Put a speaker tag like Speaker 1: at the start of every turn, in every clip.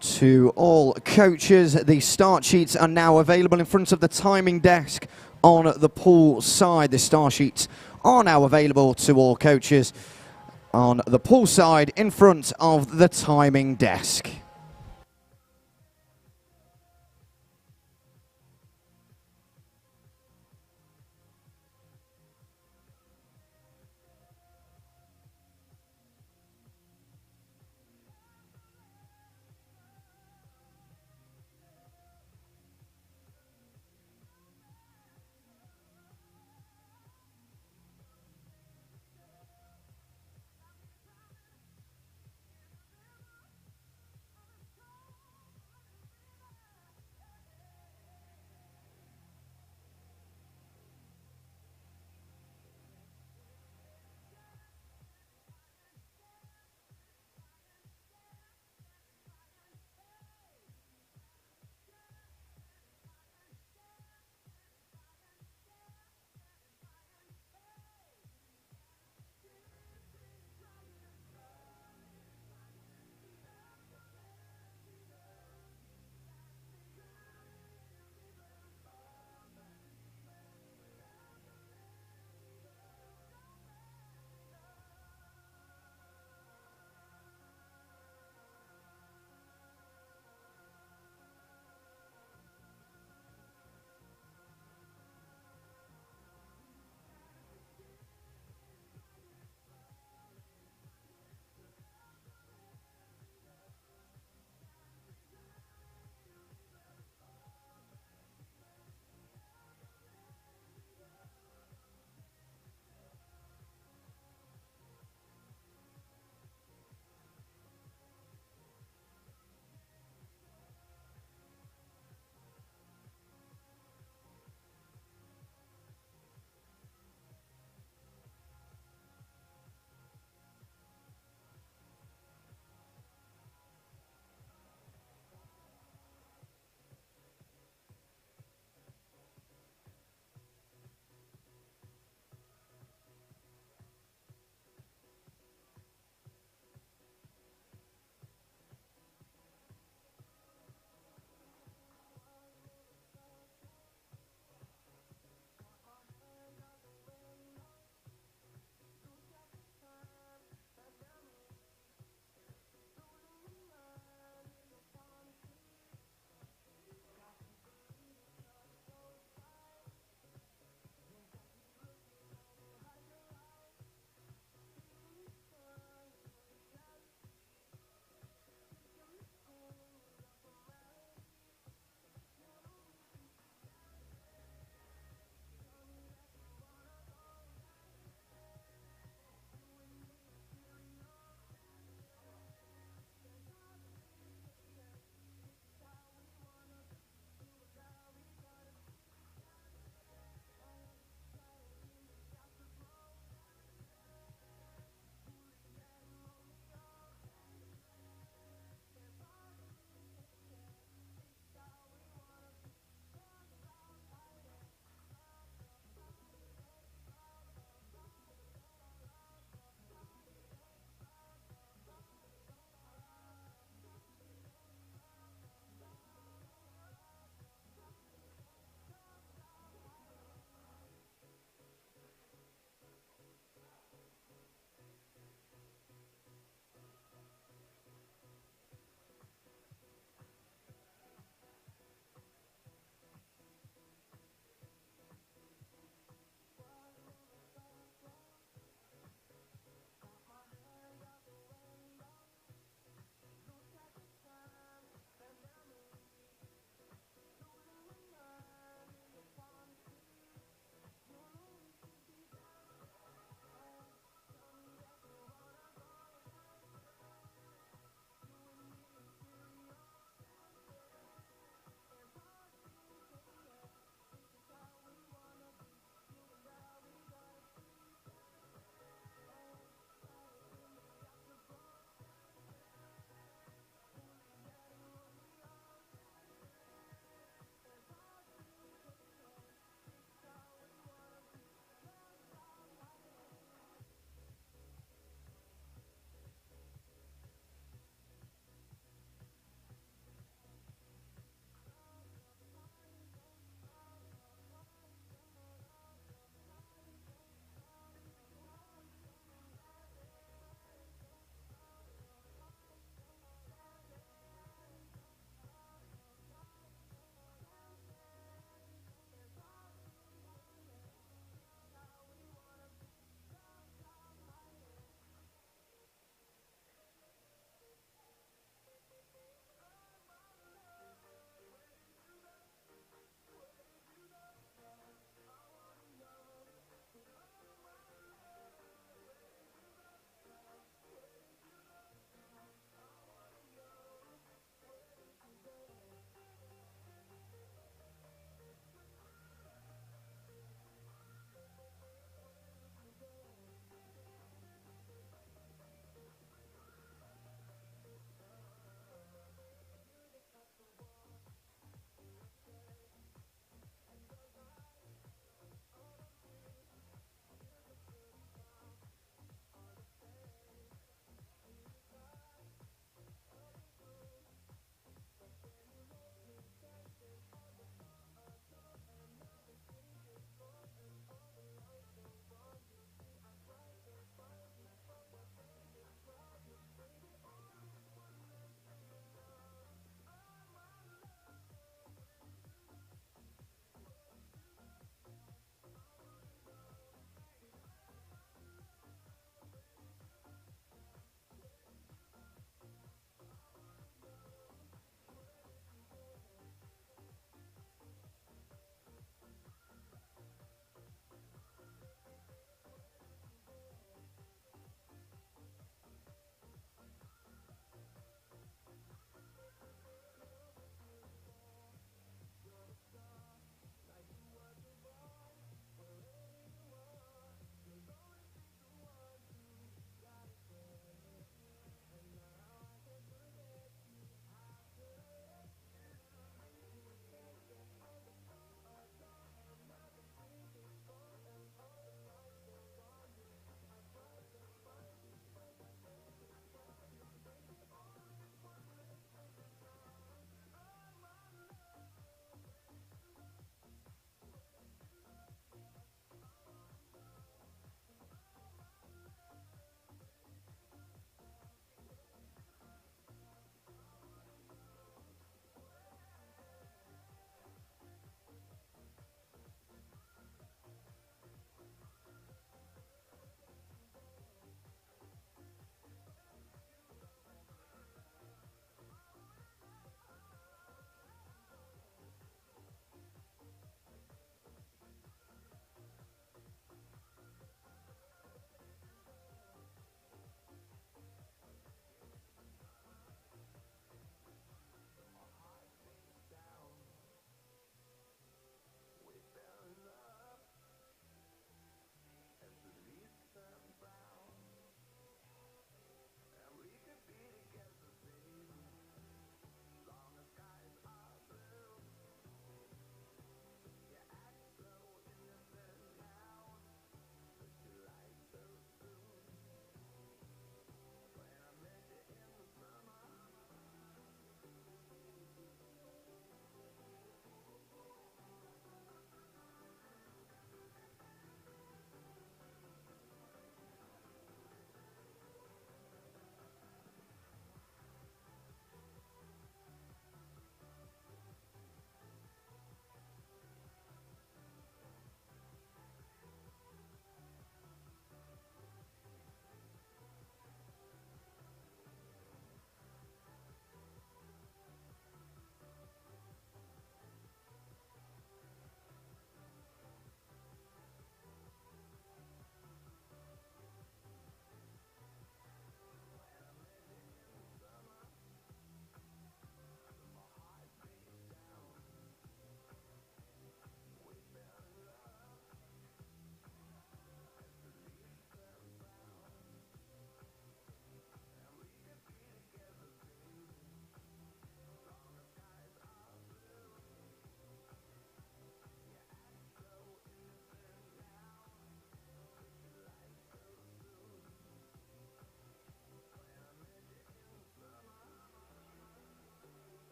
Speaker 1: To all coaches, the start sheets are now available in front of the timing desk on the pool side. The start sheets are now available to all coaches on the pool side in front of the timing desk.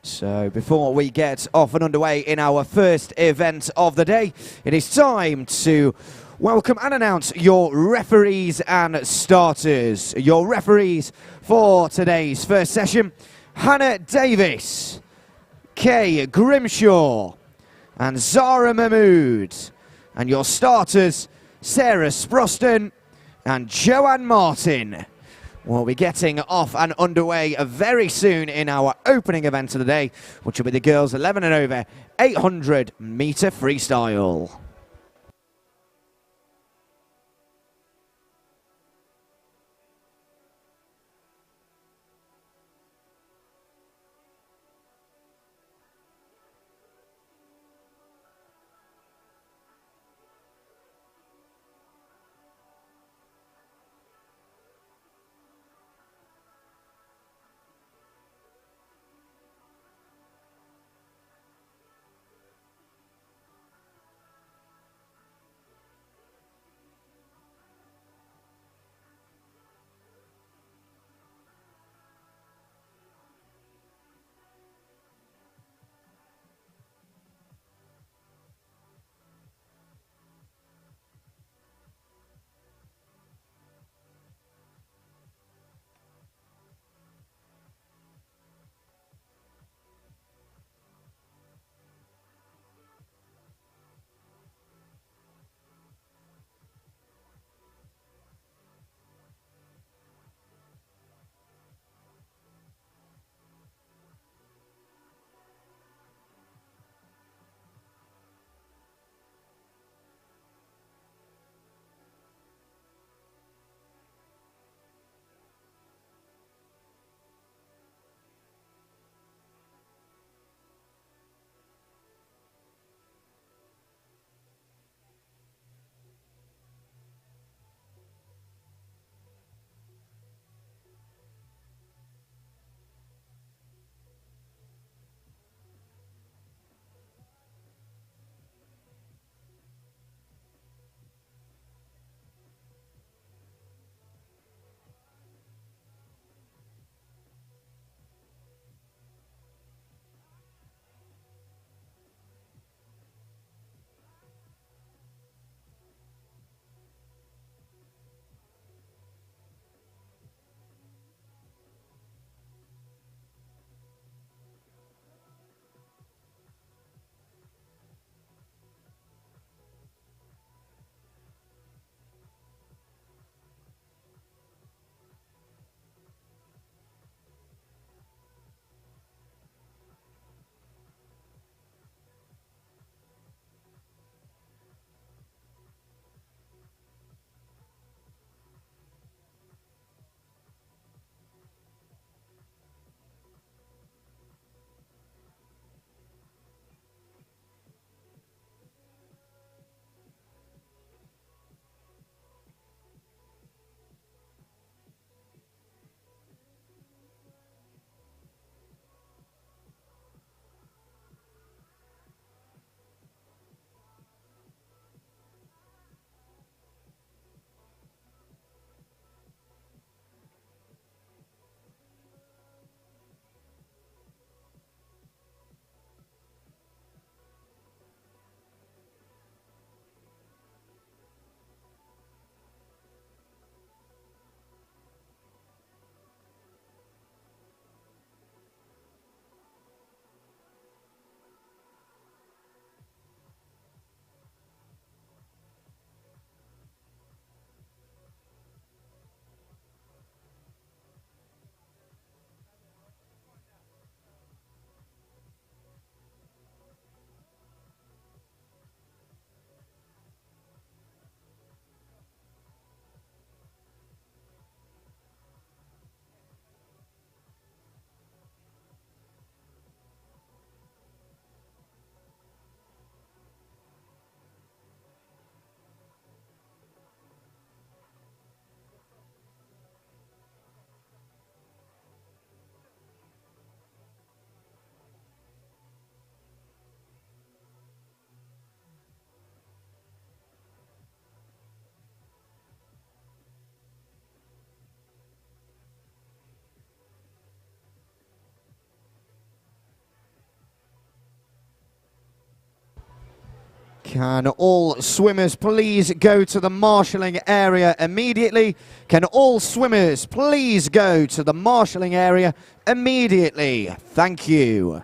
Speaker 1: So before we get off and underway in our first event of the day, it is time to welcome and announce your referees and starters. Your referees for today's first session: Hannah Davis, Kay Grimshaw, and Zara Mahmood. And your starters: Sarah Sproston and Joanne Martin. We'll be getting off and underway very soon in our opening event of the day, which will be the girls 11 and over 800 meter freestyle. Can all swimmers please go to the marshalling area immediately? Can all swimmers please go to the marshalling area immediately? Thank you.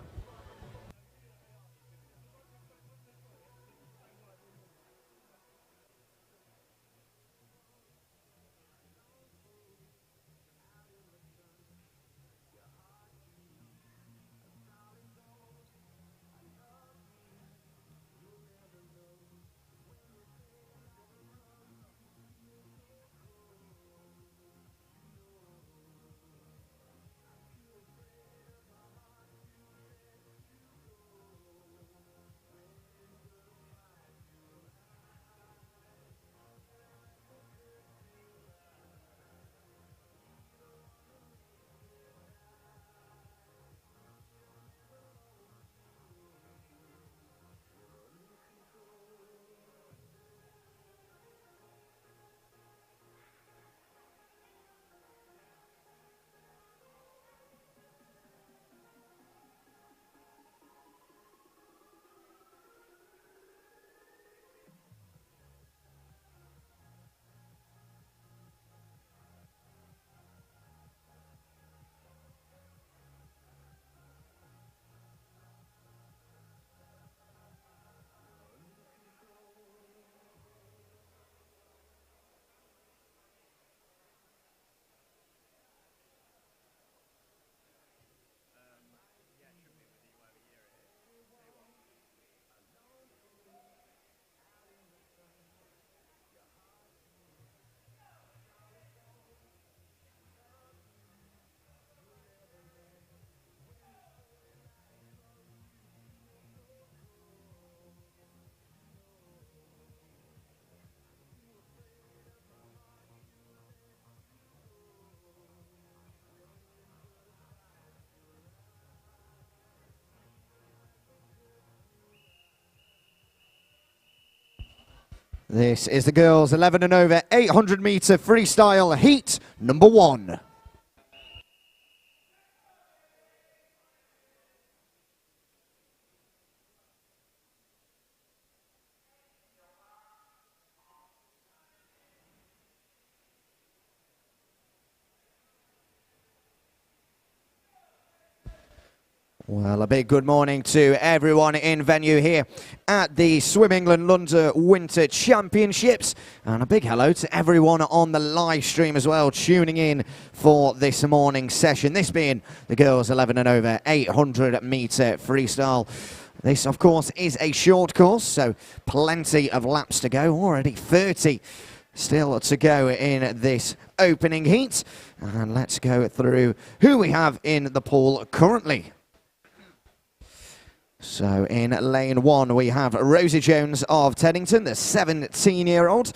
Speaker 1: This is the girls 11 and over 800 meter freestyle heat number 1. Well, a big good morning to everyone in venue here at the Swim England London Winter Championships. And a big hello to everyone on the live stream as well, tuning in for this morning's session. This being the girls 11 and over 800 meter freestyle. This, of course, is a short course, so plenty of laps to go. Already 30 still to go in this opening heat. And let's go through who we have in the pool currently. So in lane 1, we have Rosie Jones of Teddington, the 17-year-old.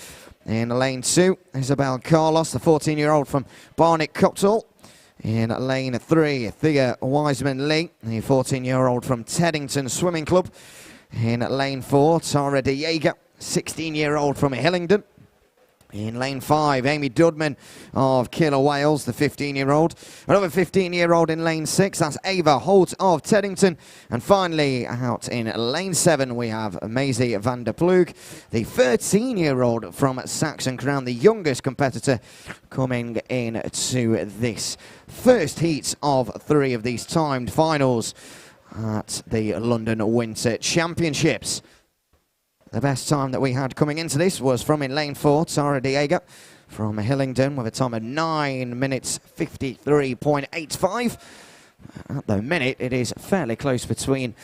Speaker 1: In lane 2, Isabel Carlos, the 14-year-old from Barnet Copthall. In lane 3, Thea Wiseman-Lee, the 14-year-old from Teddington Swimming Club. In lane 4, Tara De Jager, 16-year-old from Hillingdon. In lane 5, Amy Dudman of Killer Wales, the 15-year-old. Another 15-year-old in lane 6, that's Ava Holt of Teddington. And finally, out in lane 7, we have Maisie van der Ploeg, the 13-year-old from Saxon Crown, the youngest competitor coming in to this first heat of 3 of these timed finals at the London Winter Championships. The best time that we had coming into this was from in lane 4, Tara De Jager from Hillingdon with a time of 9 minutes 53.85. At the minute, it is fairly close between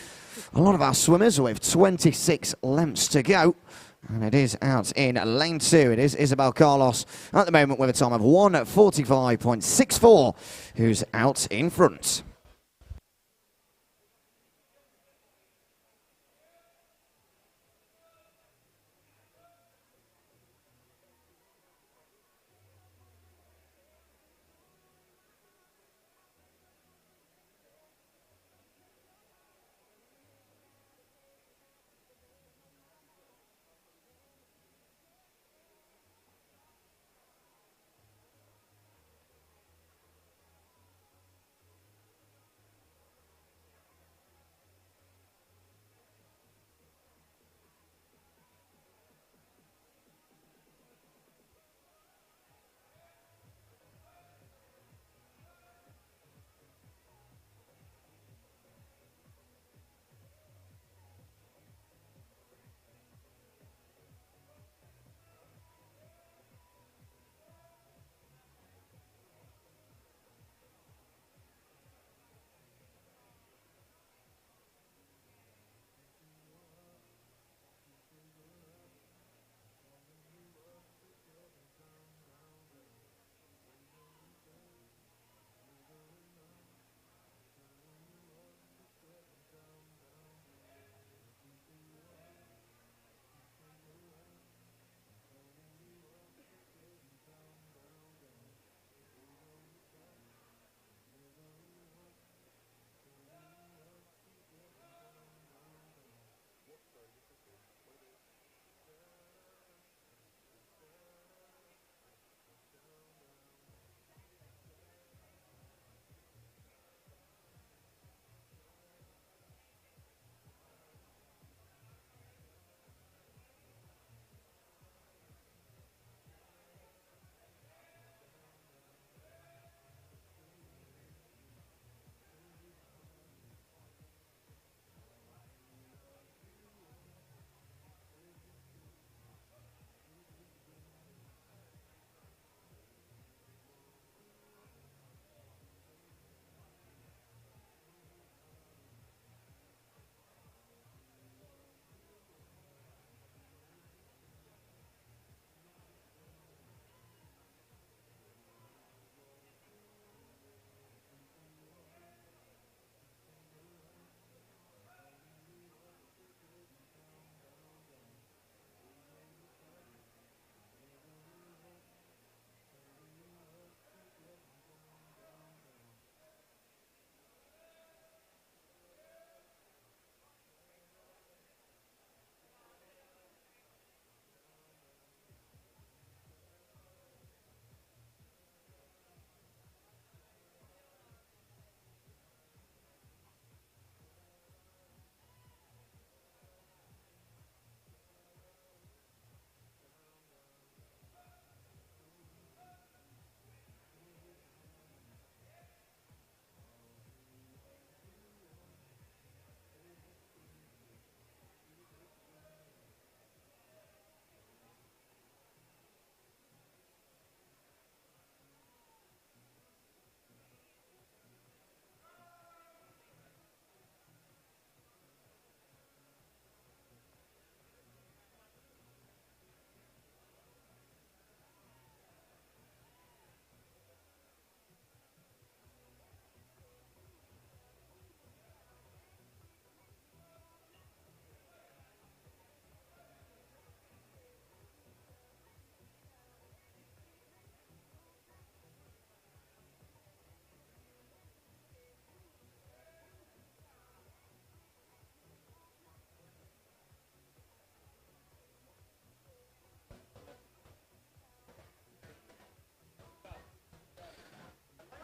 Speaker 1: a lot of our swimmers with 26 lengths to go. And it is out in lane 2. It is Isabel Carlos at the moment with a time of 1:45.64, who's out in front.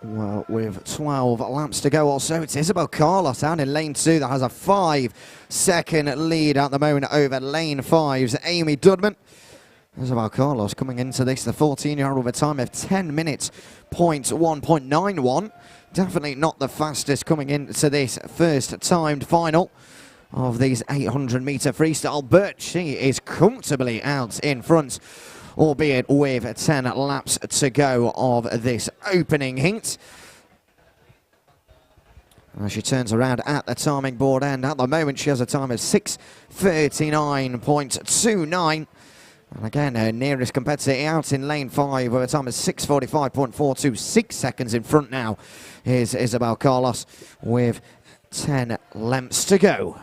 Speaker 1: Well, with 12 laps to go or so, it's Isabel Carlos out in lane 2 that has a 5-second lead at the moment over lane 5's Amy Dudman. Isabel Carlos coming into this, the 14-year-old, with a time of 10 minutes, 1.91. Definitely not the fastest coming into this first timed final of these 800-meter freestyle, but she is comfortably out in front, albeit with 10 laps to go of this opening heat. As she turns around at the timing board end, at the moment she has a time of 6:39.29. And again, her nearest competitor out in lane 5 with a time of 6:45.42, 6 seconds in front now is Isabel Carlos with 10 lengths to go.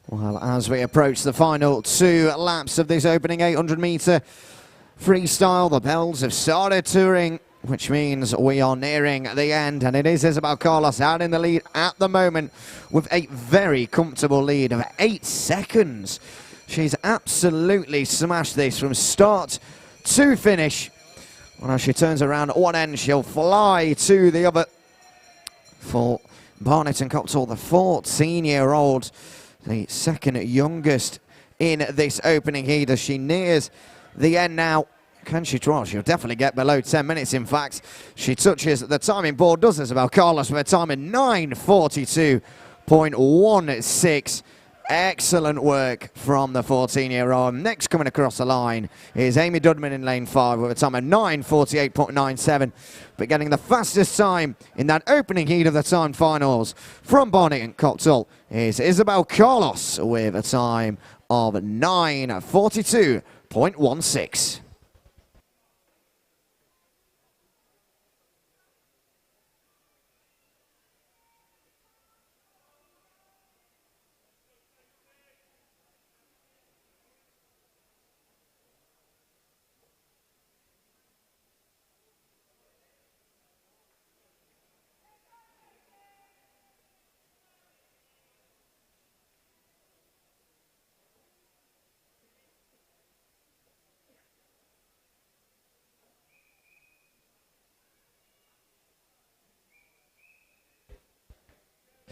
Speaker 1: Well, as we approach the final 2 laps of this opening 800-meter freestyle, the bells have started to ring, which means we are nearing the end, and it is Isabel Carlos out in the lead at the moment with a very comfortable lead of 8 seconds. She's absolutely smashed this from start to finish. When she turns around at one end, she'll fly to the other. For Barnett and Copthall, the 14-year-old, the second youngest in this opening heat, as she nears the end now. Can she draw? She'll definitely get below 10 minutes, in fact. She touches the timing board, does Isabel Carlos, with a time in 9:42.16. Excellent work from the 14-year-old. Next coming across the line is Amy Dudman in lane 5 with a time of 9:48.97. But getting the fastest time in that opening heat of the timed finals from Barnett and Copthall is Isabel Carlos with a time of 9:42.16.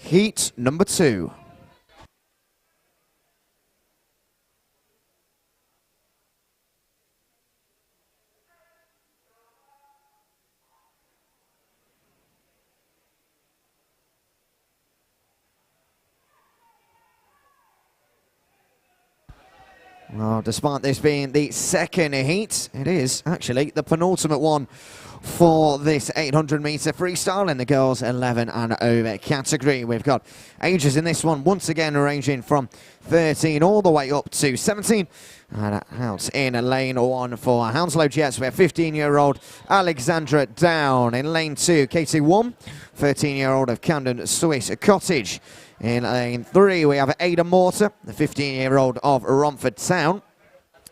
Speaker 1: Heat number 2. Well, despite this being the second heat, it is actually the penultimate one for this 800-meter freestyle in the girls 11 and over category. We've got ages in this one, once again ranging from 13 all the way up to 17. And out in lane 1 for Hounslow Jets, we have 15-year-old Alexandra Down. In lane 2, KT1, 13-year-old of Camden Swiss Cottage. In lane 3, we have Ada Mortar, the 15-year-old of Romford Town.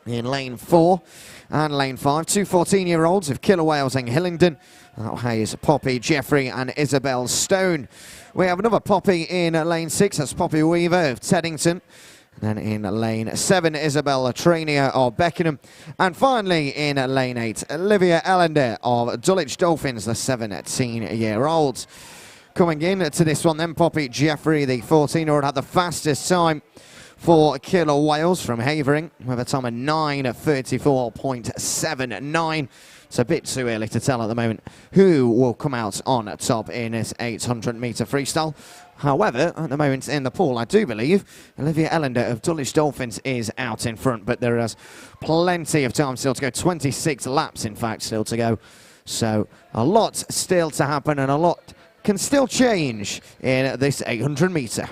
Speaker 1: In lane 4 and lane 5, two 14-year-olds of Killer Wales and Hillingdon. That is Poppy Jeffrey and Isabel Stone. We have another Poppy in lane 6, that's Poppy Weaver of Teddington. Then in lane 7, Isabella Trainia of Beckenham. And finally in lane 8, Olivia Ellender of Dulwich Dolphins, the 17-year-old. Coming in to this one then, Poppy Jeffrey, the 14-year-old, had the fastest time for Killer Wales from Havering with a time of 9:34.79. It's a bit too early to tell at the moment who will come out on top in this 800-meter freestyle. However, at the moment in the pool, I do believe Olivia Ellender of Dulwich Dolphins is out in front, but there is plenty of time still to go. 26 laps, in fact, still to go. So a lot still to happen and a lot can still change in this 800-meter.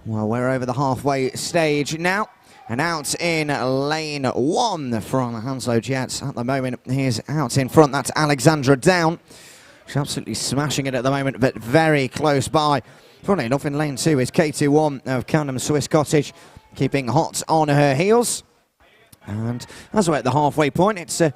Speaker 1: Well, we're over the halfway stage now. And out in lane 1 from Hanslow Jets at the moment. He's out in front. That's Alexandra Down. She's absolutely smashing it at the moment, but very close by. Funnily enough, in lane 2 is K21 of Camden Swiss Cottage, keeping hot on her heels. And as we're at the halfway point, it's a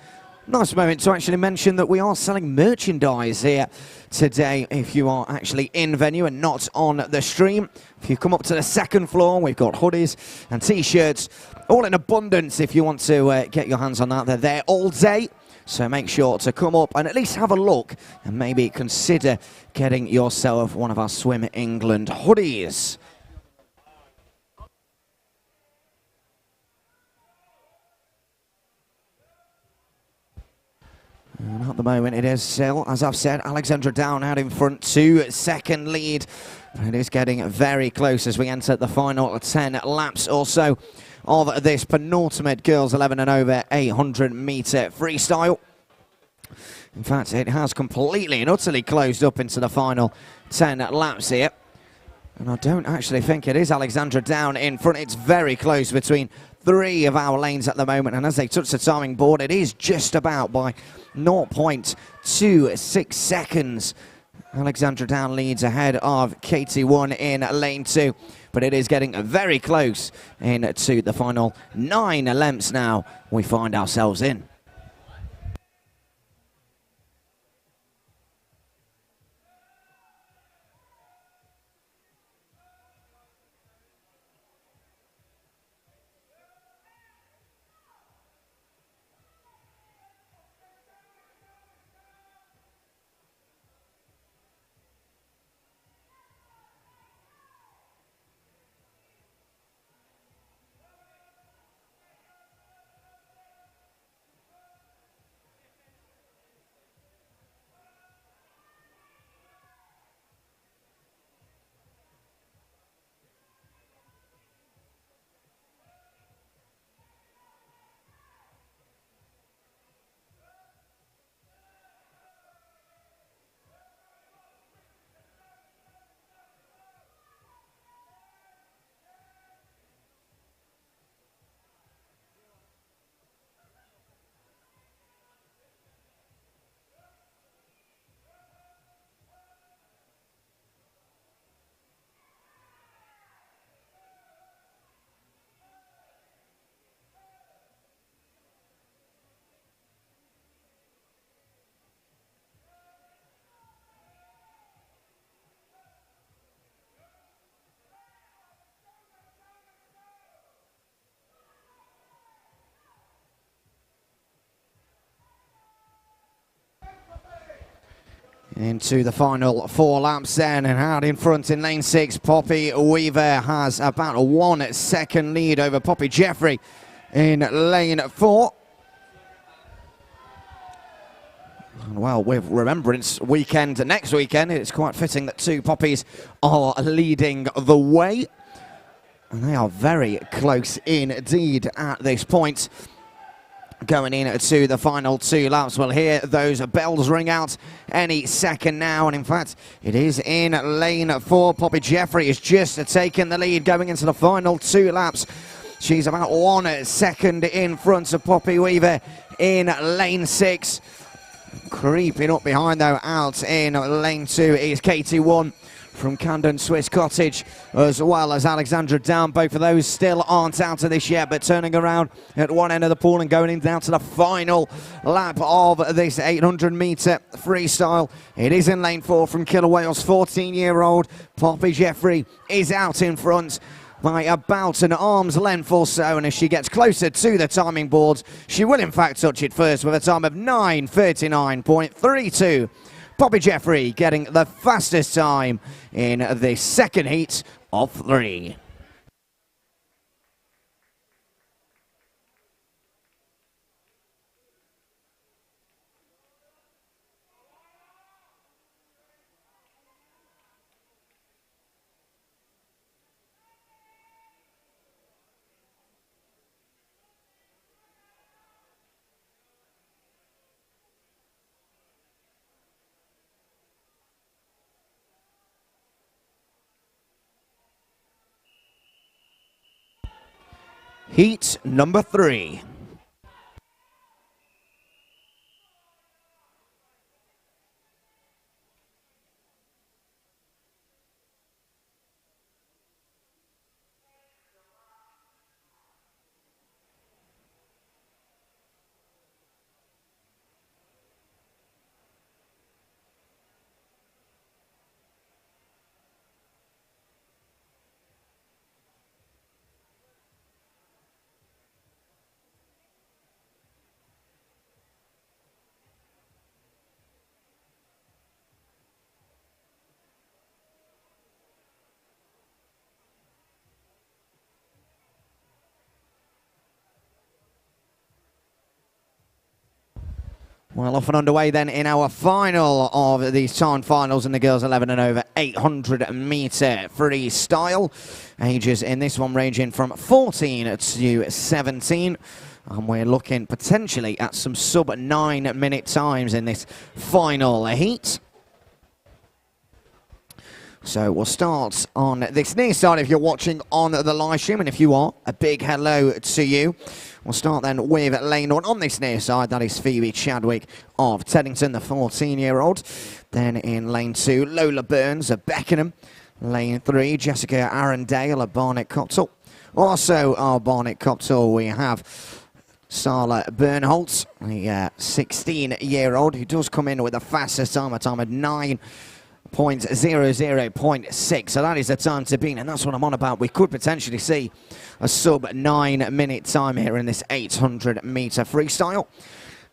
Speaker 1: nice moment to actually mention that we are selling merchandise here today if you are actually in venue and not on the stream. If you come up to the second floor, we've got hoodies and t-shirts, all in abundance if you want to get your hands on that. They're there all day, so make sure to come up and at least have a look and maybe consider getting yourself one of our Swim England hoodies. And at the moment it is still, as I've said, Alexandra Down out in front to second lead. It is getting very close as we enter the final 10 laps or so of this penultimate girls 11 and over 800 metre freestyle. In fact, it has completely and utterly closed up into the final 10 laps here. And I don't actually think it is Alexandra Down in front. It's very close between 3 of our lanes at the moment. And as they touch the timing board, it is just about by 0.26 seconds. Alexandra Down leads ahead of KT1 in lane 2. But it is getting very close into the final 9 lengths now we find ourselves in. Into the final 4 laps then, and out in front in lane 6, Poppy Weaver has about a 1 second lead over Poppy Jeffrey in lane 4. Well, with Remembrance Weekend next weekend, it's quite fitting that 2 Poppies are leading the way. And they are very close indeed at this point. Going in to the final 2 laps, we'll hear those bells ring out any second now. And in fact, it is in lane 4. Poppy Jeffrey is just taking the lead going into the final 2 laps. She's about 1 second in front of Poppy Weaver in lane 6. Creeping up behind though, out in lane 2 is KT1 from Camden Swiss Cottage, as well as Alexandra Down. Both of those still aren't out of this yet, but turning around at one end of the pool and going in down to the final lap of this 800 metre freestyle. It is in lane 4 from Killer Wales. 14-year-old Poppy Jeffrey is out in front by about an arm's length or so, and as she gets closer to the timing boards, she will in fact touch it first with a time of 9:39.32. Poppy Jeffrey getting the fastest time in the second heat of 3. heat number 3. Well, off and underway then in our final of these time finals in the girls 11 and over 800 metre freestyle. Ages in this one ranging from 14 to 17. And we're looking potentially at some sub 9-minute times in this final heat. So we'll start on this near side if you're watching on the live stream, and if you are, a big hello to you. We'll start then with lane 1 on this near side. That is Phoebe Chadwick of Teddington, the 14-year-old. Then in lane 2, Lola Burns of Beckenham. Lane 3, Jessica Arundale of Barnet Copthall. Also our Barnet Copthall, we have Sarla Bernholtz, the 16-year-old, who does come in with the fastest time, a time of 9.00.6, so that is the time to beat, and that's what I'm on about. We could potentially see a sub 9-minute time here in this 800 metre freestyle.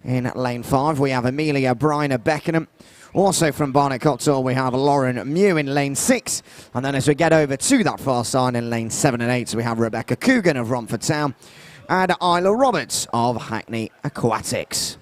Speaker 1: In lane 5 we have Amelia Bryan of Beckenham. Also from Barnet Copthall we have Lauren Mew in lane 6, and then as we get over to that far side in lane 7 and 8 we have Rebecca Coogan of Romford Town and Isla Roberts of Hackney Aquatics.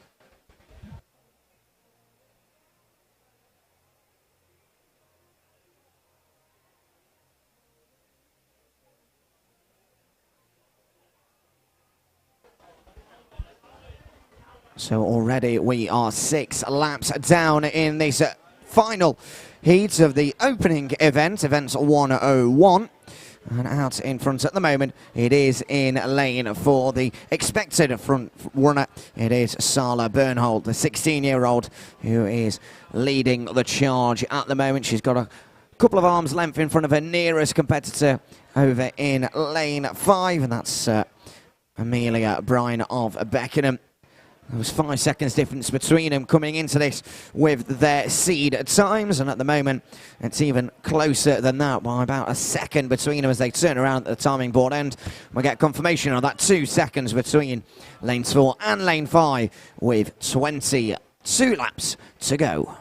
Speaker 1: So already we are 6 laps down in this final heat of the opening event, event 101. And out in front at the moment, it is in lane 4, the expected front runner. It is Sarla Bernhold, the 16-year-old, who is leading the charge at the moment. She's got a couple of arms length in front of her nearest competitor over in lane 5, and that's Amelia Bryan of Beckenham. There was 5 seconds difference between them coming into this with their seed times, and at the moment it's even closer than that by about a second between them as they turn around at the timing board end. We'll get confirmation of that 2 seconds between lanes 4 and lane 5 with 22 laps to go.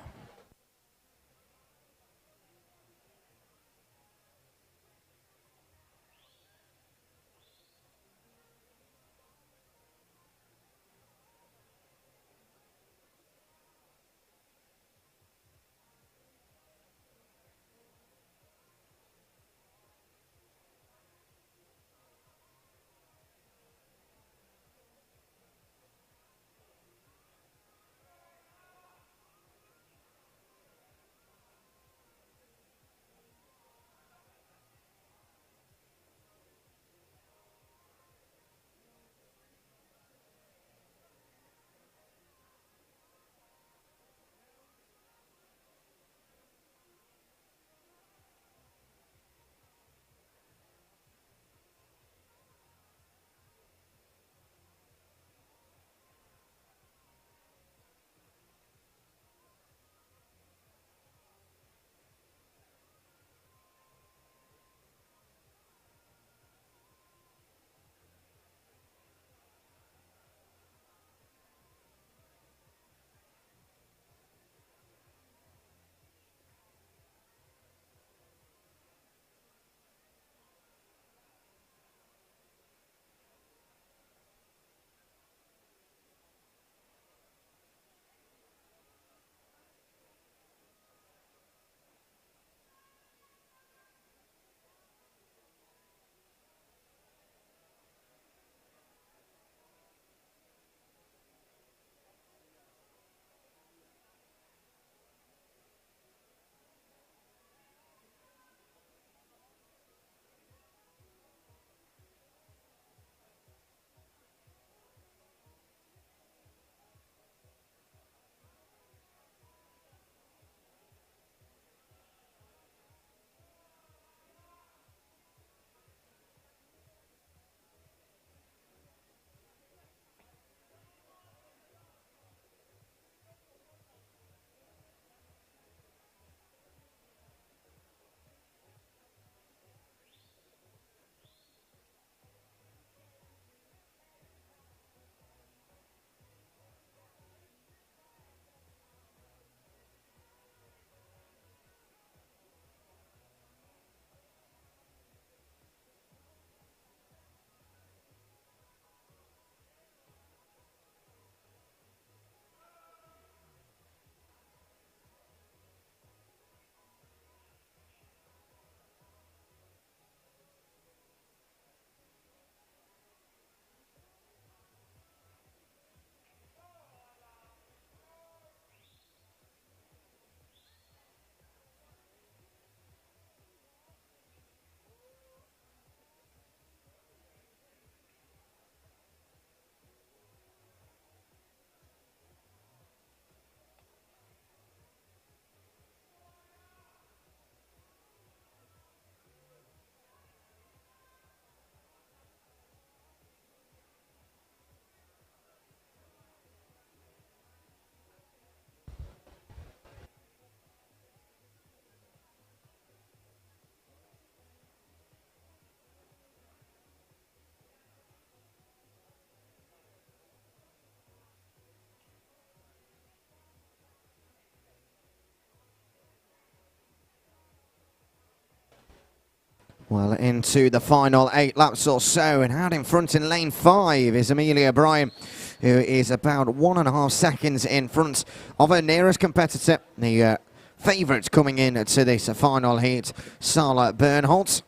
Speaker 1: Well, into the final 8 laps or so, and out in front in lane 5 is Amelia Bryan, who is about 1.5 seconds in front of her nearest competitor, the favourite coming in to this final heat, Sarla Bernholtz.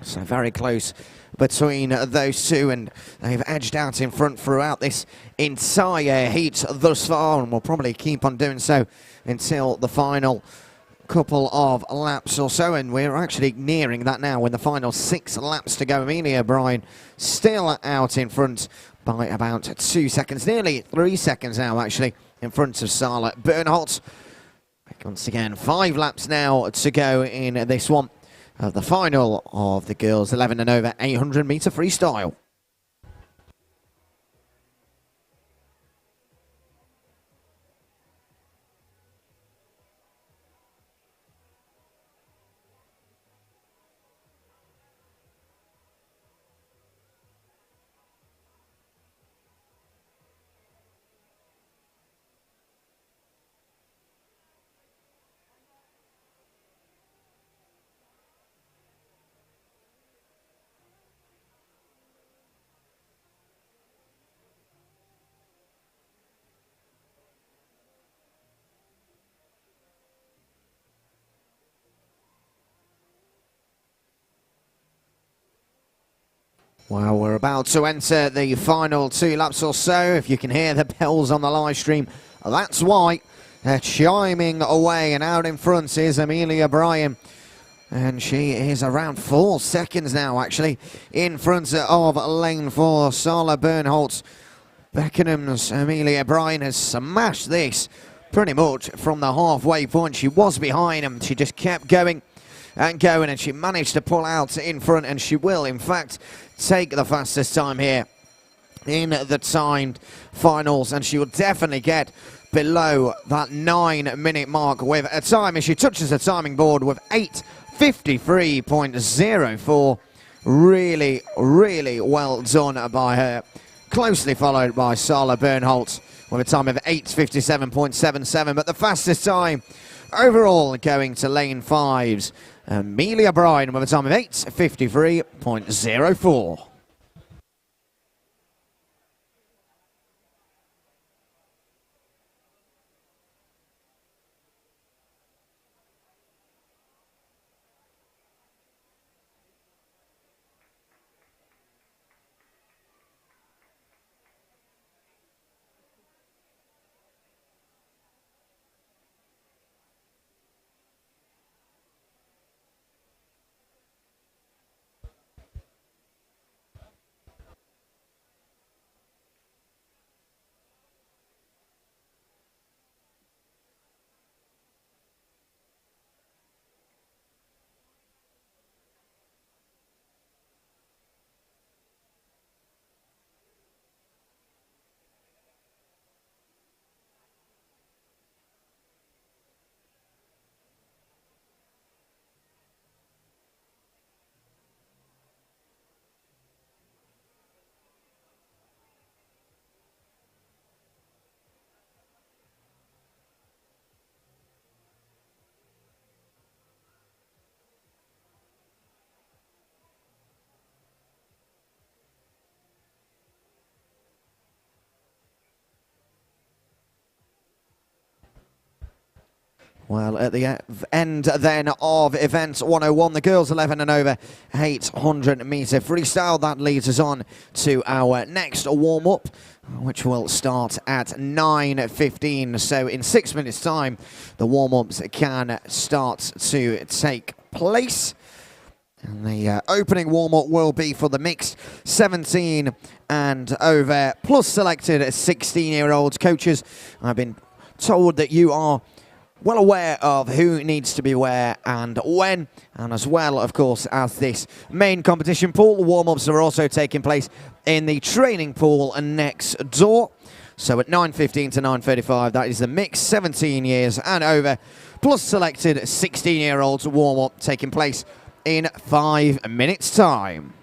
Speaker 1: So very close between those two, and they've edged out in front throughout this entire heat thus far, and will probably keep on doing so until the final couple of laps or so, and we're actually nearing that now with the final 6 laps to go. Amelia Bryan still out in front by about 2 seconds, nearly 3 seconds now actually, in front of Sarla Bernholtz. Once again, 5 laps now to go in this one of the final of the girls 11 and over 800 meter freestyle. Well, we're about to enter the final 2 laps or so. If you can hear the bells on the live stream, that's why. They're chiming away, and out in front is Amelia Bryan. And she is around 4 seconds now, actually, in front of lane 4, Sarla Bernholtz. Beckenham's Amelia Bryan has smashed this pretty much from the halfway point. She was behind him. She just kept going and going, and she managed to pull out in front, and she will, in fact, take the fastest time here in the timed finals, and she will definitely get below that 9-minute mark with a time as she touches the timing board with 8:53.04. Really, really well done by her. Closely followed by Sarla Bernholtz with a time of 8:57.77, but the fastest time overall going to lane 5's Amelia Bryan with a time of 8:53.04. Well, at the end then of event 101, the girls 11 and over 800 meter freestyle. That leads us on to our next warm-up, which will start at 9:15. So in 6 minutes' time, the warm-ups can start to take place. And the opening warm-up will be for the mixed 17 and over plus selected 16-year-olds. Coaches, I've been told that you are well aware of who needs to be where and when, and as well, of course, as this main competition pool. The warm-ups are also taking place in the training pool next door. So at 9:15 to 9:35, that is the mixed 17 years and over plus selected 16-year-olds warm-up taking place in 5 minutes' time.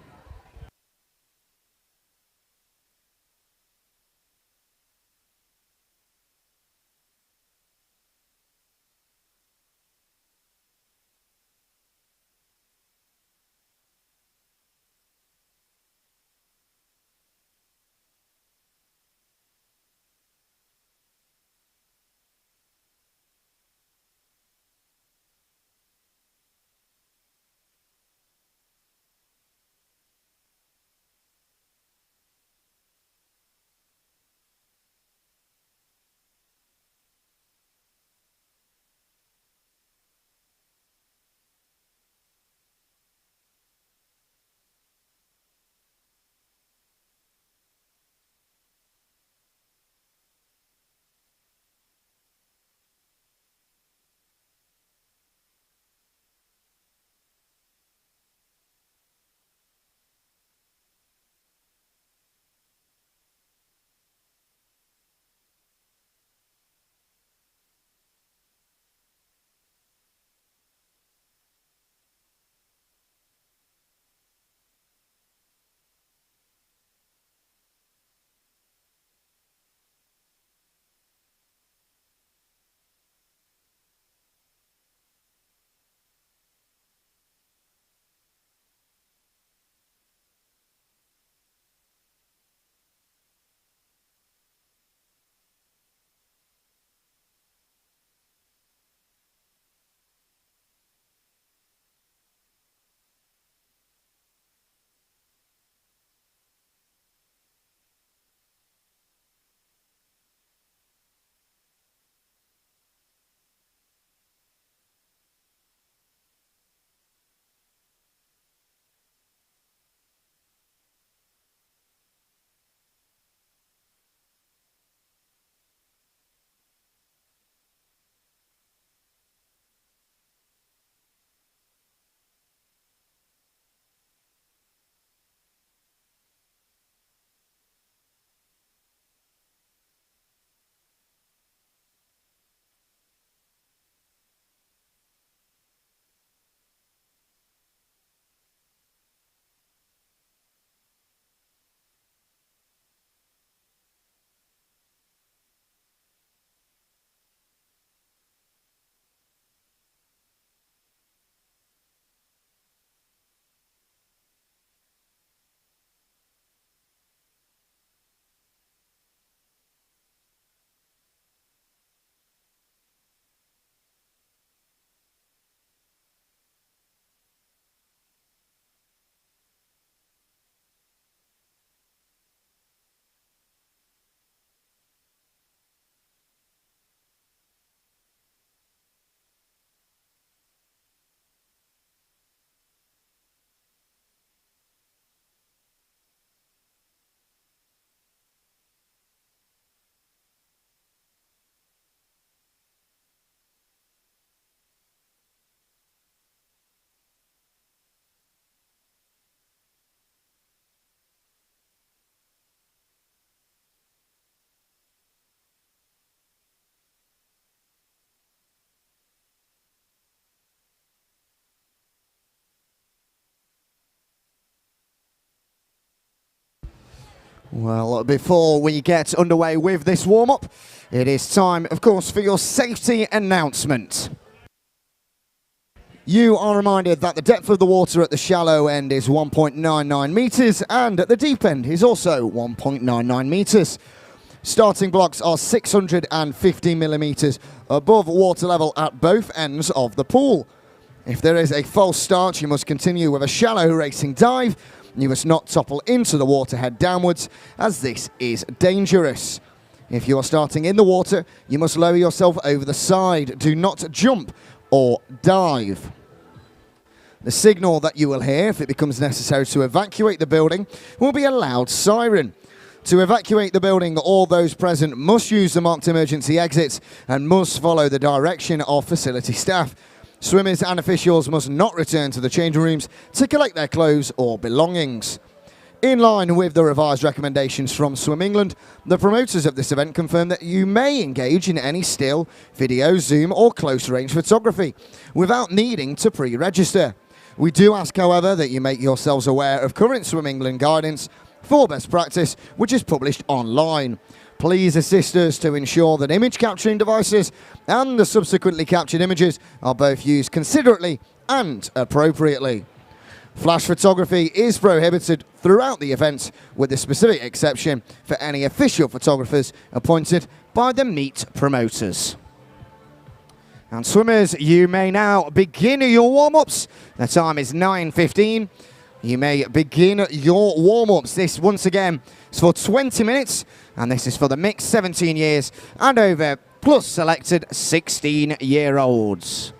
Speaker 1: Well, before we get underway with this warm-up, it is time, of course, for your safety announcement. You are reminded that the depth of the water at the shallow end is 1.99 metres and at the deep end is also 1.99 metres. Starting blocks are 650 millimetres above water level at both ends of the pool. If there is a false start, you must continue with a shallow racing dive. You must not topple into the water head downwards, as this is dangerous. If you are starting in the water, you must lower yourself over the side. Do not jump or dive. The signal that you will hear if it becomes necessary to evacuate the building will be a loud siren. To evacuate the building, all those present must use the marked emergency exits and must follow the direction of facility staff. Swimmers and officials must not return to the changing rooms to collect their clothes or belongings. In line with the revised recommendations from Swim England, the promoters of this event confirm that you may engage in any still, video, zoom or close-range photography without needing to pre-register. We do ask, however, that you make yourselves aware of current Swim England guidance for best practice, which is published online. Please assist us to ensure that image capturing devices and the subsequently captured images are both used considerately and appropriately. Flash photography is prohibited throughout the event, with the specific exception for any official photographers appointed by the meet promoters. And swimmers, you may now begin your warm-ups. The time is 9:15. You may begin your warm-ups. This, once again, is for 20 minutes, and this is for the mixed 17 years and over, plus selected 16-year-olds.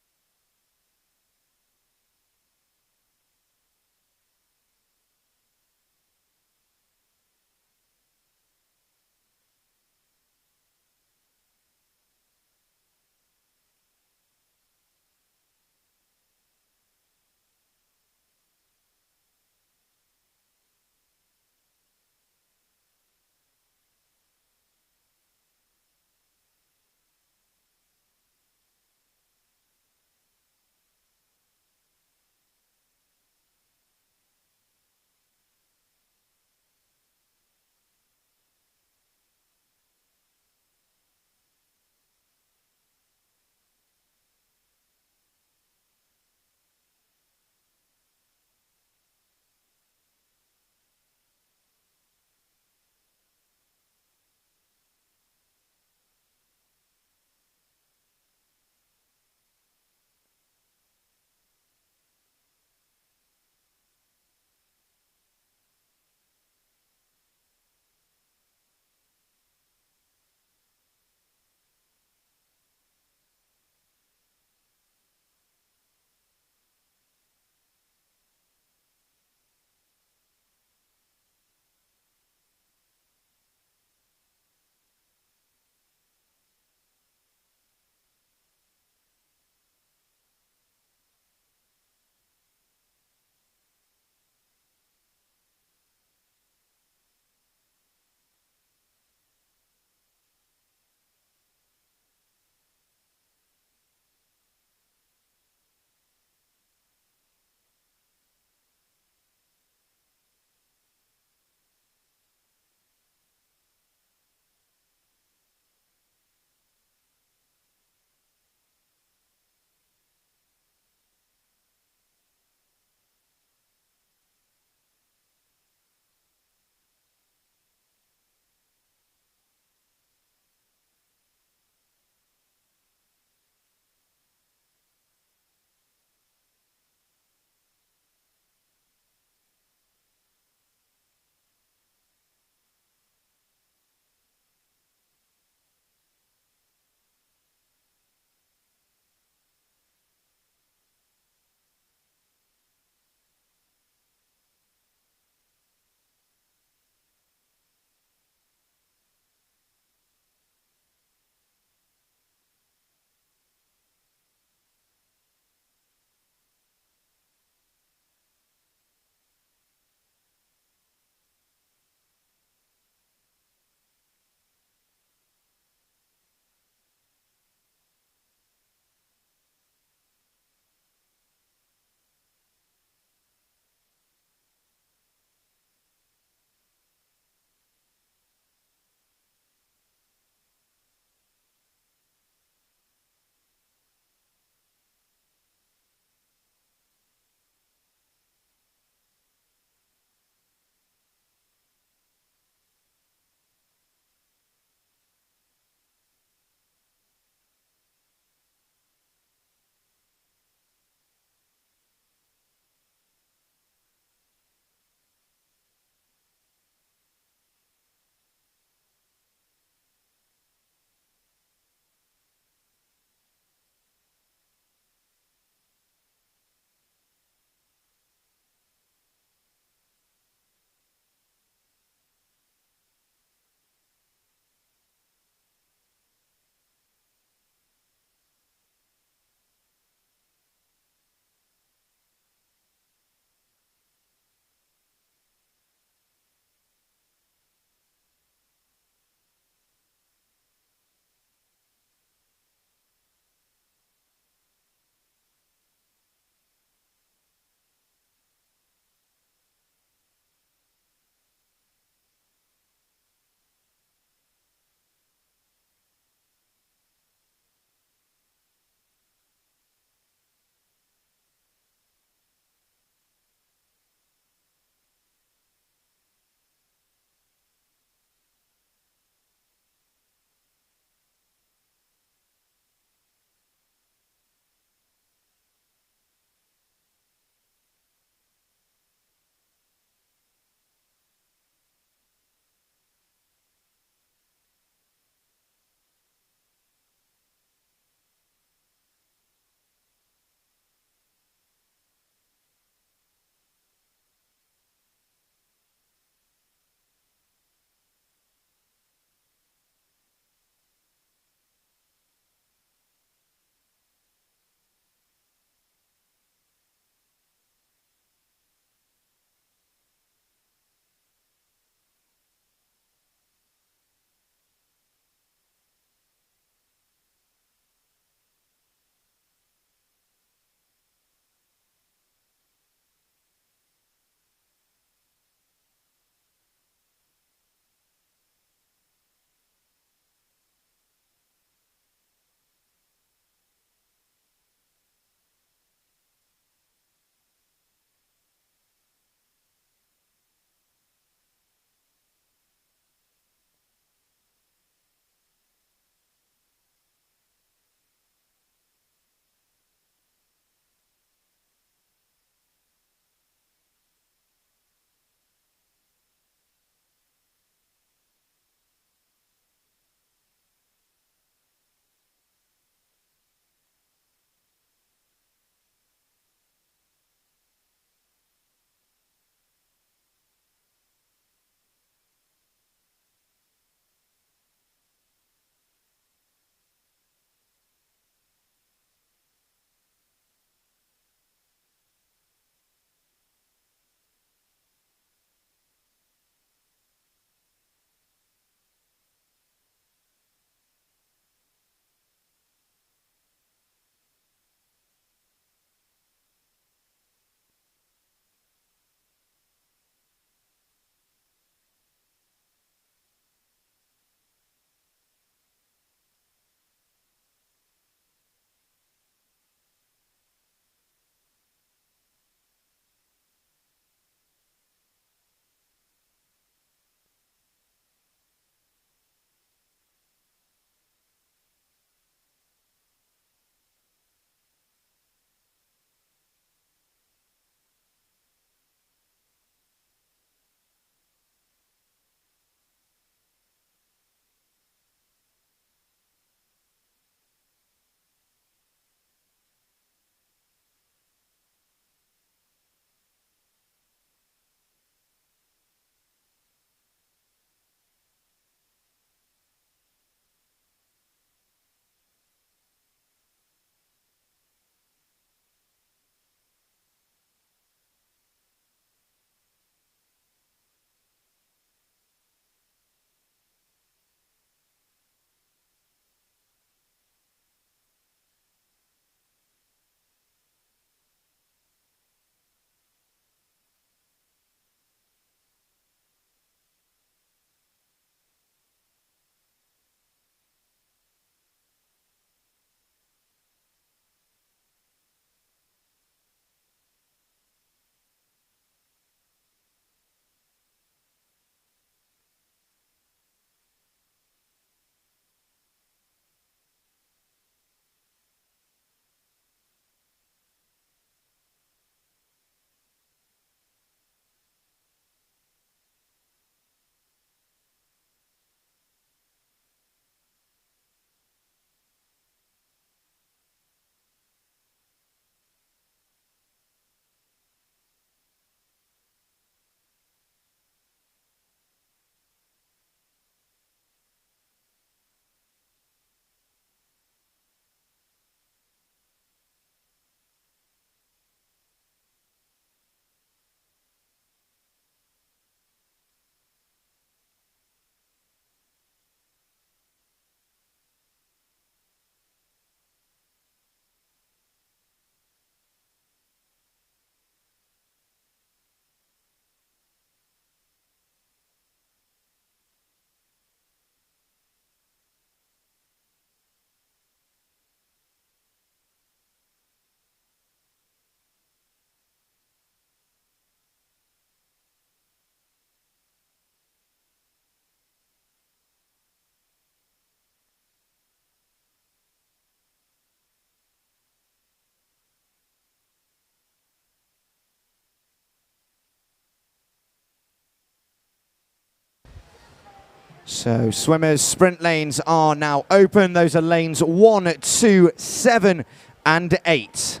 Speaker 1: So swimmers' sprint lanes are now open. Those are lanes 1, 2, 7 and 8.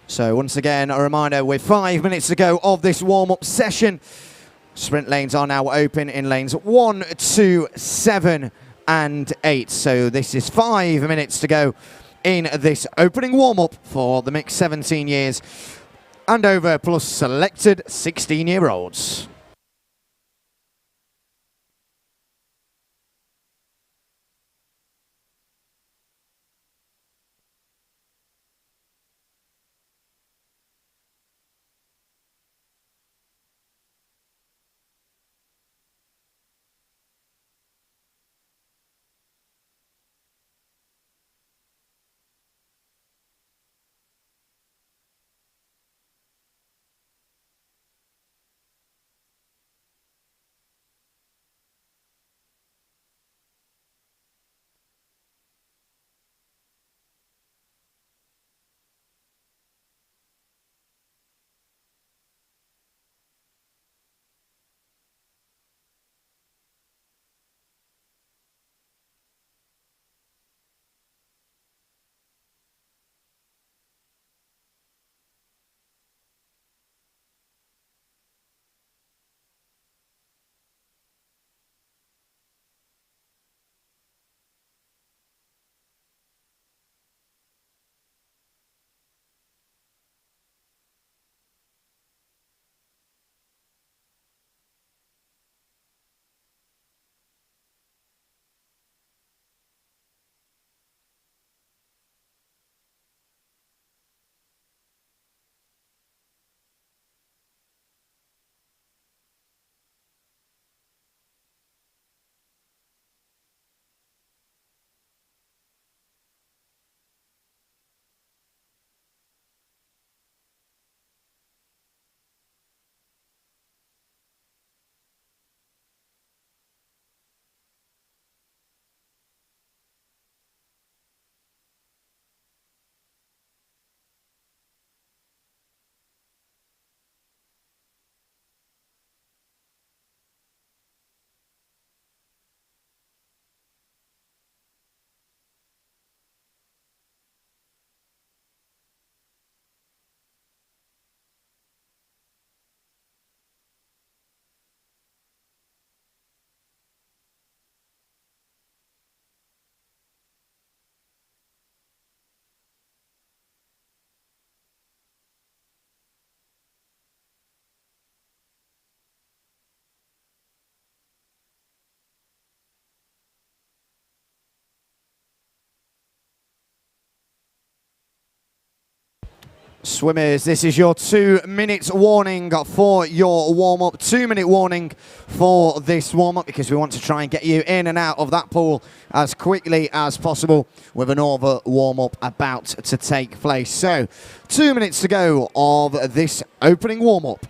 Speaker 1: So once again, a reminder, with 5 minutes to go of this warm-up session, sprint lanes are now open in lanes 1, 2, 7 and 8. So this is 5 minutes to go in this opening warm-up for the mixed 17 years and over plus selected 16-year-olds. Swimmers, this is your 2 minutes warning for your warm-up. 2-minute warning for this warm-up because we want to try and get you in and out of that pool as quickly as possible with another warm-up about to take place. So 2 minutes to go of this opening warm-up.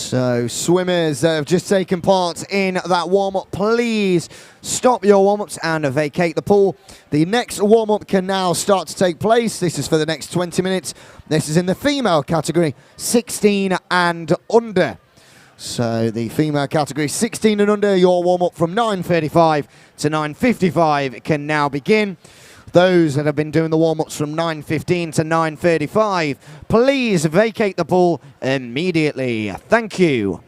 Speaker 1: So swimmers that have just taken part in that warm-up, please stop your warm-ups and vacate the pool. The next warm-up can now start to take place. This is for the next 20 minutes. This is in the female category, 16 and under. So the female category, 16 and under, your warm-up from 9:35 to 9:55 can now begin. Those that have been doing the warm-ups from 9:15 to 9:35, please vacate the pool immediately. Thank you.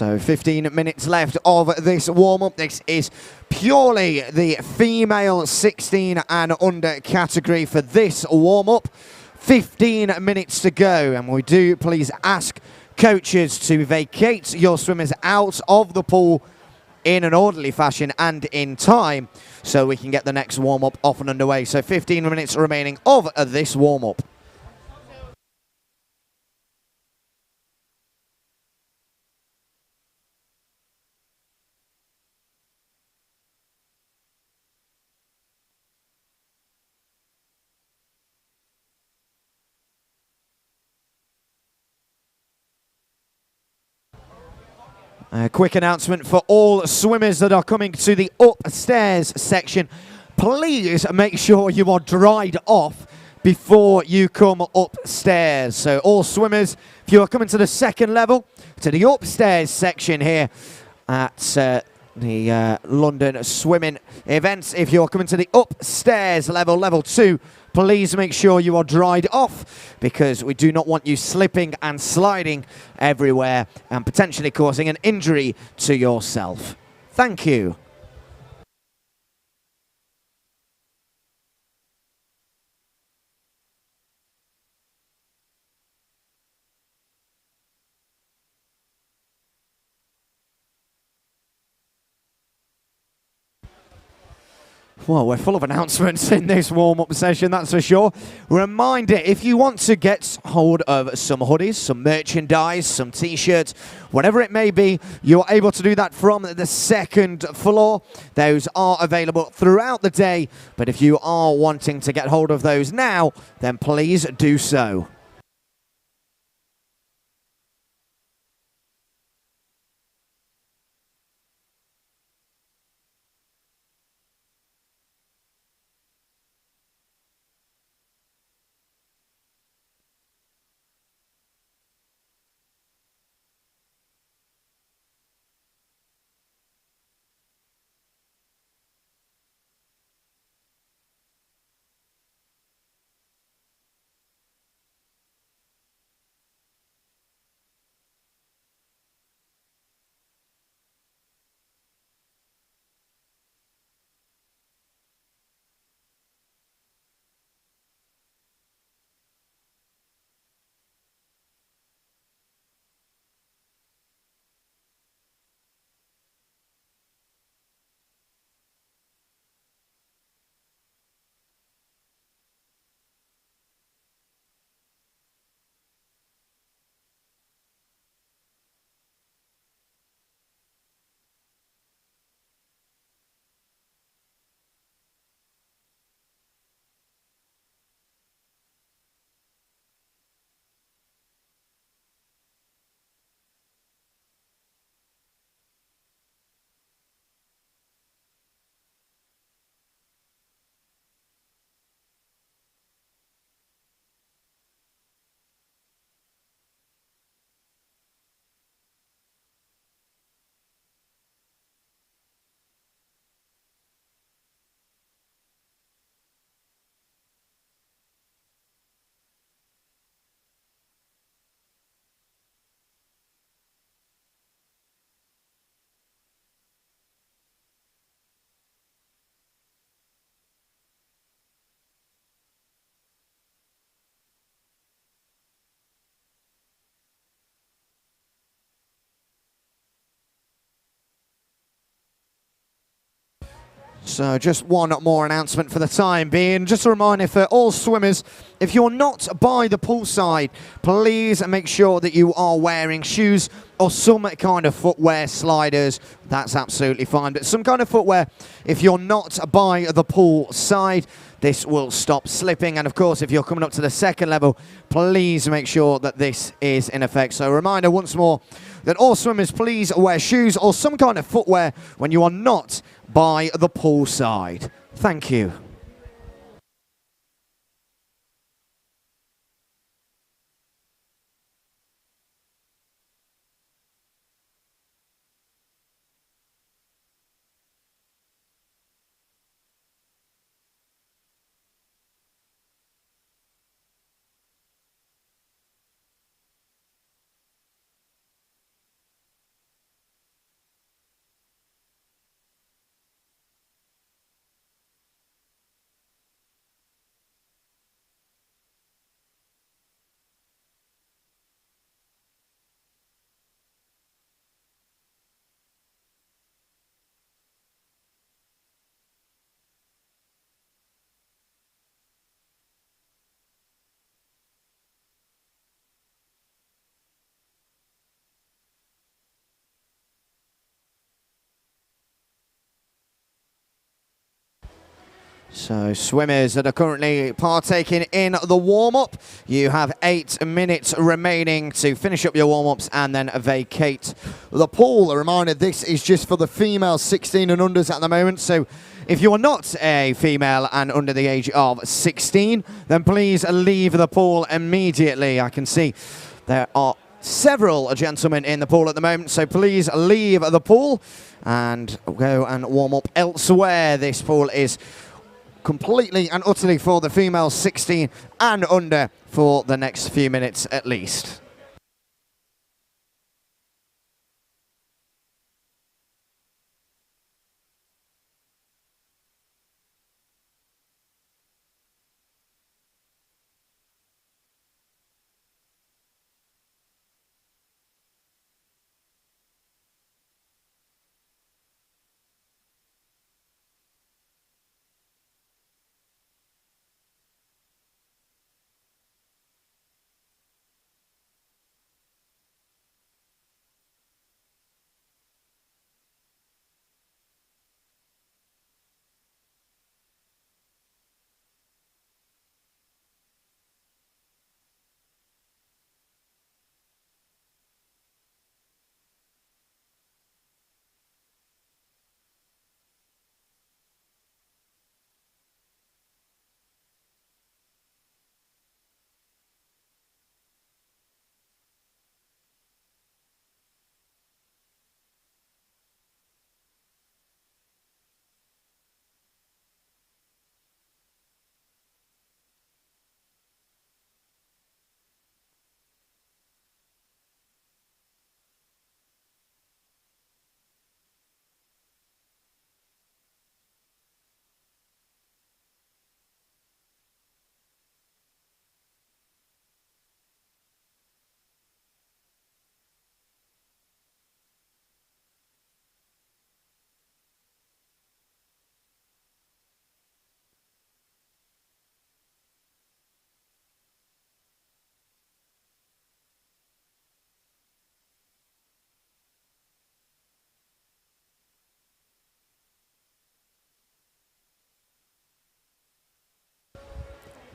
Speaker 1: So 15 minutes left of this warm-up. This is purely the female 16 and under category for this warm-up. 15 minutes to go, and we do please ask coaches to vacate your swimmers out of the pool in an orderly fashion and in time so we can get the next warm-up off and underway. So 15 minutes remaining of this warm-up. A quick announcement for all swimmers that are coming to the upstairs section. Please make sure you are dried off before you come upstairs. So all swimmers, if you are coming to the second level, to the upstairs section here at the London swimming events, if you're coming to the upstairs level, level 2, please make sure you are dried off, because we do not want you slipping and sliding everywhere and potentially causing an injury to yourself. Thank you. Well, we're full of announcements in this warm-up session, that's for sure. Reminder, if you want to get hold of some hoodies, some merchandise, some t-shirts, whatever it may be, you're able to do that from the second floor. Those are available throughout the day, but if you are wanting to get hold of those now, then please do so. So just one more announcement for the time being. Just a reminder for all swimmers, if you're not by the poolside, please make sure that you are wearing shoes or some kind of footwear, sliders. That's absolutely fine. But some kind of footwear, if you're not by the pool side, this will stop slipping. And of course, if you're coming up to the second level, please make sure that this is in effect. So a reminder once more that all swimmers, please wear shoes or some kind of footwear when you are not by the pool side. Thank you. So swimmers that are currently partaking in the warm-up, you have 8 minutes remaining to finish up your warm-ups and then vacate the pool. A reminder, this is just for the female 16 and unders at the moment, so if you are not a female and under the age of 16, then please leave the pool immediately. I can see there are several gentlemen in the pool at the moment, so please leave the pool and go and warm up elsewhere. This pool is completely and utterly for the female 16 and under for the next few minutes at least.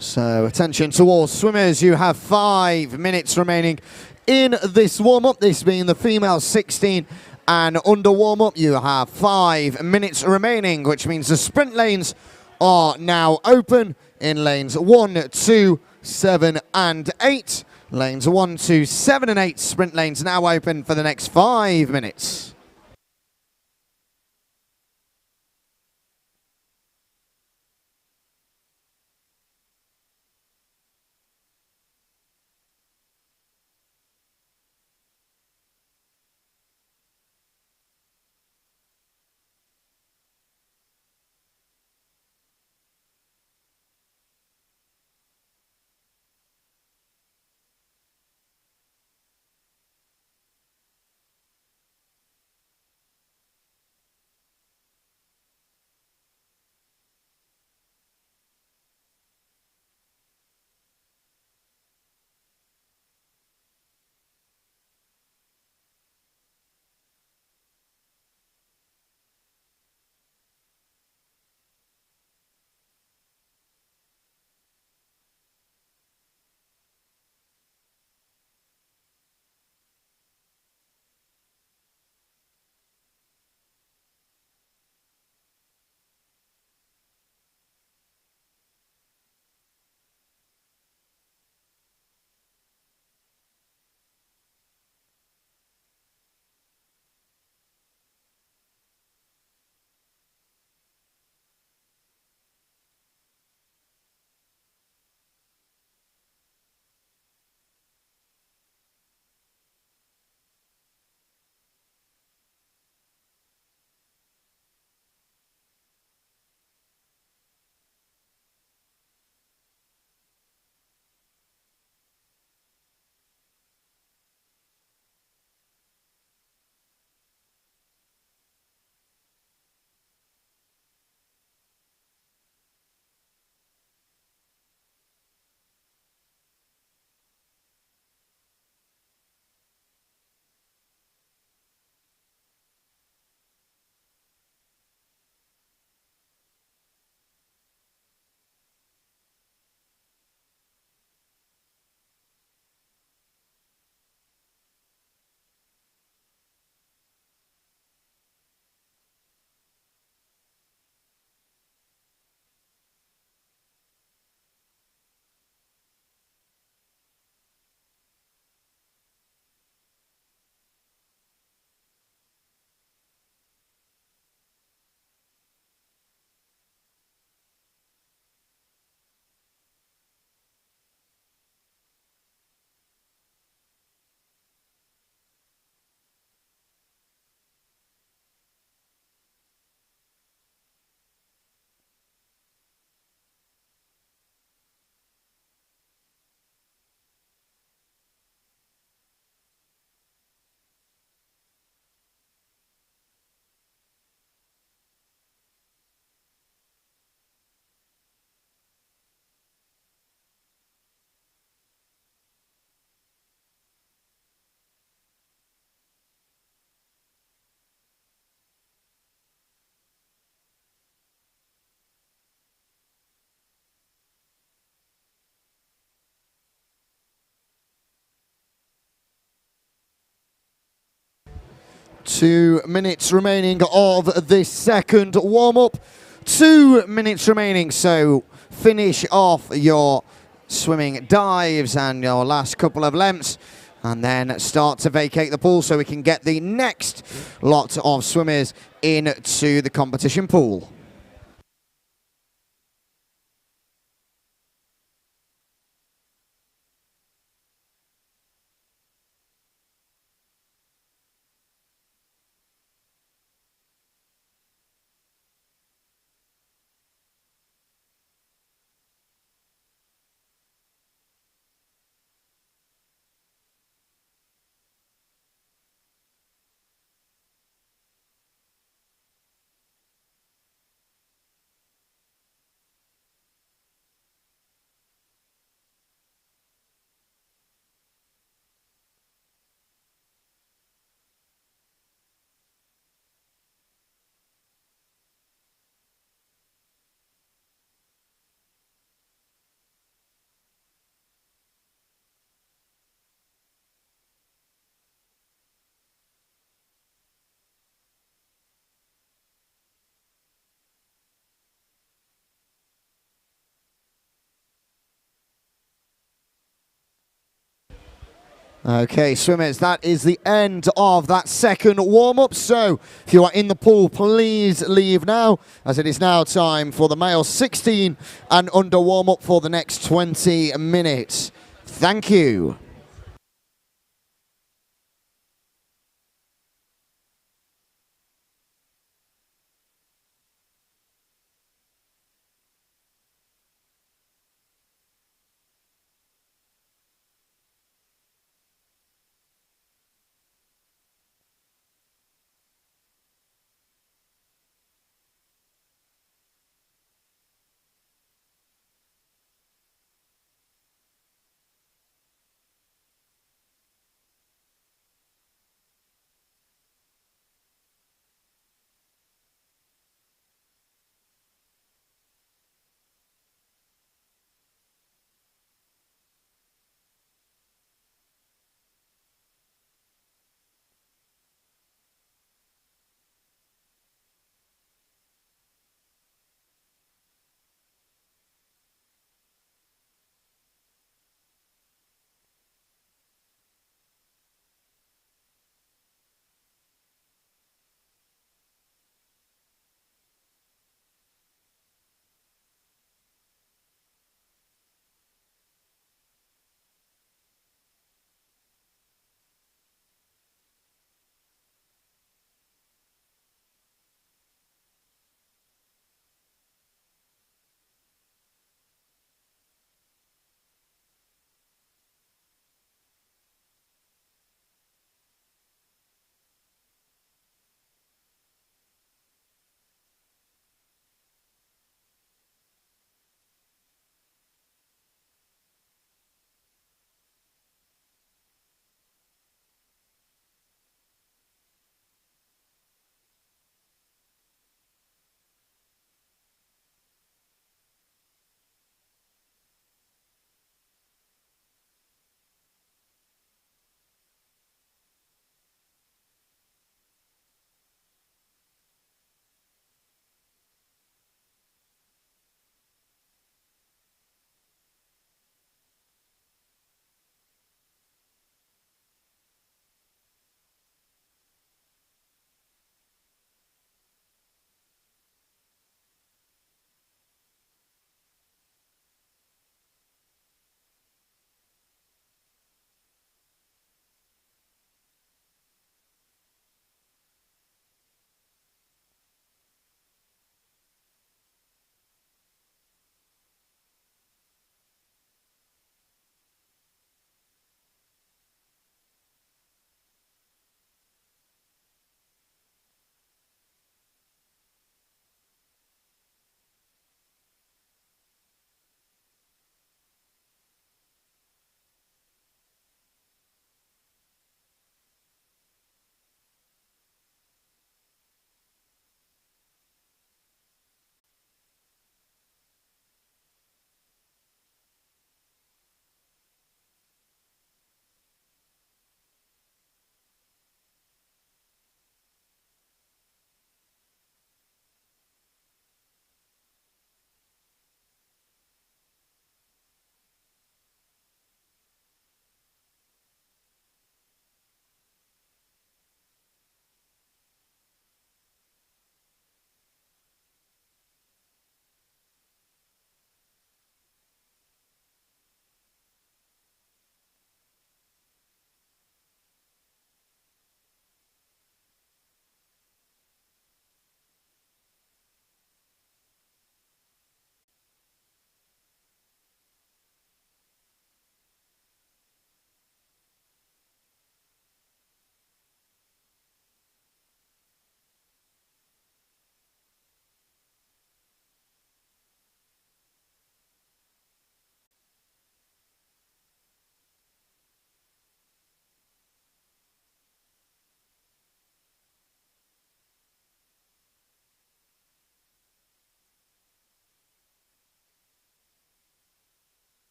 Speaker 1: So attention to all swimmers, you have 5 minutes remaining in this warm-up, this being the female 16 and under warm-up. You have 5 minutes remaining, which means the sprint lanes are now open in lanes 1, 2, 7 and 8. Lanes 1, 2, 7 and 8 sprint lanes now open for the next 5 minutes. 2 minutes remaining of this second warm-up. 2 minutes remaining, so finish off your swimming dives and your last couple of lengths, and then start to vacate the pool so we can get the next lot of swimmers into the competition pool. Okay, swimmers, that is the end of that second warm-up. So if you are in the pool, please leave now, as it is now time for the male 16 and under warm-up for the next 20 minutes. Thank you.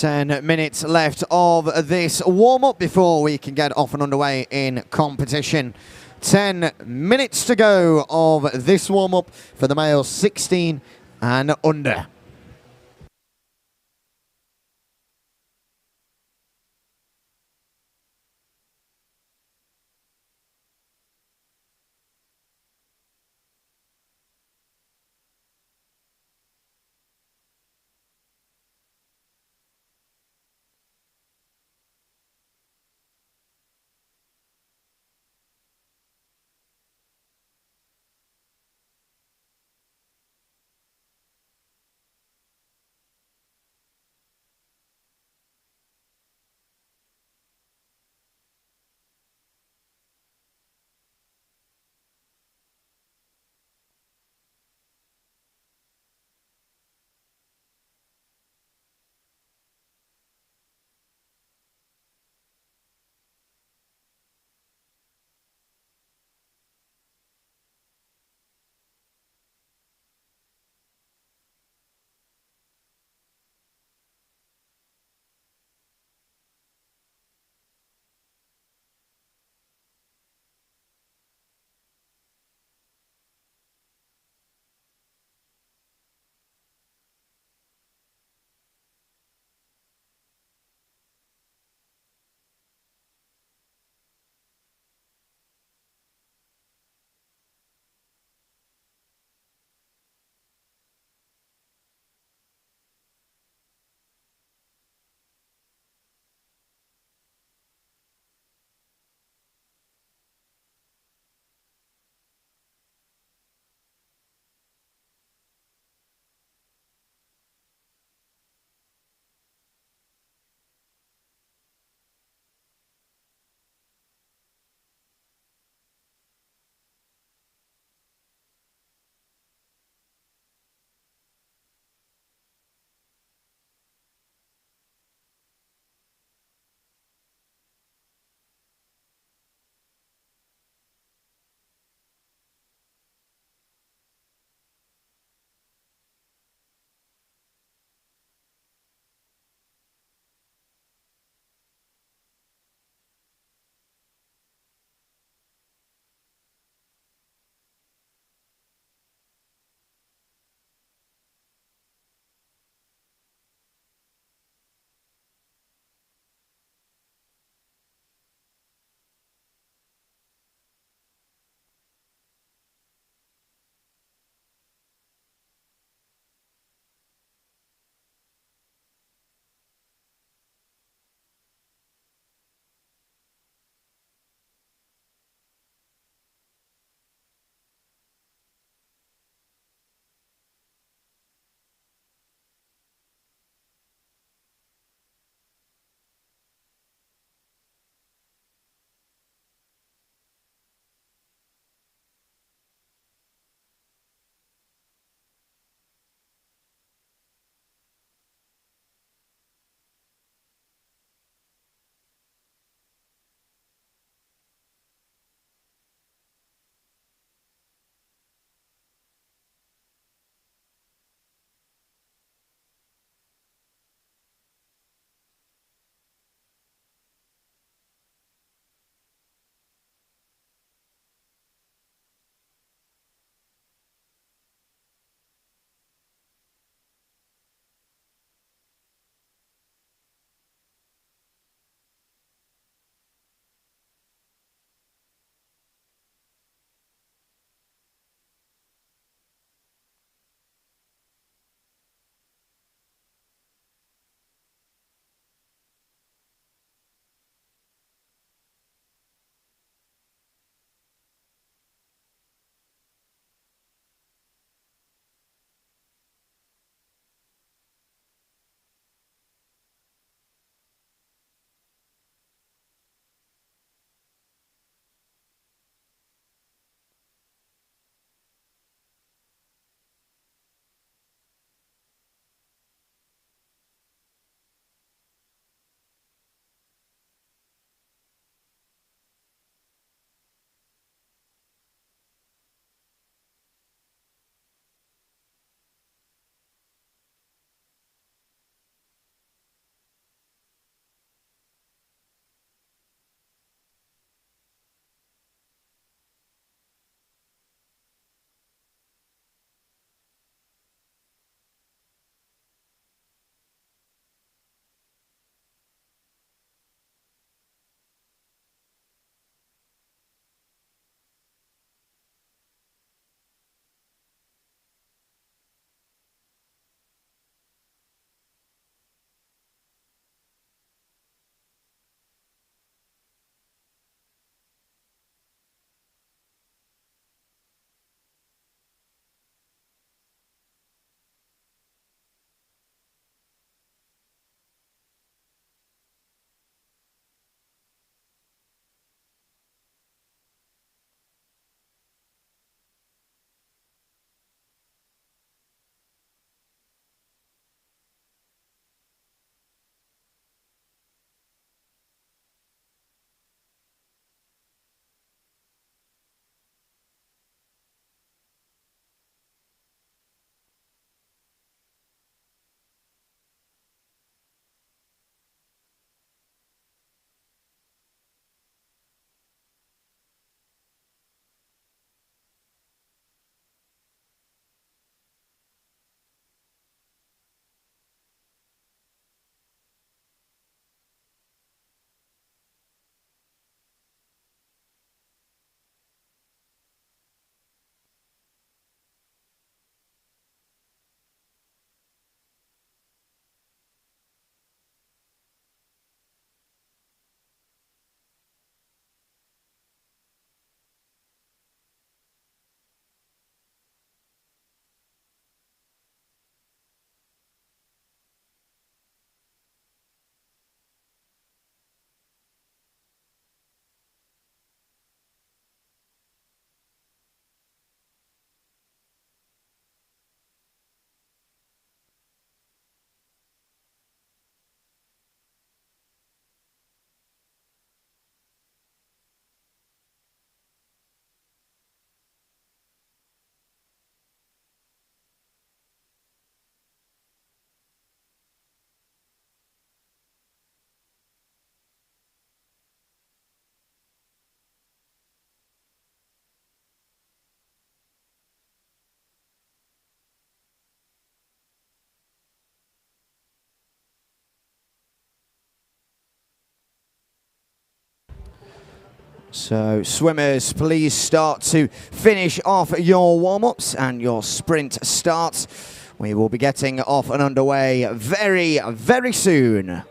Speaker 1: 10 minutes left of this warm-up before we can get off and underway in competition. 10 minutes to go of this warm-up for the males 16 and under. So swimmers, please start to finish off your warm-ups and your sprint starts. We will be getting off and underway very, very soon.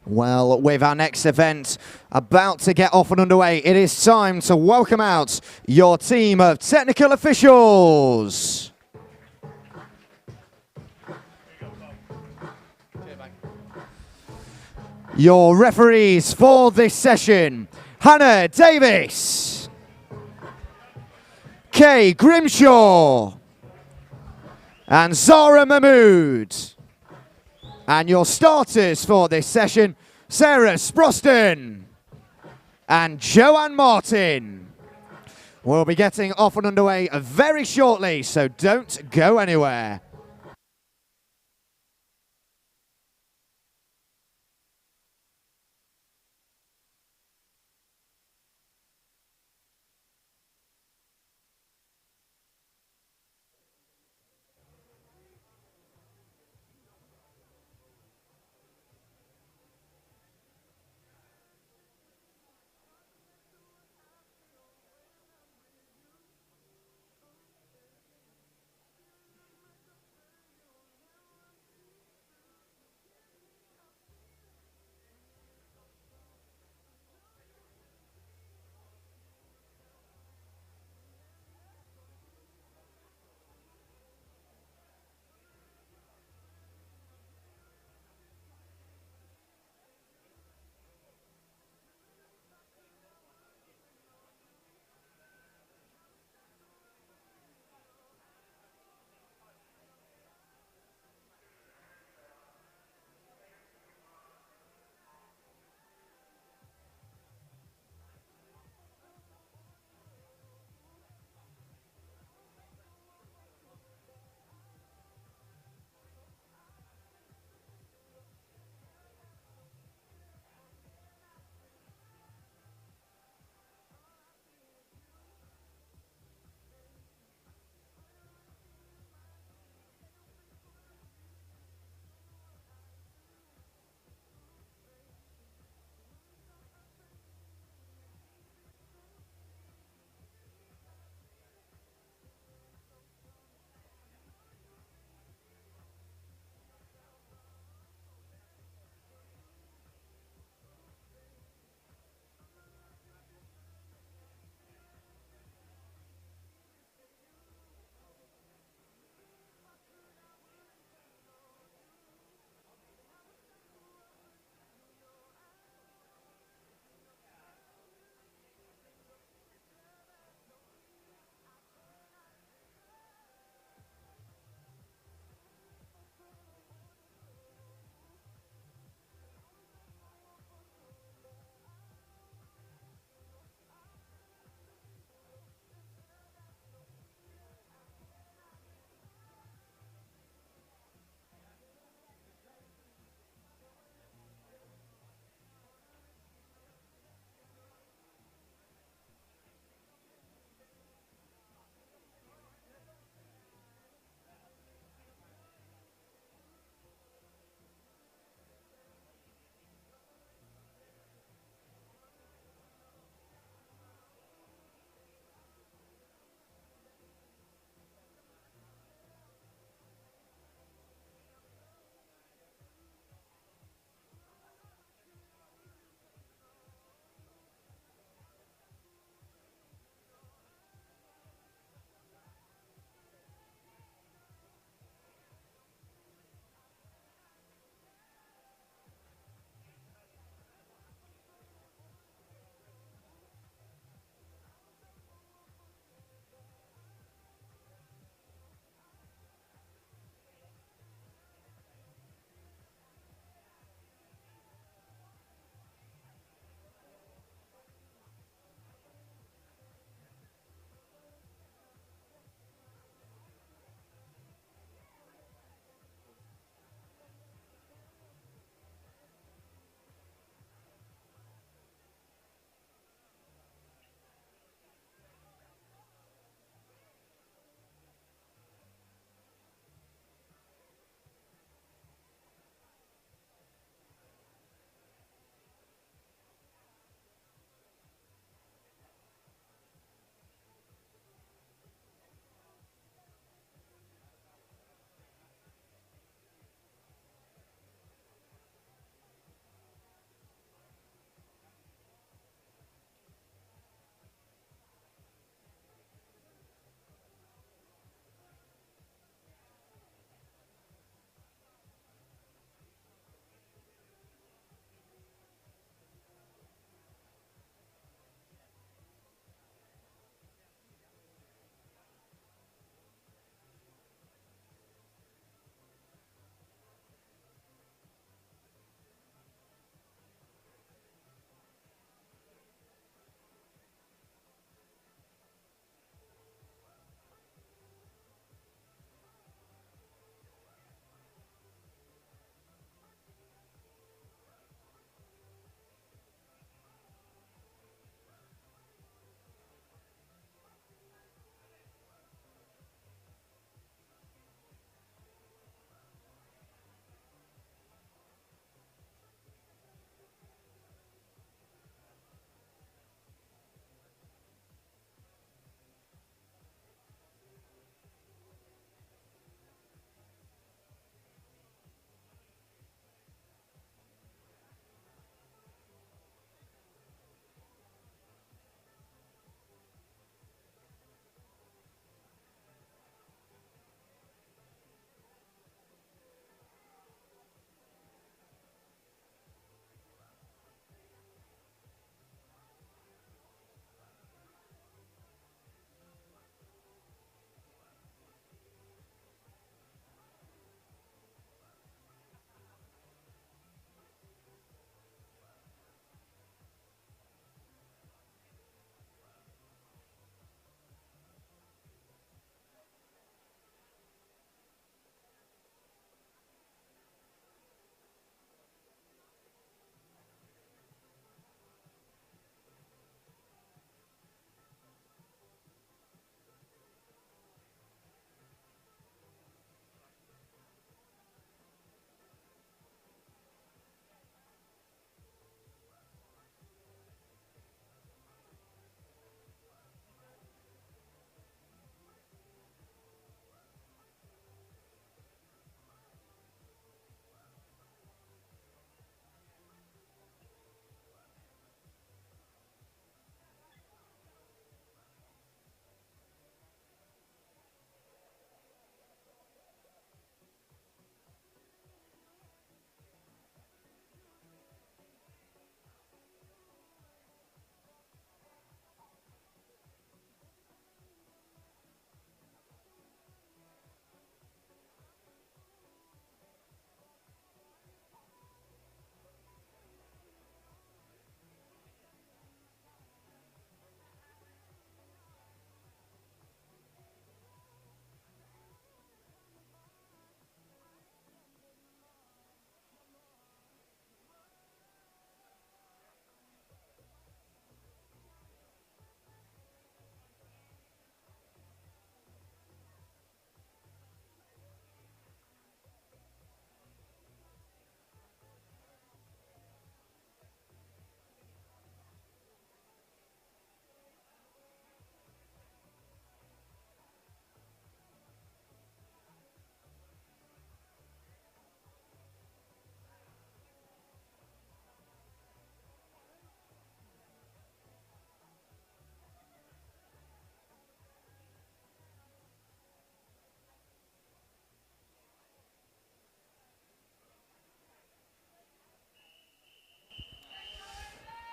Speaker 1: Well, with our next event about to get off and underway, it is time to welcome out your team of technical officials. Your referees for this session, Hannah Davis, Kay Grimshaw, and Zara Mahmood. And your starters for this session, Sarah Sproston and Joanne Martin. We'll be getting off and underway very shortly, so don't go anywhere.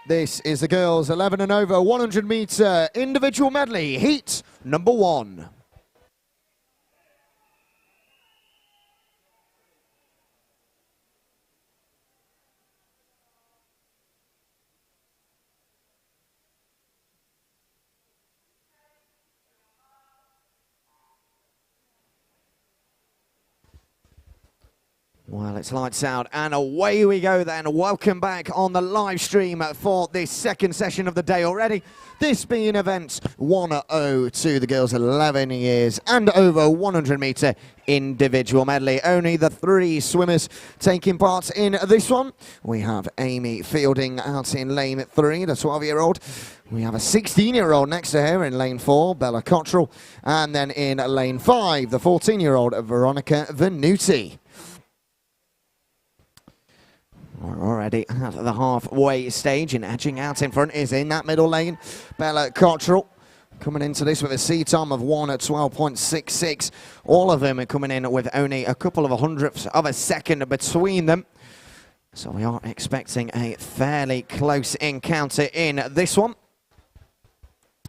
Speaker 1: This is the girls 11 and over 100 meter individual medley, heat number 1. Well, it's lights out and away we go then. Welcome back on the live stream for this second session of the day already. This being event 102, the girls 11 years and over 100 meter individual medley. Only the 3 swimmers taking part in this one. We have Amy Fielding out in lane 3, the 12-year-old. We have a 16-year-old next to her in lane 4, Bella Cottrell. And then in lane 5, the 14-year-old Veronica Venuti. We're already at the halfway stage, and edging out in front is in that middle lane, Bella Cottrell. Coming into this with a C time of 1:12.66. All of them are coming in with only a couple of hundredths of a second between them. So we are expecting a fairly close encounter in this one.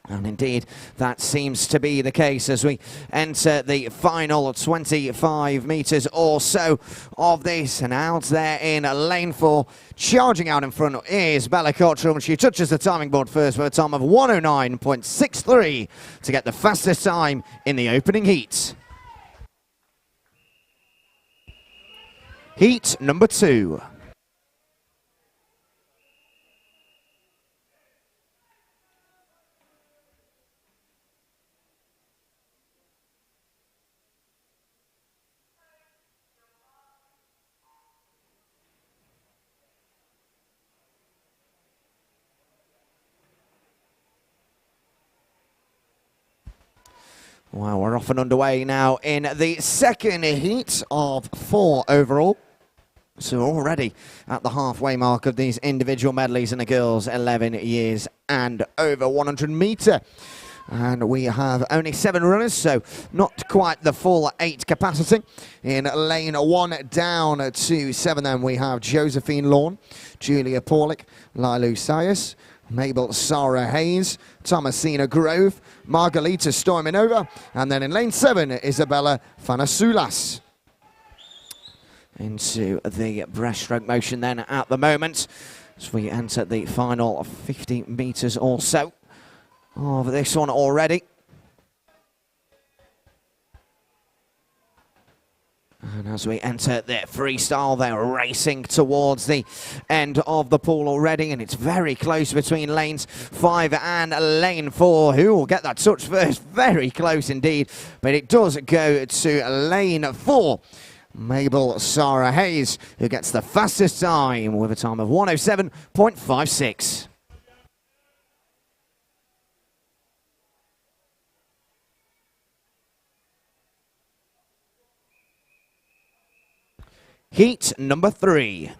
Speaker 1: And indeed, that seems to be the case as we enter the final 25 metres or so of this. And out there in lane 4, charging out in front is Bella Cottrell. She touches the timing board first with a time of 1:09.63 to get the fastest time in the opening heat. Heat number 2. Well, we're off and underway now in the second heat of 4 overall. So already at the halfway mark of these individual medleys in the girls 11 years and over 100 metre. And we have only 7 runners, so not quite the full 8 capacity. In lane 1 down to 7 then we have Josephine Lawn, Julia Paulick, Lilu Sayas, Mabel Sarah Hayes, Thomasina Grove, Margarita Stoiminova, and then in lane 7, Isabella Fanasulas. Into the breaststroke motion then at the moment as we enter the final 50 metres or so of this one already. And as we enter the freestyle, they're racing towards the end of the pool already, and it's very close between lanes 5 and lane 4. Who will get that touch first? Very close indeed, but it does go to lane 4. Mabel Sarah Hayes, who gets the fastest time with a time of 1:07.56. Heat number 3.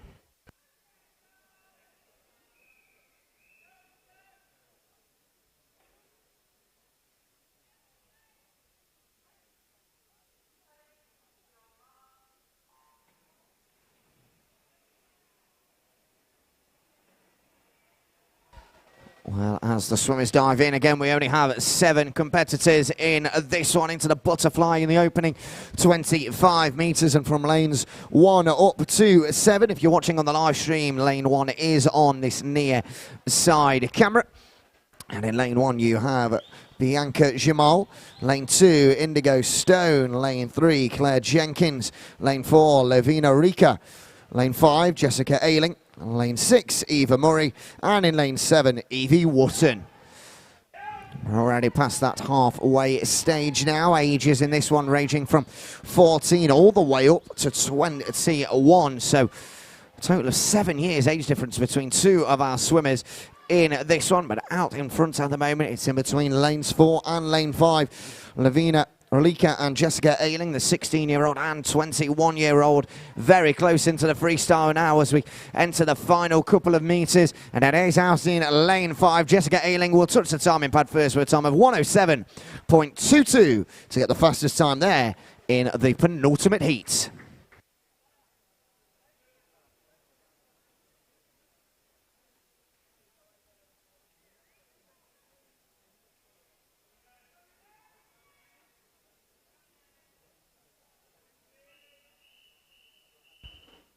Speaker 1: Well, as the swimmers dive in again, we only have 7 competitors in this one into the butterfly in the opening 25 metres, and from lanes 1 up to 7. If you're watching on the live stream, lane 1 is on this near side camera. And in lane 1 you have Bianca Jamal, lane 2 Indigo Stone, lane 3 Claire Jenkins, lane 4 Levina Rika, lane 5 Jessica Ailing, lane 6, Eva Murray, and in lane 7, Evie Wotton. We're already past that halfway stage now. Ages in this one ranging from 14 all the way up to 21. So a total of 7 years age difference between 2 of our swimmers in this one. But out in front at the moment, it's in between lanes 4 and lane 5. Lavina Rolika and Jessica Ailing, the 16-year-old and 21-year-old, very close into the freestyle now as we enter the final couple of metres. And it is out in lane 5. Jessica Ailing will touch the timing pad first with a time of 1:07.22 to get the fastest time there in the penultimate heat.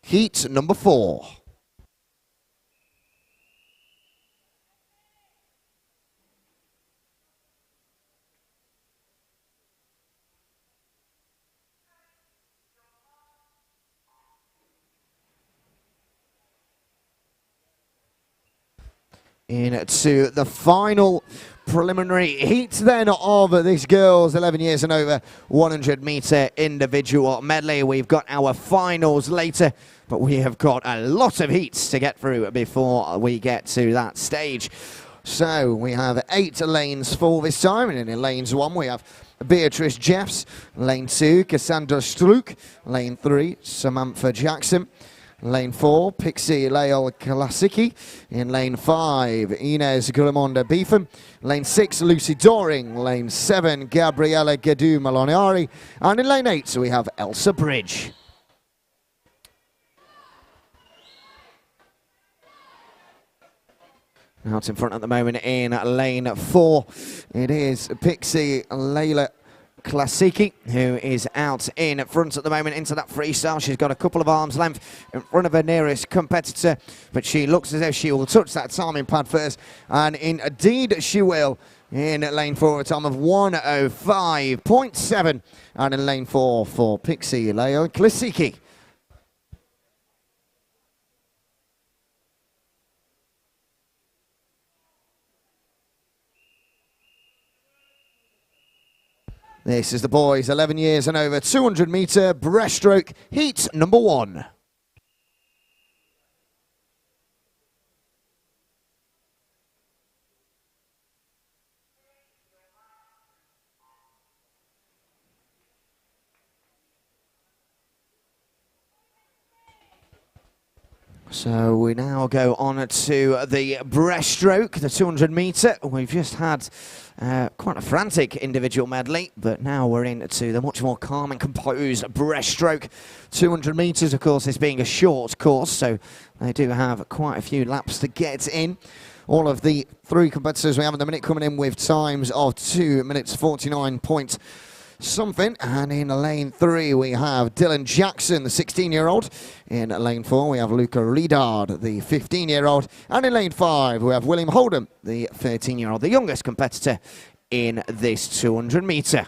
Speaker 1: heat number 4. Into the final preliminary heat then of this girls 11 years and over 100 meter individual medley. We've got our finals later, but we have got a lot of heats to get through before we get to that stage. So we have 8 lanes for this time, and in lanes 1 we have Beatrice Jeffs, lane 2 Cassandra Struck, lane 3 Samantha Jackson, lane 4, Pixie Lael Kalasicki. In lane 5, Inez Grimonda Beefham. Lane 6, Lucy Doring. Lane 7, Gabriella Gedu Maloniari. And in lane 8, we have Elsa Bridge. Out in front at the moment in lane 4, it is Pixie Lael Klasicki, who is out in front at the moment into that freestyle. She's got a couple of arms length in front of her nearest competitor, but she looks as if she will touch that timing pad first, and indeed she will. In lane 4, a time of 1:05.7, and in lane 4 for Pixie Lael Klasicki. This is the boys 11 years and over 200 meter breaststroke heat number 1. So we now go on to the breaststroke, the 200 meter. We've just had quite a frantic individual medley, but now we're into the much more calm and composed breaststroke. 200 meters, of course, this being a short course, so they do have quite a few laps to get in. All of the 3 competitors we have at the minute coming in with times of 2 minutes 49 point something. And in lane 3 we have Dylan Jackson, the 16-year-old. In lane 4 we have Luca Riedard, the 15-year-old. And in lane 5 we have William Holden, the 13-year-old, the youngest competitor in this 200 meter.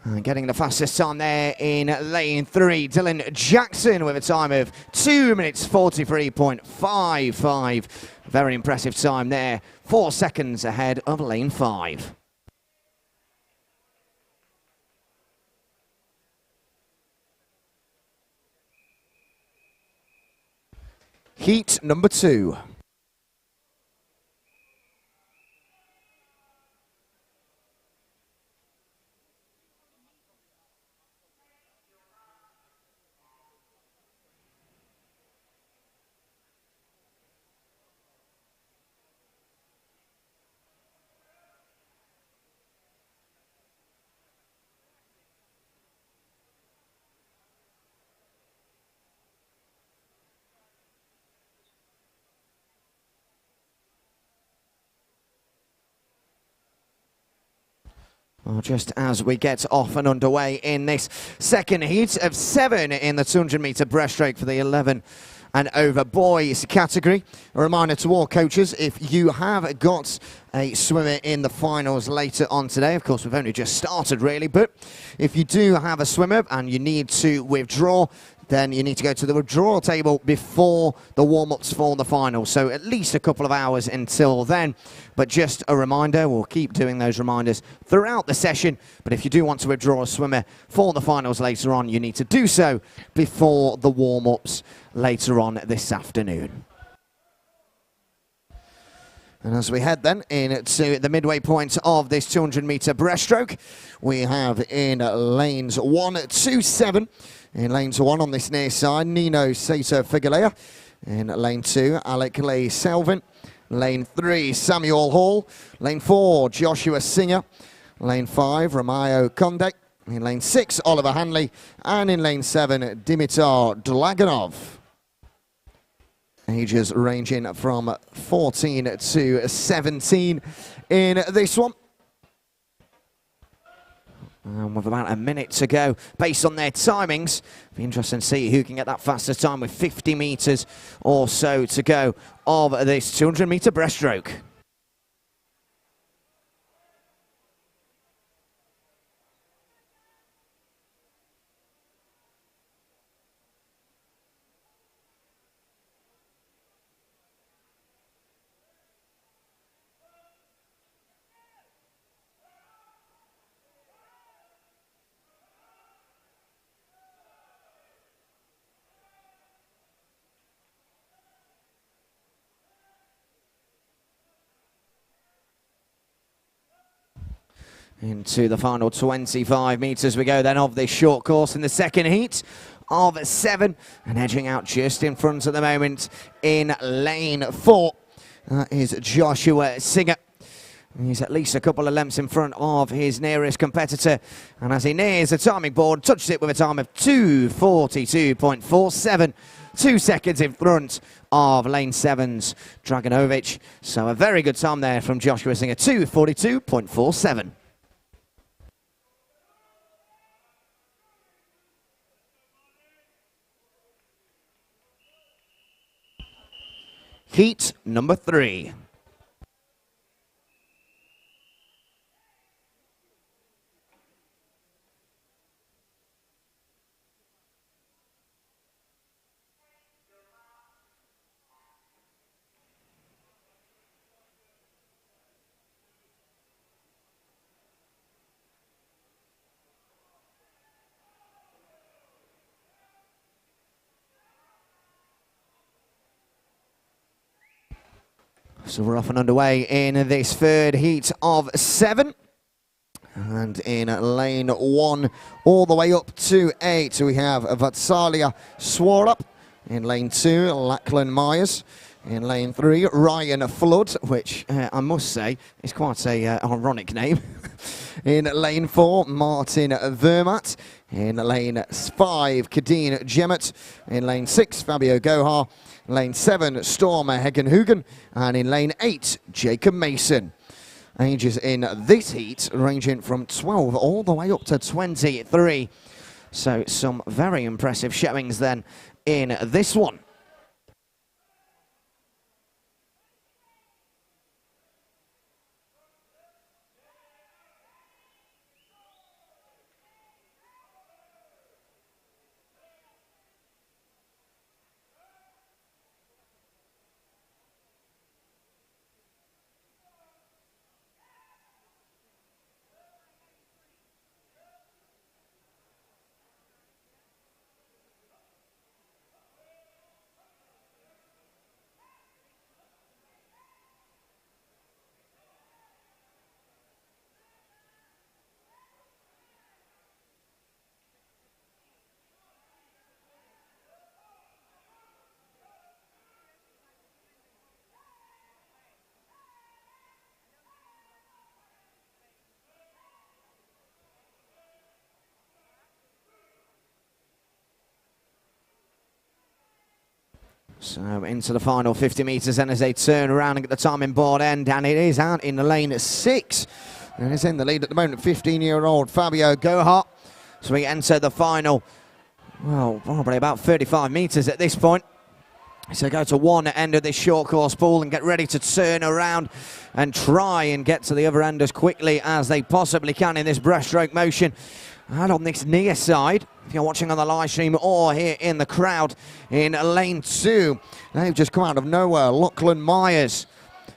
Speaker 1: And getting the fastest time there in lane 3, Dylan Jackson with a time of 2 minutes 43.55. Very impressive time there, 4 seconds ahead of lane 5. heat number 2. Well, just as we get off and underway in this second heat of 7 in the 200-metre breaststroke for the 11 and over boys category. A reminder to all coaches, if you have got a swimmer in the finals later on today, of course we've only just started really, but if you do have a swimmer and you need to withdraw, then you need to go to the withdrawal table before the warm-ups for the final. So at least a couple of hours until then. But just a reminder, we'll keep doing those reminders throughout the session. But if you do want to withdraw a swimmer for the finals later on, you need to do so before the warm-ups later on this afternoon. And as we head then into the midway point of this 200-metre breaststroke, we have in lanes 1 to 7. In lanes 1 on this near side, Nino Sato Figueroa. In lane 2, Alec Lee Selvin. Lane 3, Samuel Hall. Lane 4, Joshua Singer. Lane 5, Ramayo Konde. In lane 6, Oliver Hanley. And in lane 7, Dimitar Dlaganov. Ages ranging from 14 to 17 in this one. And with about a minute to go, based on their timings, it'll be interesting to see who can get that faster time with 50 metres or so to go of this 200-metre breaststroke. Into the final 25 metres we go then of this short course in the second heat of 7. And edging out just in front at the moment in lane 4. That is Joshua Singer. He's at least a couple of lengths in front of his nearest competitor. And as he nears the timing board, touches it with a time of 2:42.47. 2 seconds in front of lane 7's Draganovic. So a very good time there from Joshua Singer, 2:42.47. Heat number 3. So we're off and underway in this third heat of 7. And in lane 1, all the way up to 8, we have Vatsalia Swarup. In lane 2, Lachlan Myers. In lane 3, Ryan Flood, which I must say is quite a ironic name. In lane 4, Martin Vermaat. In lane 5, Kadeen Jemmett. In lane 6, Fabio Gohar. Lane 7, Storm Hegenhugen. And in lane 8, Jacob Mason. Ages in this heat ranging from 12 all the way up to 23. So some very impressive showings then in this one. So into the final 50 metres then as they turn around and get the timing board end, and it is out in the lane 6. And it's in the lead at the moment, 15-year-old Fabio Gohart. So we enter the final, well, probably about 35 metres at this point. So go to one end of this short course pool and get ready to turn around and try and get to the other end as quickly as they possibly can in this breaststroke motion. And on this near side, if you're watching on the live stream or here in the crowd in lane 2, they've just come out of nowhere. Lachlan Myers,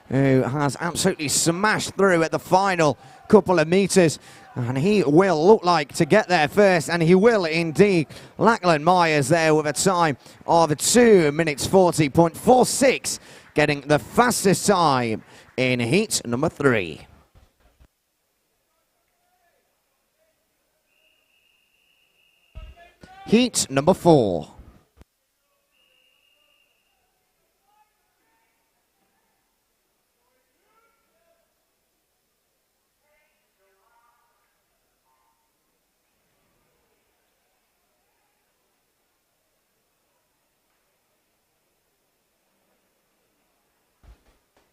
Speaker 1: who has absolutely smashed through at the final couple of metres. And he will look like to get there first, and he will indeed. Lachlan Myers there with a time of 2 minutes 40.46, getting the fastest time in heat number 3. Heat number 4.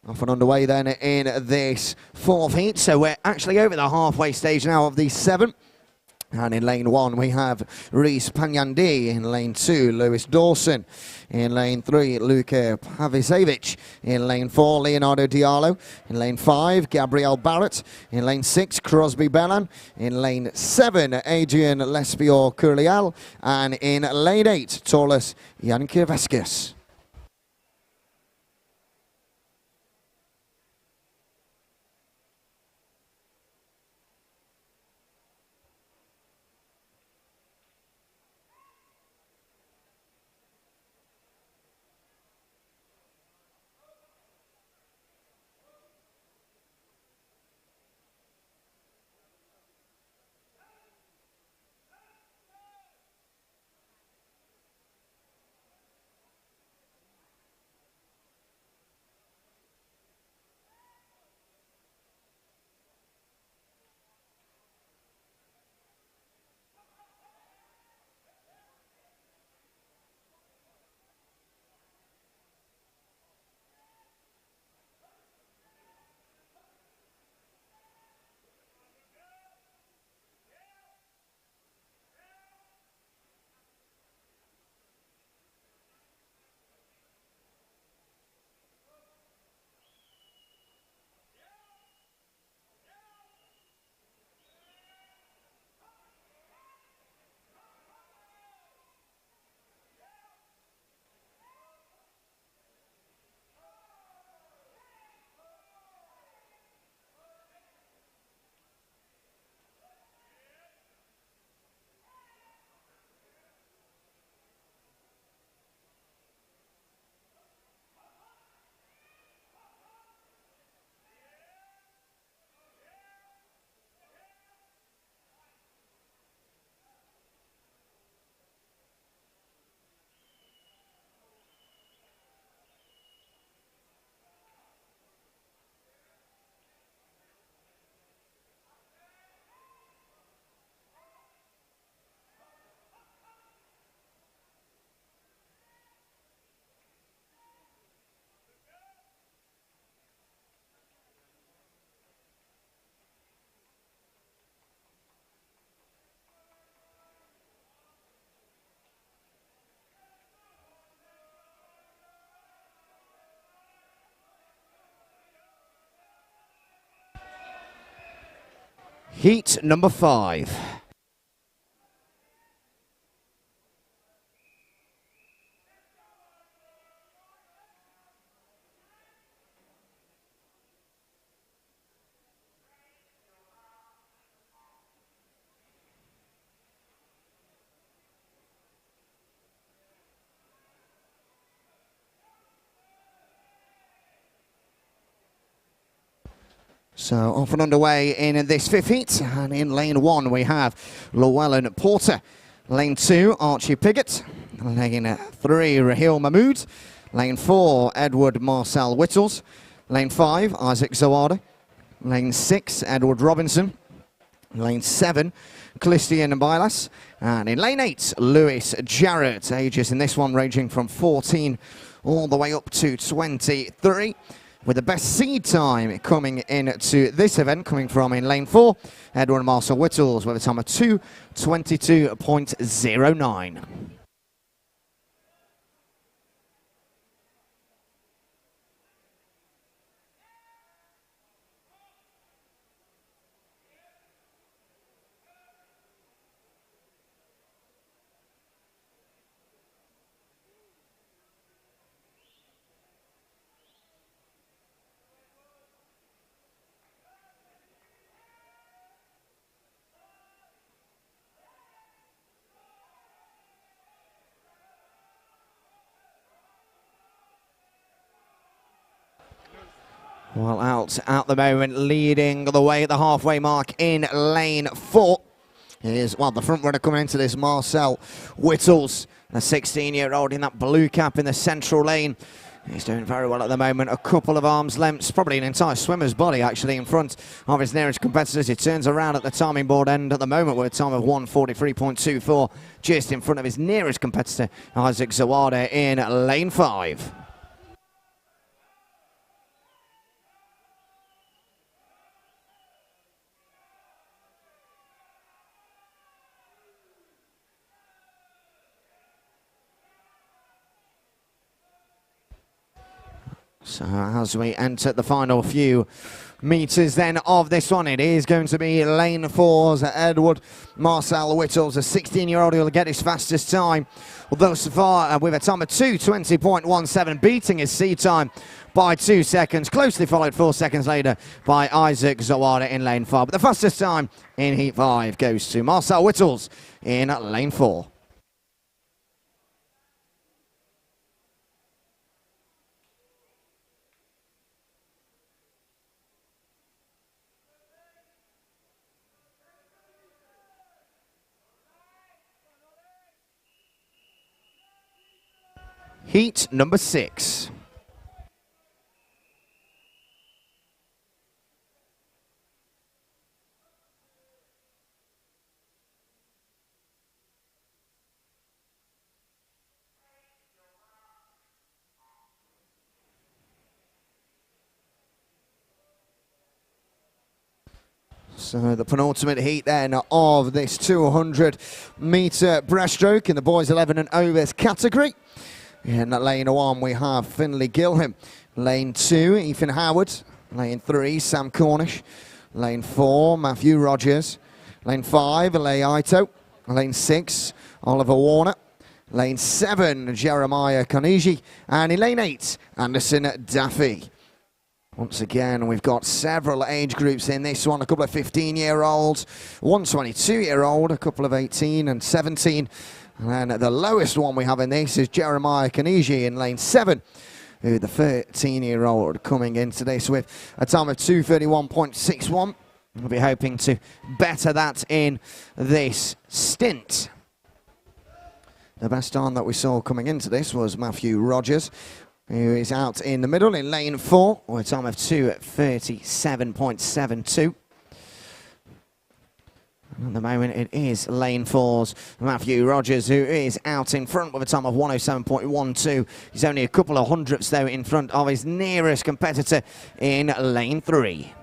Speaker 1: Off and underway then in this 4th heat. So we're actually over the halfway stage now of the 7. And in lane 1, we have Reese Panyandi. In lane 2, Lewis Dawson. In lane 3, Luka Pavisevic. In lane 4, Leonardo Diallo. In lane 5, Gabriel Barrett. In lane 6, Crosby Bellan. In lane 7, Adrian Lespior Curlial. And in lane 8, Taulas Jankiveskis. Heat number 5. So off and underway in this 5th heat, and in lane 1 we have Llewellyn Porter. Lane 2, Archie Piggott. Lane 3, Rahil Mahmood. Lane 4, Edward Marcel Whittles. Lane 5, Isaac Zawada. Lane 6, Edward Robinson. Lane 7, Christian Bilas. And in lane 8, Lewis Jarrett. Ages in this one ranging from 14 all the way up to 23. With the best seed time coming into this event, coming from in lane 4, Edward Marcel Whittles with a time of 2:22.09. Well, out at the moment, leading the way at the halfway mark in lane 4 is, well, the front runner coming into this, Marcel Whittles, a 16-year-old in that blue cap in the central lane. He's doing very well at the moment. A couple of arms lengths, probably an entire swimmer's body actually in front of his nearest competitors. He turns around at the timing board end at the moment with a time of 1:43.24, just in front of his nearest competitor, Isaac Zawada, in lane 5. So as we enter the final few meters then of this one, it is going to be lane 4's Edward Marcel Whittles, a 16-year-old who will get his fastest time. Although so far with a time of 2:20.17, beating his seed time by 2 seconds, closely followed 4 seconds later by Isaac Zawada in lane 5. But the fastest time in heat 5 goes to Marcel Whittles in lane 4. Heat number 6. So the penultimate heat then of this 200-metre breaststroke in the boys 11 and overs category. In lane 1 we have Finlay Gilham. Lane 2, Ethan Howard. Lane 3, Sam Cornish. Lane 4, Matthew Rogers. Lane 5, Alei Ito. Lane 6, Oliver Warner. Lane 7, Jeremiah Kaniji. And in lane 8, Anderson Daffy. Once again, we've got several age groups in this one. A couple of 15-year-olds, one 22-year-old, a couple of 18 and 17. And the lowest one we have in this is Jeremiah Kaniji in lane 7, who the 13-year-old coming into this with a time of 2:31.61. We'll be hoping to better that in this stint. The best time that we saw coming into this was Matthew Rogers, who is out in the middle in lane 4 with a time of 2:37.72. At the moment, it is lane 4's Matthew Rogers, who is out in front with a time of 1:07.12. He's only a couple of hundredths, though, in front of his nearest competitor in lane 3.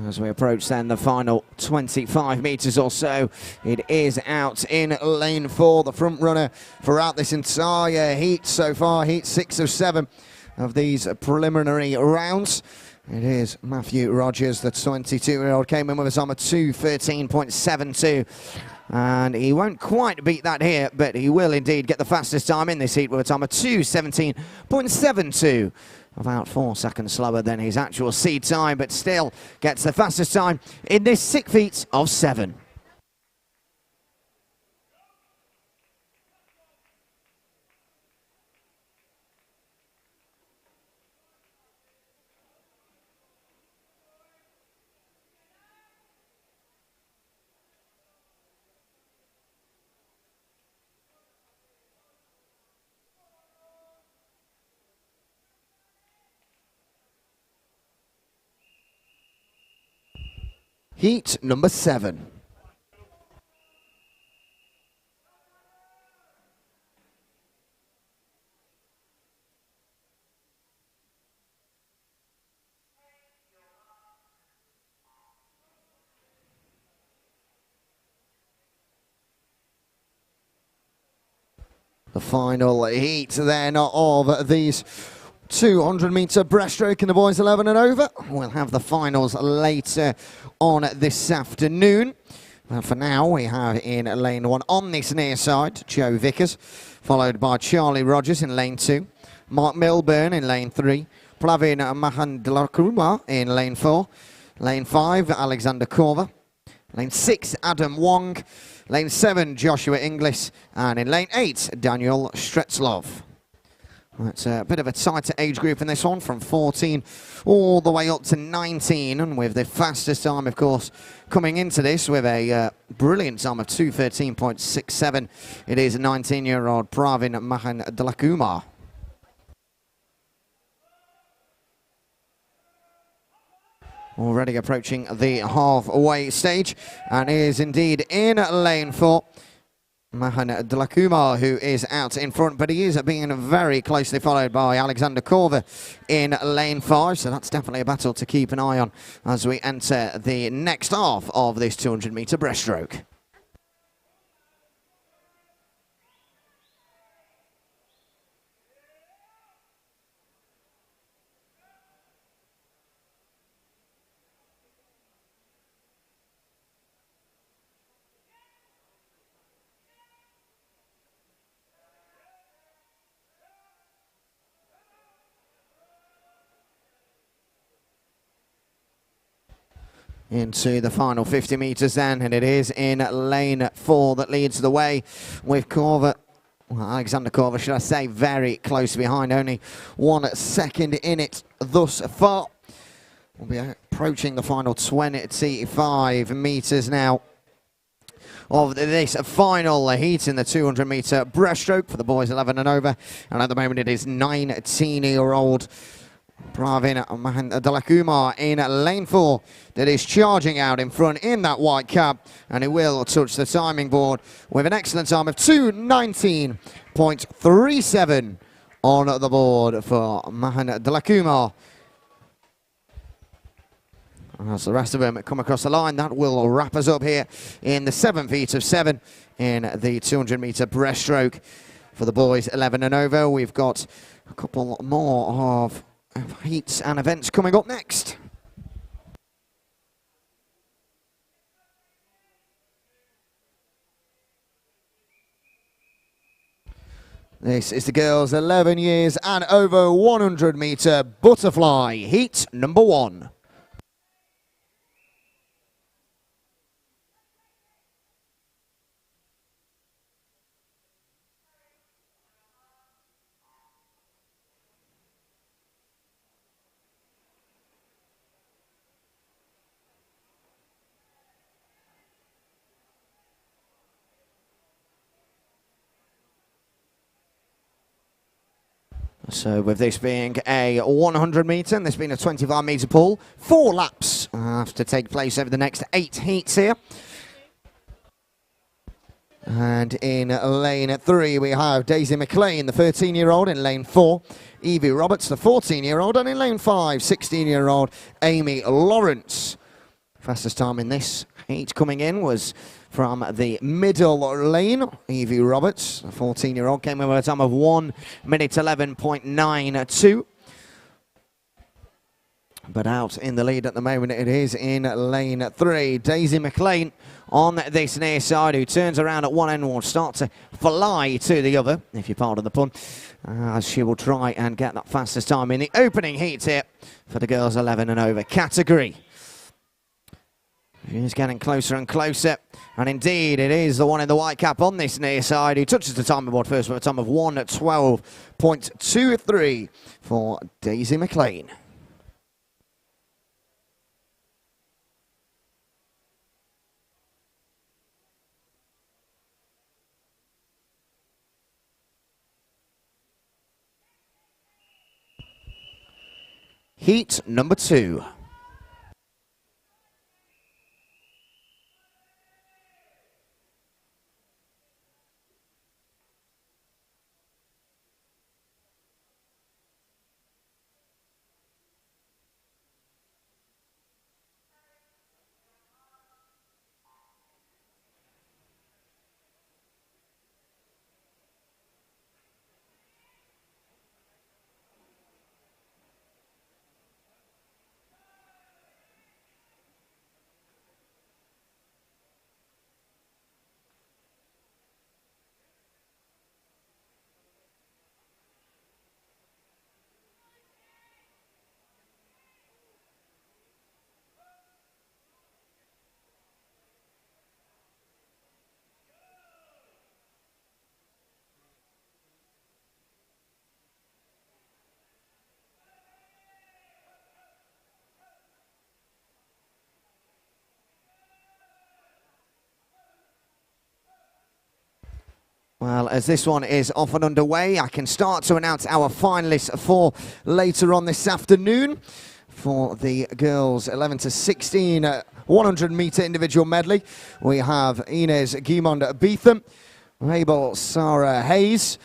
Speaker 1: As we approach then the final 25 metres or so, it is out in lane 4, the front runner throughout this entire heat so far, heat 6 of 7 of these preliminary rounds. It is Matthew Rogers, the 22-year-old, came in with a time of 2:13.72. And he won't quite beat that here, but he will indeed get the fastest time in this heat with a time of 2:17.72. About 4 seconds slower than his actual seed time, but still gets the fastest time in this 6 feet of 7. Heat number 7. The final heat then of these 200-meter breaststroke in the boys 11 and over. We'll have the finals later on this afternoon. Well, for now, we have in lane 1 on this near side, Joe Vickers, followed by Charlie Rogers in lane 2, Mark Milburn in lane 3, Plavin Mahandlakumar in lane 4, lane 5, Alexander Korver, lane 6, Adam Wong, lane 7, Joshua Inglis, and in lane 8, Daniel Stretzlov. It's a bit of a tighter age group in this one, from 14 all the way up to 19, and with the fastest time, of course, coming into this with a brilliant time of 2:13.67. It is 19-year-old Pravin Mahandlakumar. Already approaching the halfway stage, and is indeed in lane 4. Mahandlakumar, who is out in front, but he is being very closely followed by Alexander Korver in lane 5, so that's definitely a battle to keep an eye on as we enter the next half of this 200-meter breaststroke. Into the final 50 metres then, and it is in lane 4 that leads the way with Korver, well, Alexander Korver, should I say, very close behind, only 1 second in it thus far. We'll be approaching the final 25 metres now of this final heat in the 200-metre breaststroke for the boys 11 and over, and at the moment it is 19-year-old Pravin Mahandlakumar in lane 4 that is charging out in front in that white cap, and it will touch the timing board with an excellent time of 2:19.37 on the board for Mahandlakumar. As the rest of them come across the line, that will wrap us up here in the 7 feet of 7 in the 200-metre breaststroke for the boys 11 and over. We've got a couple more of heats and events coming up next. This is the girls 11 years and over 100-metre butterfly heat number 1. So with this being a 100-metre and this being a 25-metre pool, 4 laps have to take place over the next 8 heats here. And in lane 3 we have Daisy McLean, the 13-year-old, in lane 4. Evie Roberts, the 14-year-old, and in lane 5, 16-year-old Amy Lawrence. Fastest time in this heat coming in was from the middle lane. Evie Roberts, a 14-year-old, came in with a time of 1:11.92. But out in the lead at the moment, it is in lane 3. Daisy McLean on this near side, who turns around at one end and will start to fly to the other, if you pardon the pun, as she will try and get that fastest time in the opening heat here for the girls 11 and over category. She's getting closer and closer, and indeed it is the one in the white cap on this near side who touches the timing board first with a time of 1:12.23 for Daisy McLean. Heat number 2. Well, as this one is off and underway, I can start to announce our finalists for later on this afternoon. For the girls 11 to 16 100-metre individual medley, we have Inez Guimond Beetham, Mabel Sarah Hayes,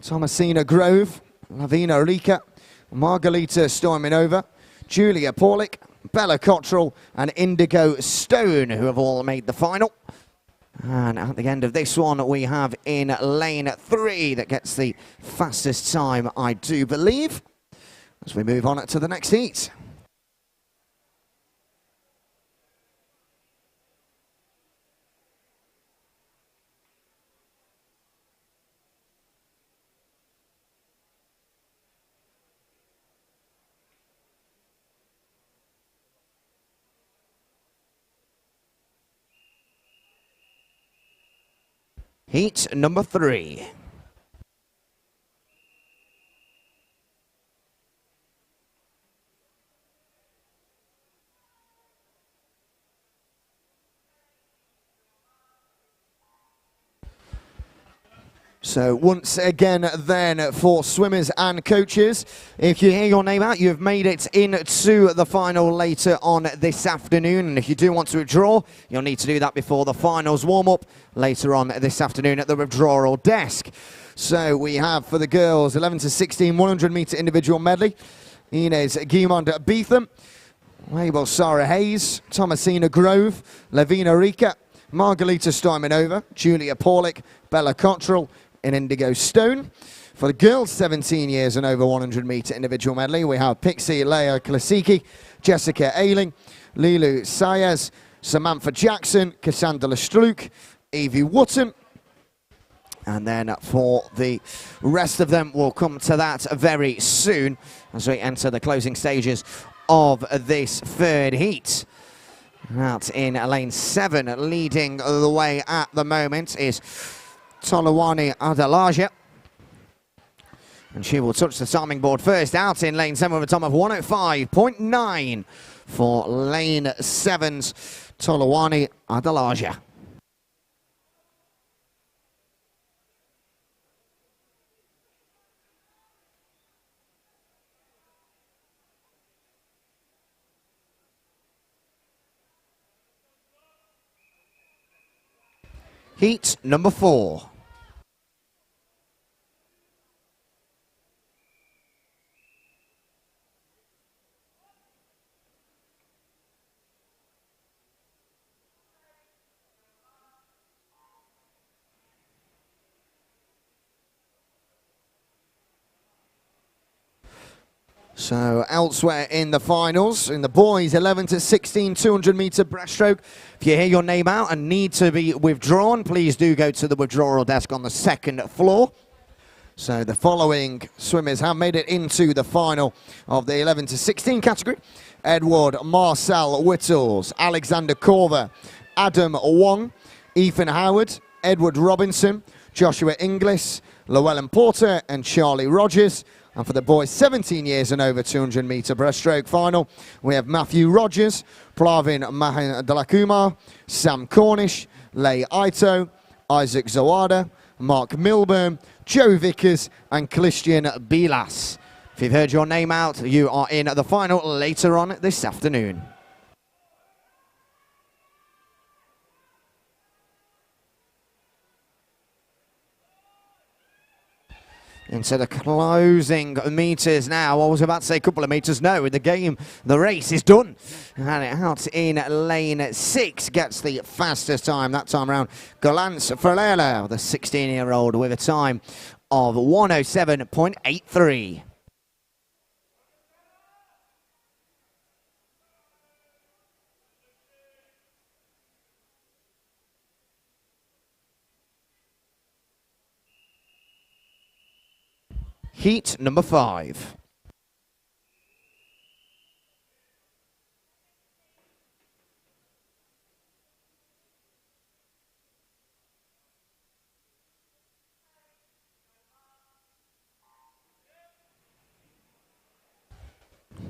Speaker 1: Thomasina Grove, Lavina Rika, Margalita Stoiminova, Julia Paulik, Bella Cottrell and Indigo Stone, who have all made the final. And at the end of this one, we have in lane 3 that gets the fastest time, I do believe, as we move on to the next heat. Heat number 3. So once again then for swimmers and coaches, if you hear your name out, you've made it into the final later on this afternoon. And if you do want to withdraw, you'll need to do that before the finals warm-up later on this afternoon at the withdrawal desk. So we have for the girls 11 to 16 100-metre individual medley, Inez Guimond Beetham, Mabel Sarah Hayes, Thomasina Grove, Lavina Rika, Margalita Stoiminova, Julia Paulik, Bella Cottrell, in Indigo Stone. For the girls 17 years and over 100-metre individual medley, we have Pixie Leia Klasicki, Jessica Ailing, Lilu Sayers, Samantha Jackson, Cassandra Struck, Evie Wotton. And then for the rest of them, we'll come to that very soon as we enter the closing stages of this third heat. Out in lane 7, leading the way at the moment is Tolawani Adalaja. And she will touch the timing board first. Out in lane 7 with a time of 1:05.9 for lane 7's Tolawani Adalaja. Heat number 4. So elsewhere in the finals, in the boys 11 to 16 200-meter breaststroke, if you hear your name out and need to be withdrawn, please do go to the withdrawal desk on the second floor. So the following swimmers have made it into the final of the 11 to 16 category. Edward Marcel Whittles, Alexander Corver, Adam Wong, Ethan Howard, Edward Robinson, Joshua Inglis, Llewellyn Porter and Charlie Rogers. And for the boys 17 years and over 200-meter breaststroke final, we have Matthew Rogers, Plavin Mahendalakumar, Sam Cornish, Leigh Ito, Isaac Zawada, Mark Milburn, Joe Vickers and Christian Bilas. If you've heard your name out, you are in the final later on this afternoon. Into the closing meters now. I was about to say a couple of meters. No, the race is done. And out in lane 6 gets the fastest time that time around. Golance Ferlela, the 16-year-old, with a time of 107.83. Heat number 5.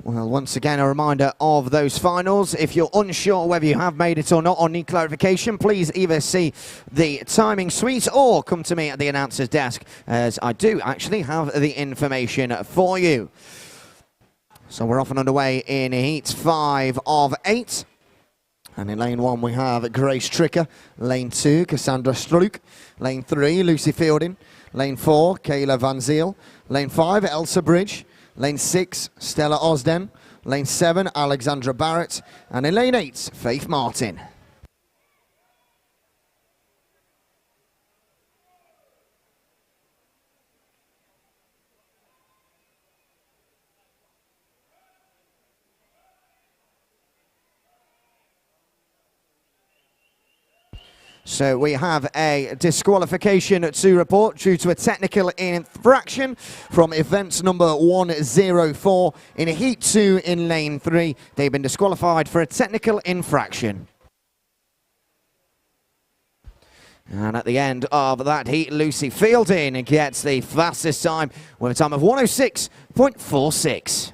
Speaker 1: Well, once again, a reminder of those finals. If you're unsure whether you have made it or not or need clarification, please either see the timing suite or come to me at the announcer's desk, as I do actually have the information for you. So we're off and underway in Heat 5 of 8. And in lane 1, we have Grace Tricker. Lane 2, Cassandra Struck. Lane 3, Lucy Fielding. Lane 4, Kayla Van Ziel. Lane 5, Elsa Bridge. Lane 6, Stella Osden. Lane 7, Alexandra Barrett. And in lane 8, Faith Martin. So we have a disqualification to report due to a technical infraction from event number 104 in Heat 2 in lane 3. They've been disqualified for a technical infraction. And at the end of that heat, Lucy Fielding gets the fastest time with a time of 106.46.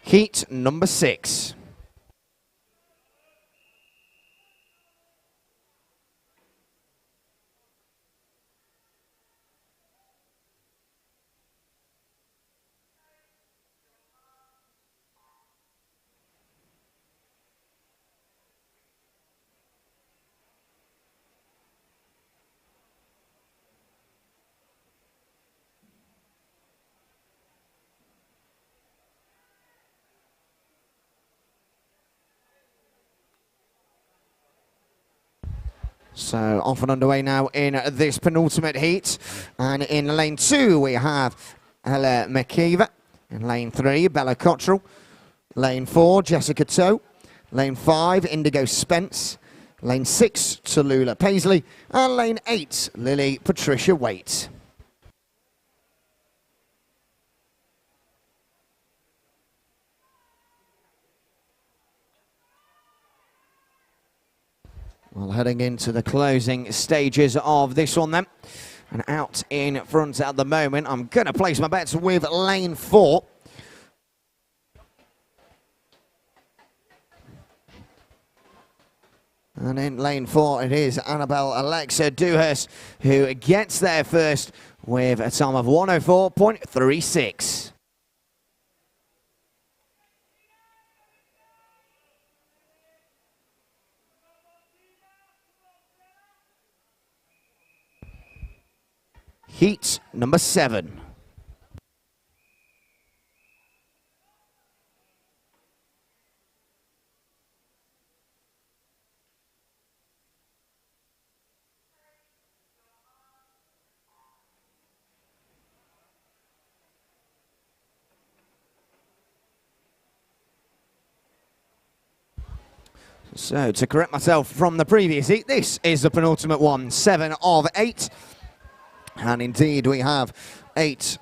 Speaker 1: Heat number 6. So off and underway now in this penultimate heat. And in lane 2 we have Ella McKeever. In lane 3, Bella Cottrell. Lane 4, Jessica Toe. Lane 5, Indigo Spence. Lane 6, Tallulah Paisley. And lane 8, Lily Patricia Waite. Well, heading into the closing stages of this one then. And out in front at the moment, I'm going to place my bets with lane 4. And in lane 4, it is Annabelle Alexa Dewhurst who gets there first with a time of 104.36. Heat number 7. So, to correct myself from the previous heat, this is the penultimate one, 7 of 8. And indeed, we have 8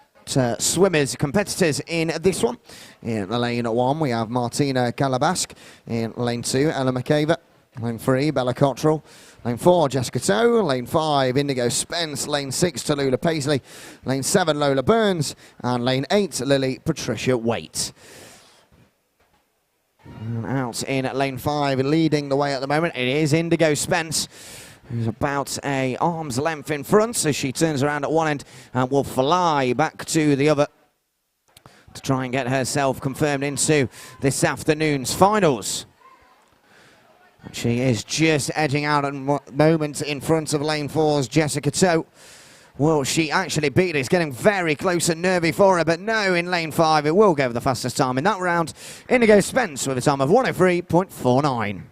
Speaker 1: swimmers, competitors in this one. In lane 1, we have Martina Kalabask. In lane 2, Ella McCaver. Lane 3, Bella Cottrell. Lane 4, Jessica Toe. Lane 5, Indigo Spence. Lane 6, Tallulah Paisley. Lane 7, Lola Burns. And lane 8, Lily Patricia Waite. And out in lane 5, leading the way at the moment, it is Indigo Spence, who's about an arm's length in front as she turns around at one end and will fly back to the other to try and get herself confirmed into this afternoon's finals. She is just edging out at the moment in front of lane 4's Jessica Toe. Will she actually beat it? It's getting very close and nervy for her, but no, in lane 5, it will go for the fastest time in that round. Indigo Spence with a time of 1:03.49.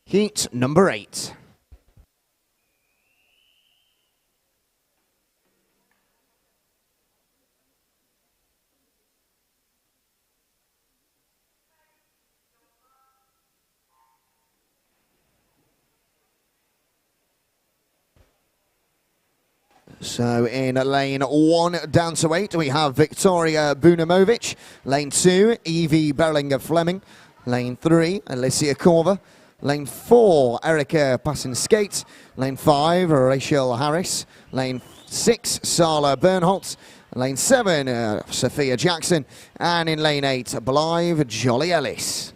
Speaker 1: Heat number 8. So in lane 1 down to 8, we have Victoria Bunamovic. Lane 2, Evie Berlinger-Fleming. Lane 3, Alicia Corver. Lane 4, Erica Passin-Skate. Lane 5, Rachel Harris. Lane 6, Sala Bernholtz. Lane 7, Sophia Jackson. And in lane 8, Blythe Jolly Ellis.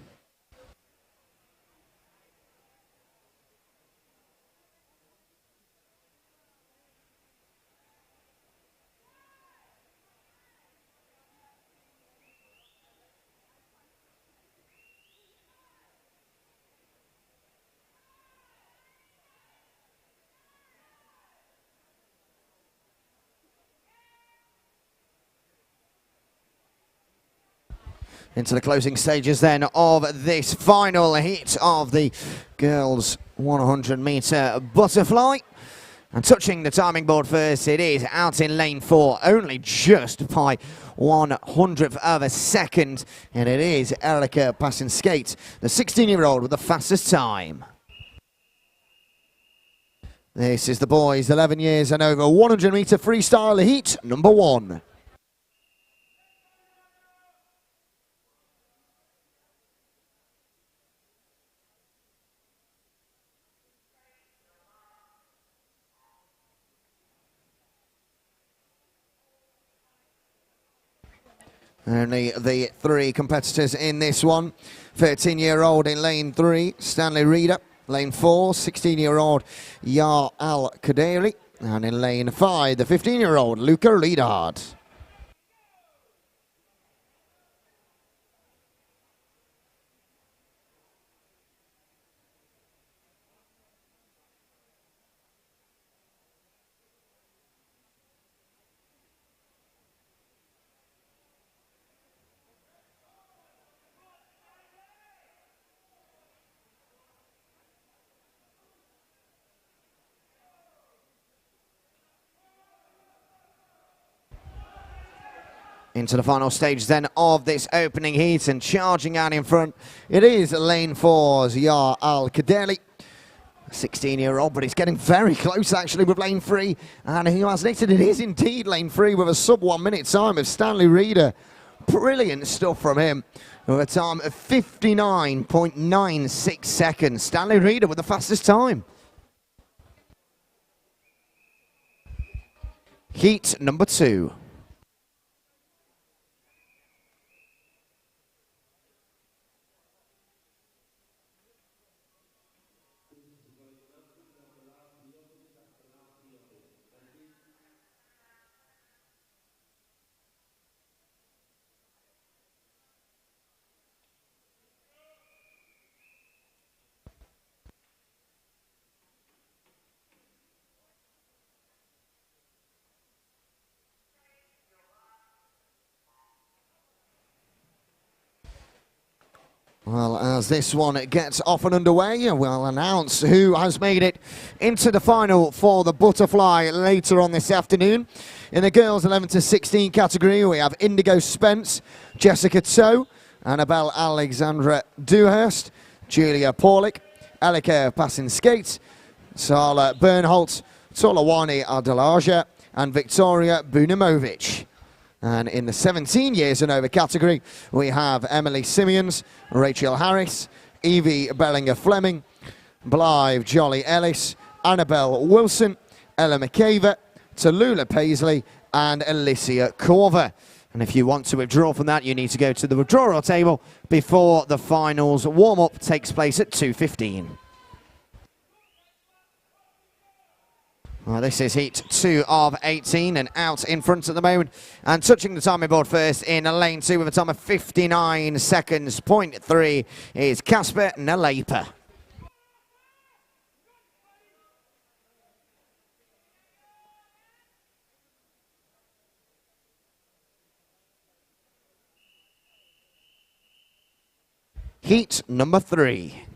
Speaker 1: Into the closing stages then of this final heat of the girls 100-metre butterfly. And touching the timing board first, it is out in lane 4, only just by 1/100th of a second. And it is Erica Passin-Skate, the 16-year-old with the fastest time. This is the boys 11 years and over 100-metre freestyle heat number 1. Only the 3 competitors in this one. 13-year-old in lane 3, Stanley Reeder. Lane 4, 16-year-old Yar Al-Kaderi. And in lane 5, the 15-year-old Luca Liedhard. Into the final stage then of this opening heat, and charging out in front, it is lane 4's Yar Al-Kadeli, 16-year-old, but he's getting very close actually with lane 3, and he has knitted. It is indeed lane 3 with a sub 1 minute time of Stanley Reeder. Brilliant stuff from him with a time of 59.96 seconds. Stanley Reeder with the fastest time. Heat number 2. Well, as this one gets off and underway, we'll announce who has made it into the final for the butterfly later on this afternoon. In the girls 11 to 16 category, we have Indigo Spence, Jessica Toe, Annabelle Alexandra Dewhurst, Julia Paulick, Elika Passin-Skate, Sala Bernholt, Tolawani Adelaja, and Victoria Bunimovic. And in the 17 years and over category, we have Emily Simeons, Rachel Harris, Evie Bellinger-Fleming, Blythe Jolly Ellis, Annabelle Wilson, Ella McCaver, Tallulah Paisley, and Alicia Corver. And if you want to withdraw from that, you need to go to the withdrawal table before the finals warm-up takes place at 2:15. Well, this is heat 2 of 18 and out in front at the moment. And touching the timing board first in lane 2 with a time of 59 seconds. Point 3 is Casper Nalepa. Heat number 3.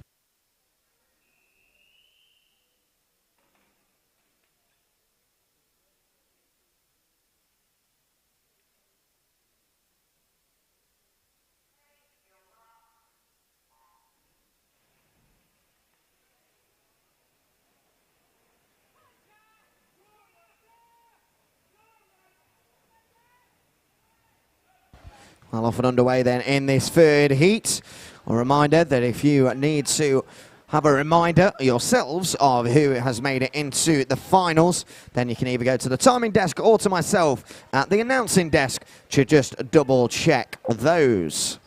Speaker 1: Well, off and underway then in this third heat. A reminder that if you need to have a reminder yourselves of who has made it into the finals, then you can either go to the timing desk or to myself at the announcing desk to just double check those.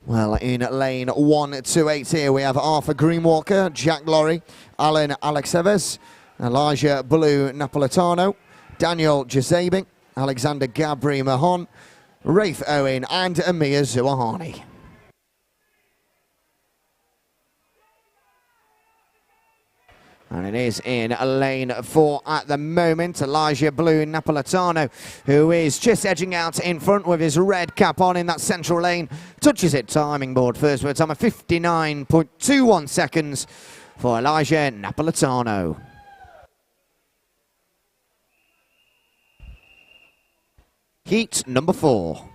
Speaker 1: Well, in lane 1 to 8 here, we have Arthur Greenwalker, Jack Lorry, Alan Alexeves, Elijah Blue Napolitano, Daniel Giuseppe, Alexander Gabri Mahon, Rafe Owen, and Amir Zuahani. And it is in lane 4 at the moment. Elijah Blue Napolitano, who is just edging out in front with his red cap on in that central lane. Touches it timing board first with a time of 59.21 seconds for Elijah Napolitano. Heat number 4.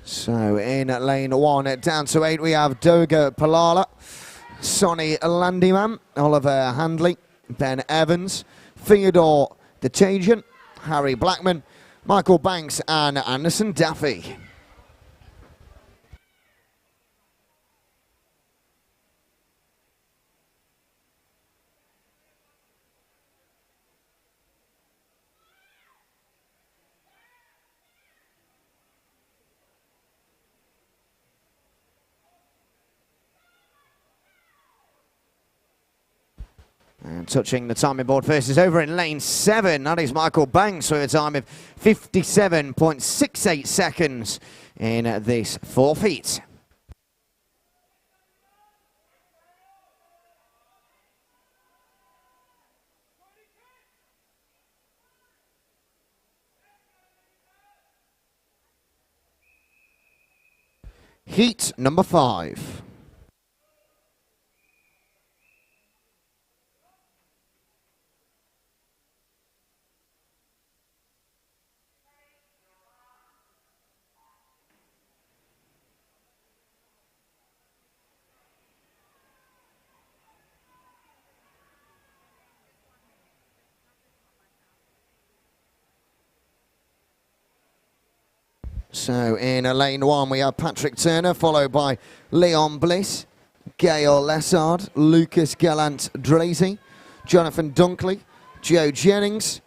Speaker 1: So in lane 1 down to 8 we have Doga Palala, Sonny Landyman, Oliver Handley, Ben Evans, Theodore Detagian, Harry Blackman, Michael Banks and Anderson Daffy. And touching the timing board first is over in lane 7. That is Michael Banks with a time of 57.68 seconds in this 4th heat. Heat number 5. So in lane 1 we have Patrick Turner, followed by Leon Bliss, Gail Lessard, Lucas Gallant Drazy, Jonathan Dunkley, Joe Jennings,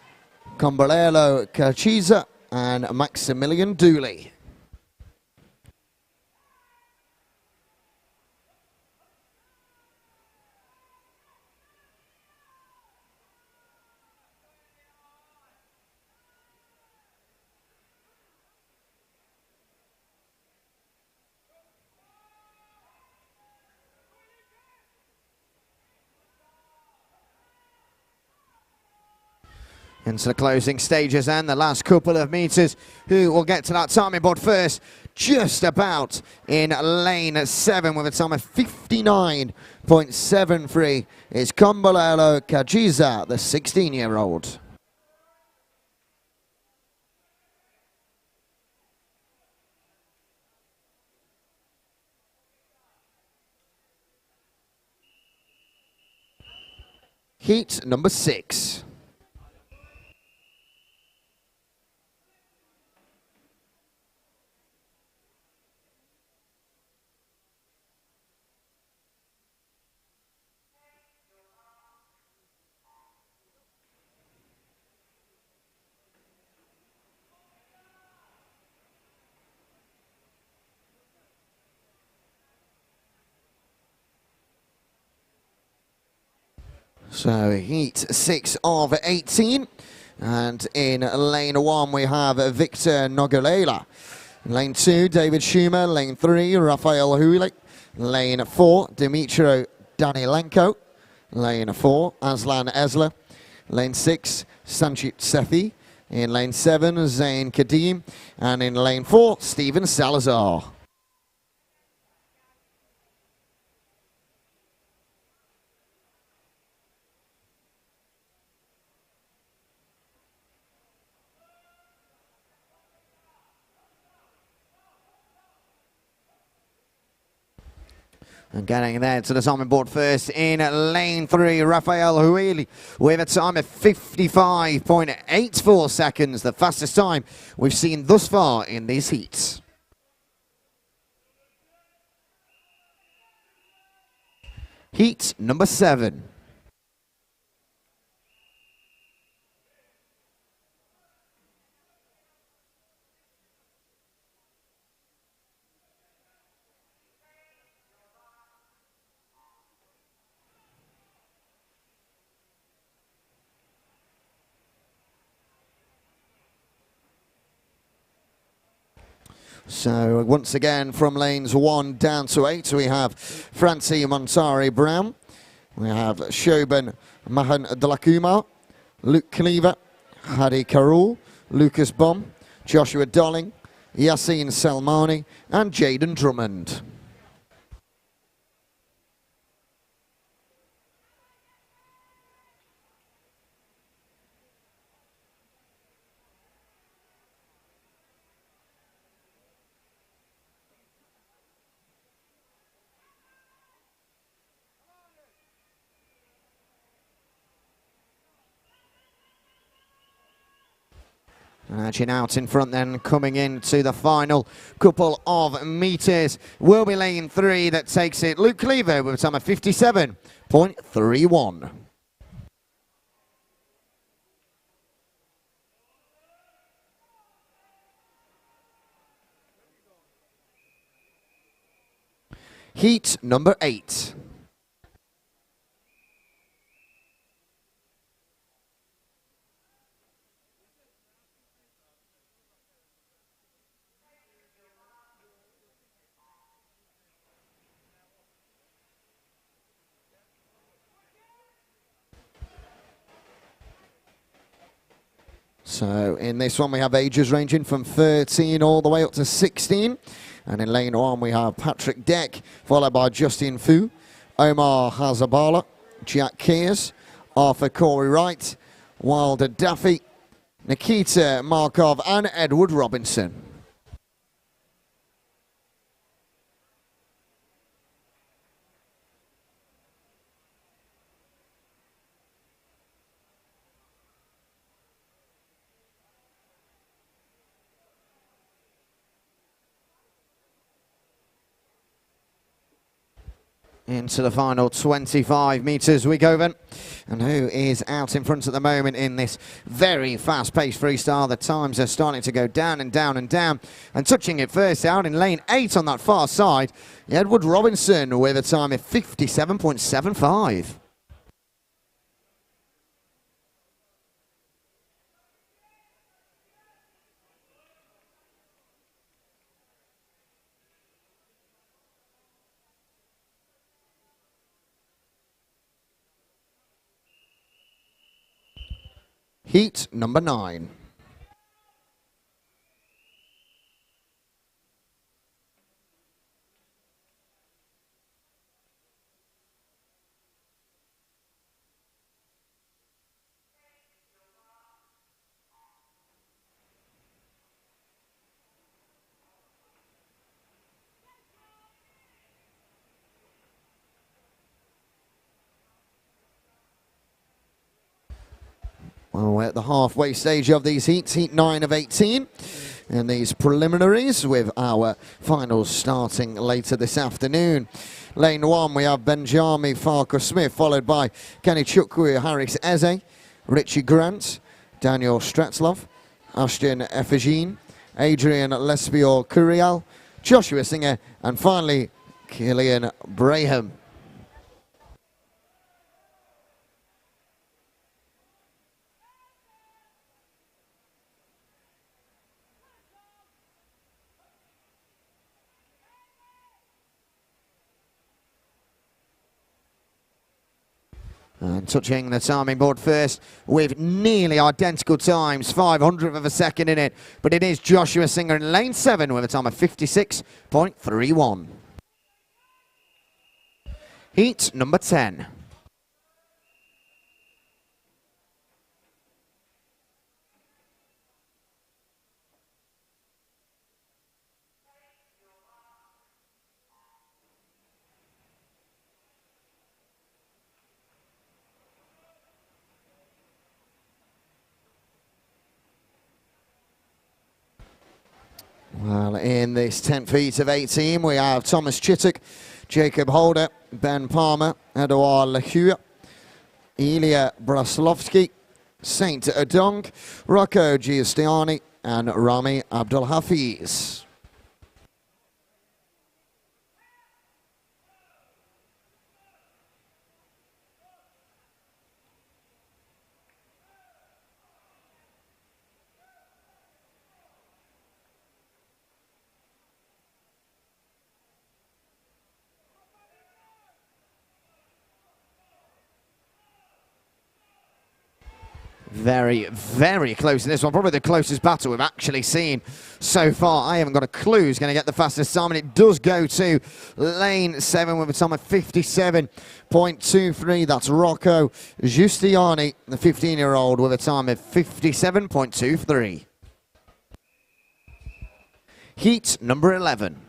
Speaker 1: Combolelo Cachiza, and Maximilian Dooley. Into the closing stages and the last couple of meters. Who will get to that timing board first? Just about in lane 7 with a time of 59.73 is Kombolelo Kajiza, the 16-year-old. Heat number 6. So heat 6 of 18. And in lane 1 we have Victor Noguelela. Lane 2, David Schumer. Lane 3, Rafael Huli. Lane 4, Dimitro Danilenko. Lane 4, Aslan Esler. Lane 6, Sanchit Sethi. In lane 7, Zain Kadim. And in lane 4, Steven Salazar. And getting there to the timing board first in lane 3, Rafael Huili with a time of 55.84 seconds, the fastest time we've seen thus far in these heats. Heat number 7. So once again from lanes 1 down to 8 we have Francie Montari Brown, we have Shoban Mahan Delakumar, Luke Cleaver, Hadi Karul, Lucas Bomb, Joshua Dolling, Yassine Selmani and Jaden Drummond. Edging out in front then, coming into the final couple of meters, will be lane 3 that takes it. Luke Cleaver with a time of 57.31. Heat number 8. So in this one we have ages ranging from 13 all the way up to 16. And in lane 1 we have Patrick Deck, followed by Justin Fu, Omar Hazabala, Jack Kears, Arthur Corey Wright, Wilder Daffy, Nikita Markov and Edward Robinson. Into the final 25 meters we go then. And who is out in front at the moment in this very fast-paced freestyle? The times are starting to go down and down and down. And touching it first out in lane 8 on that far side, Edward Robinson with a time of 57.75. Heat number 9. Well, we're at the halfway stage of these heats, heat 9 of 18. And these preliminaries with our finals starting later this afternoon. Lane 1, we have Benjami Farker Smith, followed by Kenny Chukwu, Harris Eze, Richie Grant, Daniel Stratlov, Ashton Efegine, Adrian Lesbior Curiel, Joshua Singer, and finally, Killian Braham. And touching the timing board first with nearly identical times, 500th of a second in it. But it is Joshua Singer in lane 7 with a time of 56.31. Heat number 10. Well, in this 10th heat of 18, we have Thomas Chittick, Jacob Holder, Ben Palmer, Edouard Lehue, Ilya Braslovsky, Saint Adong, Rocco Giustiani, and Rami Abdulhafiz. Very, very close in this one. Probably the closest battle we've actually seen so far. I haven't got a clue who's going to get the fastest time, and it does go to lane 7 with a time of 57.23. That's Rocco Giustiani, the 15-year-old, with a time of 57.23. Heat number 11.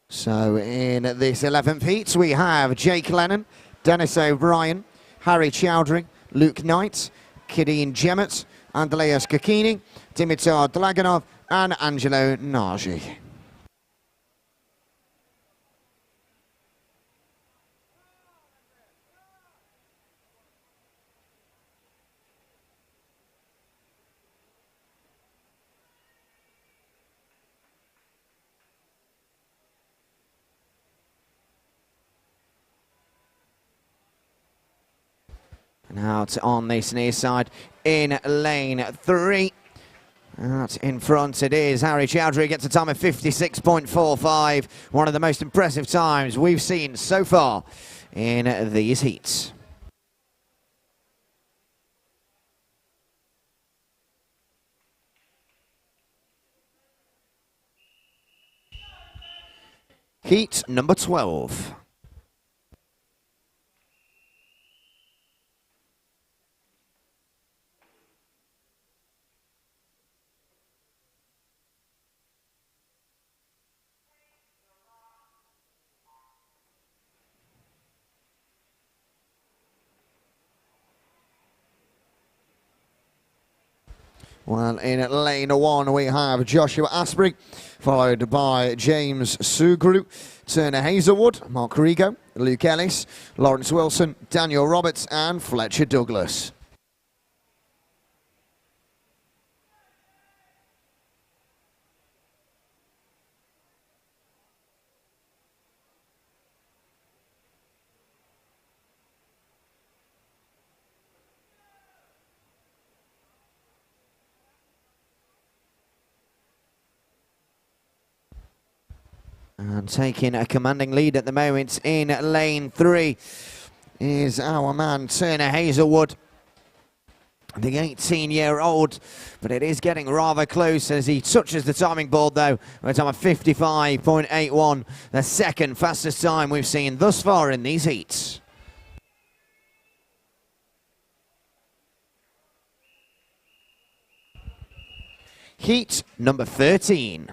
Speaker 1: So in this 11th heat, we have Jake Lennon, Dennis O'Brien, Harry Chowdhury, Luke Knight, Kideen Jemmett, Andreas Kakini, Dimitar Draganov, and Angelo Nagy. And out on this near side in lane 3. Out in front it is Harry Chowdhury, gets a time of 56.45. One of the most impressive times we've seen so far in these heats. Heat number 12. Well, in lane 1 we have Joshua Asprey, followed by James Sugru, Turner Hazelwood, Mark Rigo, Luke Ellis, Lawrence Wilson, Daniel Roberts, and Fletcher Douglas. And taking a commanding lead at the moment in lane 3 is our man Turner Hazelwood, the 18-year-old, but it is getting rather close as he touches the timing board though. We're at time of 55.81, the second fastest time we've seen thus far in these heats. Heat number 13.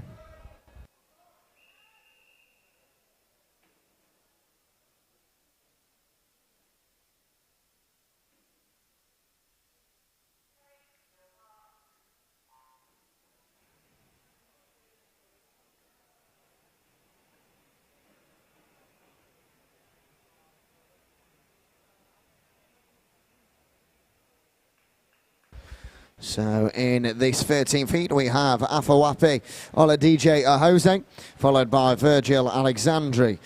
Speaker 1: So in this 13th heat, we have Afawapi Oladije Ahose, followed by Virgil Alexandri,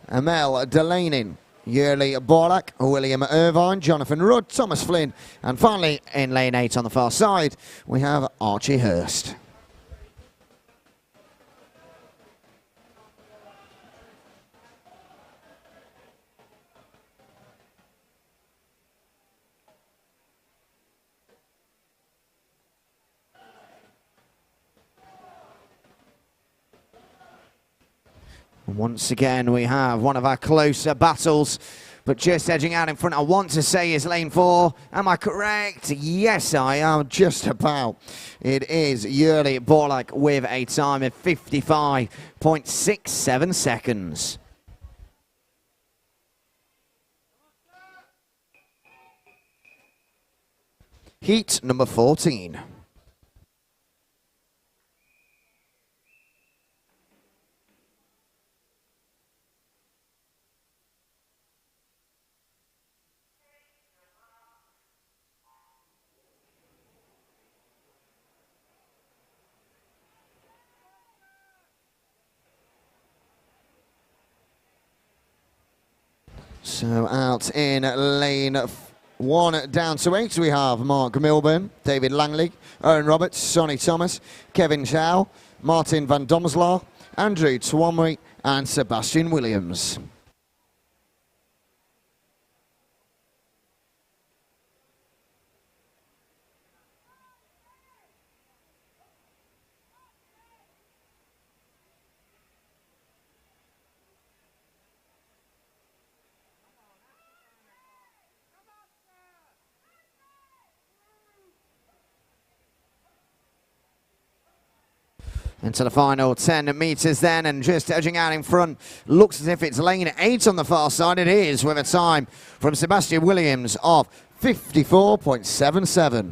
Speaker 1: Amel Delanin, Yurley Borlak, William Irvine, Jonathan Rudd, Thomas Flynn, and finally in lane 8 on the far side, we have Archie Hurst. Once again, we have one of our closer battles, but just edging out in front, I want to say, is lane 4. Am I correct? Yes, I am, just about. It is Yurley Borlak with a time of 55.67 seconds. Heat number 14. So out in lane 1 down to 8, we have Mark Milburn, David Langley, Owen Roberts, Sonny Thomas, Kevin Chow, Martin Van Domslaar, Andrew Twomwy, and Sebastian Williams. Into the final 10 metres then, and just edging out in front. Looks as if it's lane 8 on the far side. It is, with a time from Sebastian Williams of 54.77.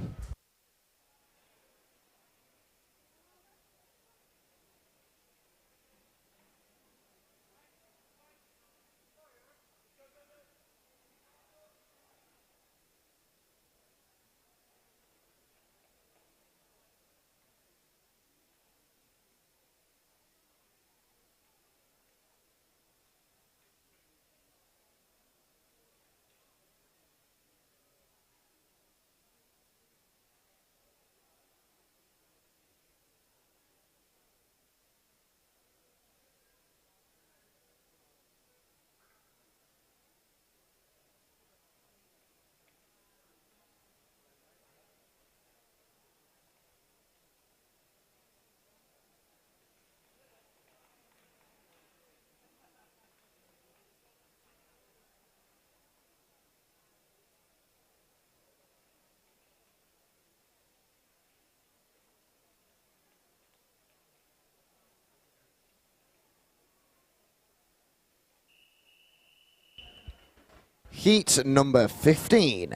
Speaker 1: Heat number 15.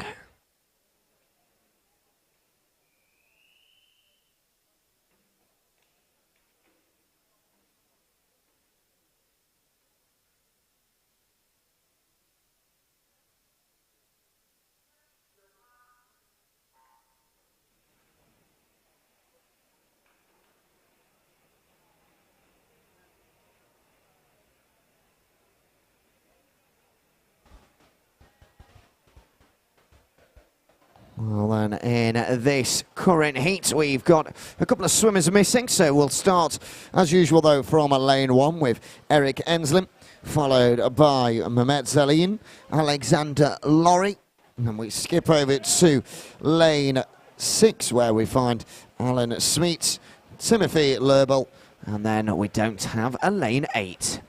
Speaker 1: Well, then, in this current heat, we've got a couple of swimmers missing, so we'll start, as usual, though, from lane 1 with Eric Enslin, followed by Mehmet Zelin, Alexander Laurie, and we skip over to lane 6, where we find Alan Smeets, Timothy Lerbel, and then we don't have a lane 8.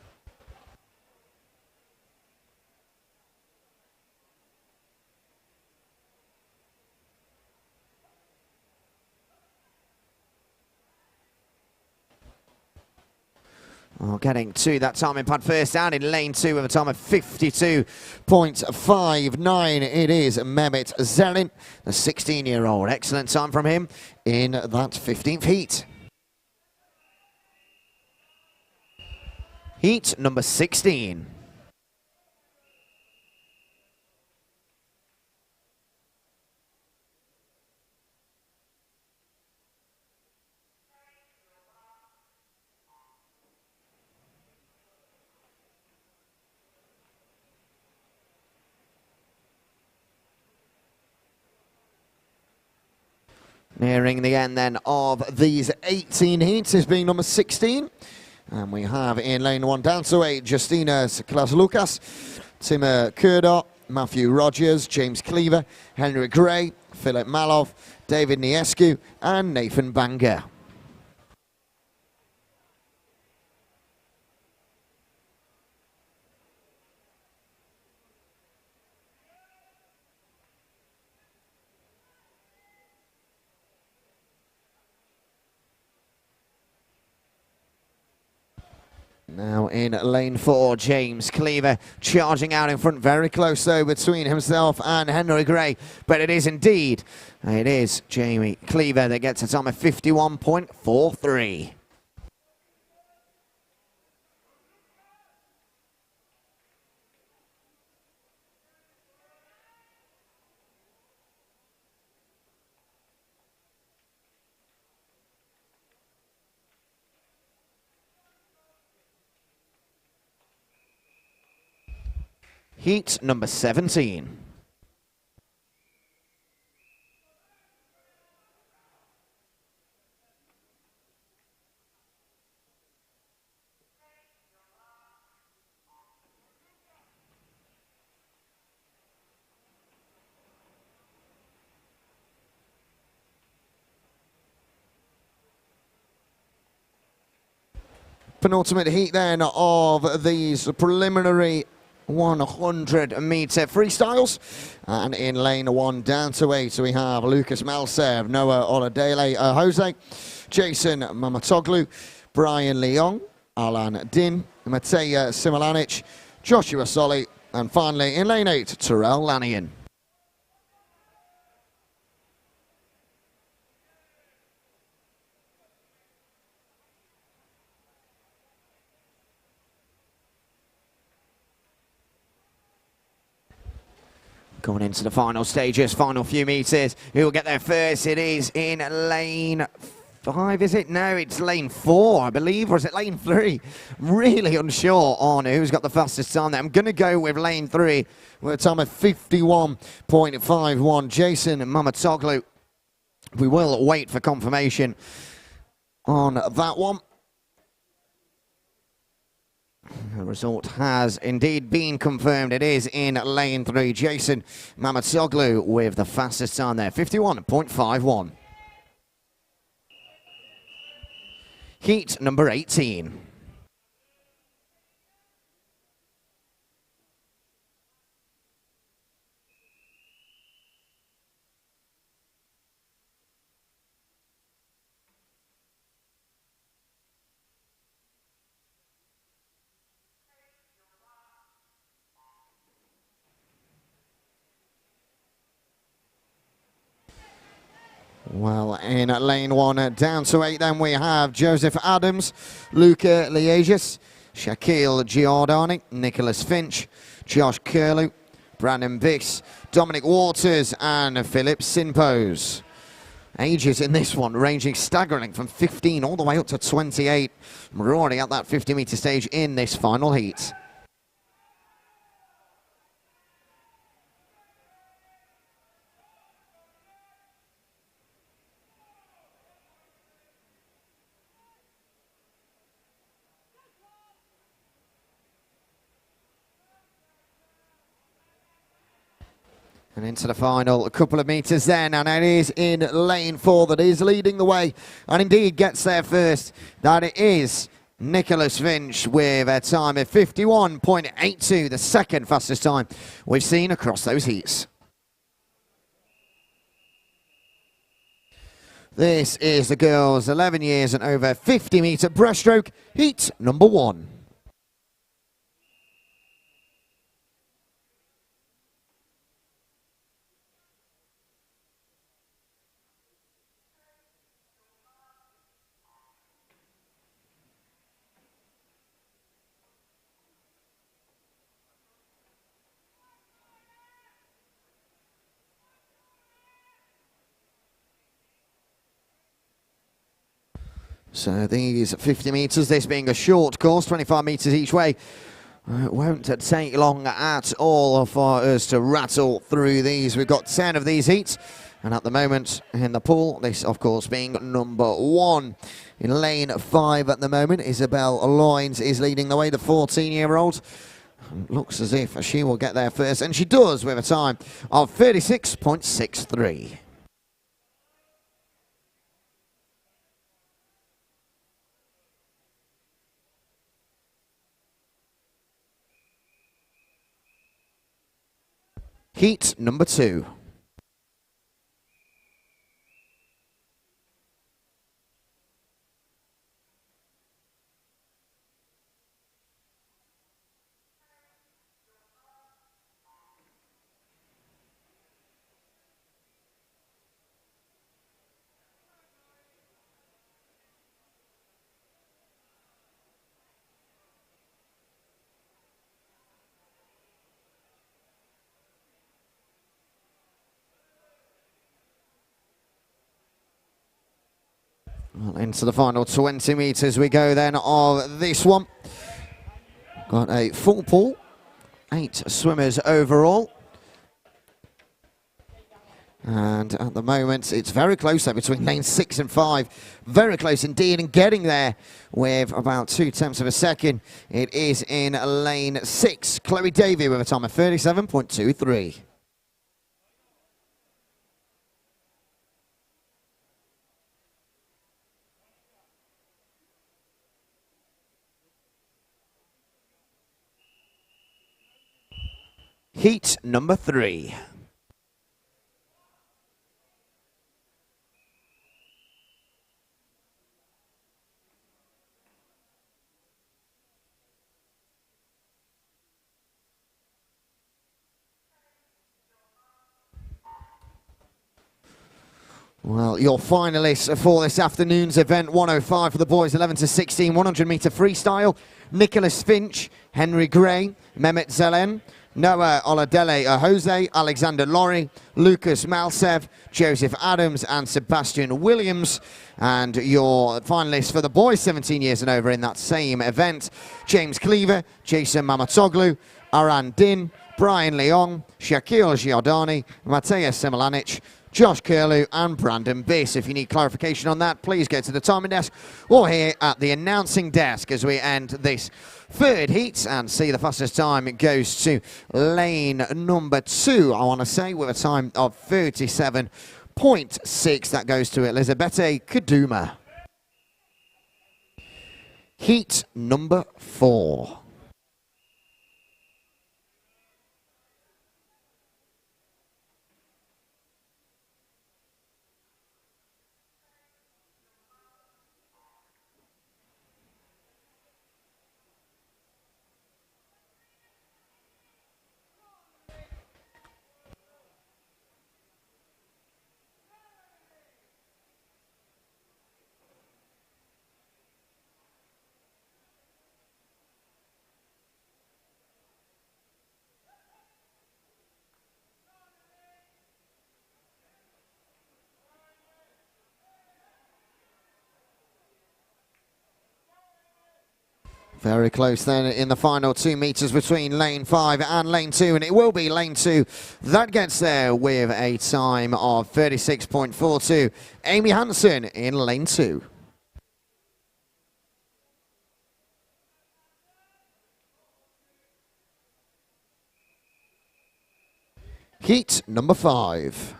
Speaker 1: Oh, getting to that timing pad first down in lane 2 with a time of 52.59. It is Mehmet Zelin, the 16-year-old. Excellent time from him in that 15th heat. Heat number 16. Nearing the end then of these 18 heats is being number 16. And we have in lane 1 down to 8, Justinas Klas-Lucas, Timur Kurdar, Matthew Rogers, James Cleaver, Henry Gray, Philip Malov, David Niescu, and Nathan Banger. Now in lane 4, James Cleaver charging out in front, very close though between himself and Henry Gray. But it is indeed, it is Jamie Cleaver that gets a time of 51.43. Heat number 17. Penultimate heat then of these preliminary 100-meter freestyles, and in lane 1 down to 8 we have Lucas Malsev, Noah Oladele Jose, Jason Mamatoglu, Brian Leong, Alan Din, Mateja Similanic, Joshua Solly, and finally in lane 8 Terrell Lanian. Going into the final stages, final few meters. Who will get there first? It is in lane 5, is it? No, it's lane 4, I believe, or is it lane 3? Really unsure on who's got the fastest time there. I'm going to go with lane 3 with a time of 51.51. Jason Mamatoglu. We will wait for confirmation on that one. The result has indeed been confirmed. It is in lane 3. Jason Mamatoglu with the fastest time there, 51.51. Heat number 18. Well, in lane 1, down to 8, then we have Joseph Adams, Luca Liegis, Shaquille Giordani, Nicholas Finch, Josh Curlew, Brandon Bix, Dominic Waters, and Philip Simpos. Ages in this one ranging staggering from 15 all the way up to 28. We're already at that 50-meter stage in this final heat. And into the final, a couple of meters then, and it is in lane 4 that is leading the way, and indeed gets there first. That it is Nicholas Finch with a time of 51.82, the second fastest time we've seen across those heats. This is the girls' 11 years and over 50-meter breaststroke, heat number 1. So these 50 metres, this being a short course, 25 metres each way, it won't take long at all for us to rattle through these. We've got 10 of these heats, and at the moment in the pool, this of course being number 1. In lane 5 at the moment, Isabel Loynes is leading the way, the 14-year-old. Looks as if she will get there first, and she does with a time of 36.63. Heat number 2. Well, into the final 20 metres we go then of this one. Got a full pool, 8 swimmers overall. And at the moment, it's very close there between lane 6 and 5. Very close indeed, and getting there with about 0.2 of a second. It is in lane 6. Chloe Davey with a time of 37.23. Heat number 3. Well, your finalists for this afternoon's event, 105 for the boys, 11 to 16, 100-meter freestyle. Nicholas Finch, Henry Gray, Mehmet Zelen, Noah Oladele Jose, Alexander Laurie, Lucas Malsev, Joseph Adams, and Sebastian Williams. And your finalists for the boys 17 years and over in that same event, James Cleaver, Jason Mamatoglu, Aran Din, Brian Leong, Shaquille Giordani, Mateus Similanic, Josh Curlew and Brandon Biss. If you need clarification on that, please go to the timing desk or here at the announcing desk as we end this third heat and see the fastest time. It goes to lane number 2, I want to say, with a time of 37.6. That goes to Elizabeth Kaduma. Heat number 4. Very close then in the final 2 meters between lane 5 and lane 2, and it will be lane 2 that gets there with a time of 36.42. Amy Hansen in lane 2. Heat number 5.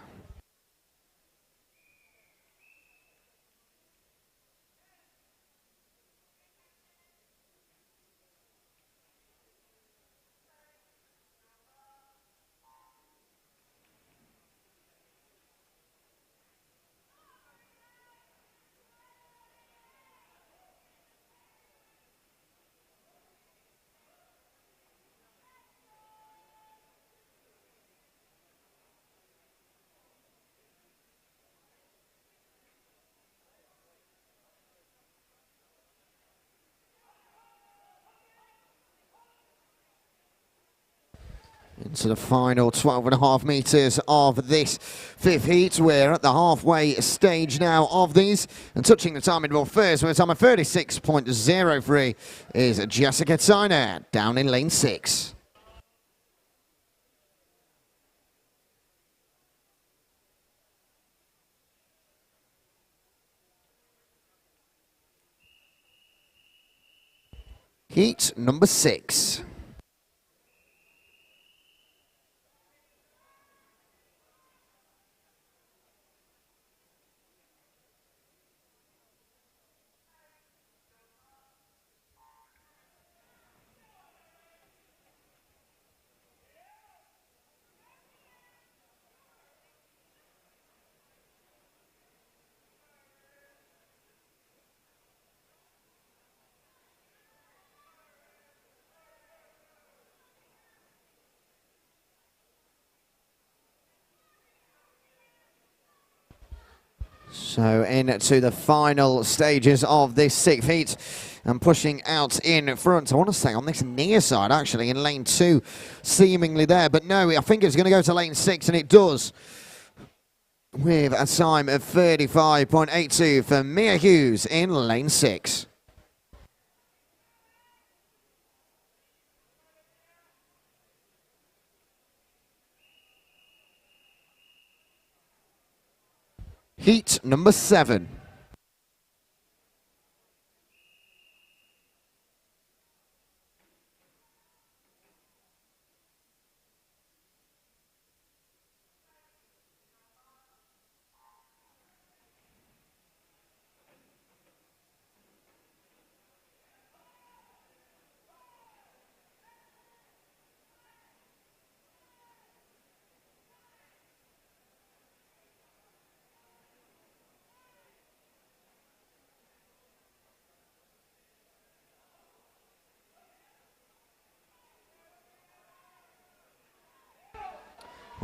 Speaker 1: Into the final 12.5 metres of this 5th heat. We're at the halfway stage now of these. And touching the timing ball first with a time of 36.03 is Jessica Tyner down in lane 6. Heat number 6. So into the final stages of this 6th heat and pushing out in front. I want to say on this near side actually in lane 2 seemingly there, but no, I think it's going to go to lane 6 and it does with a time of 35.82 for Mia Hughes in lane 6. Heat number 7.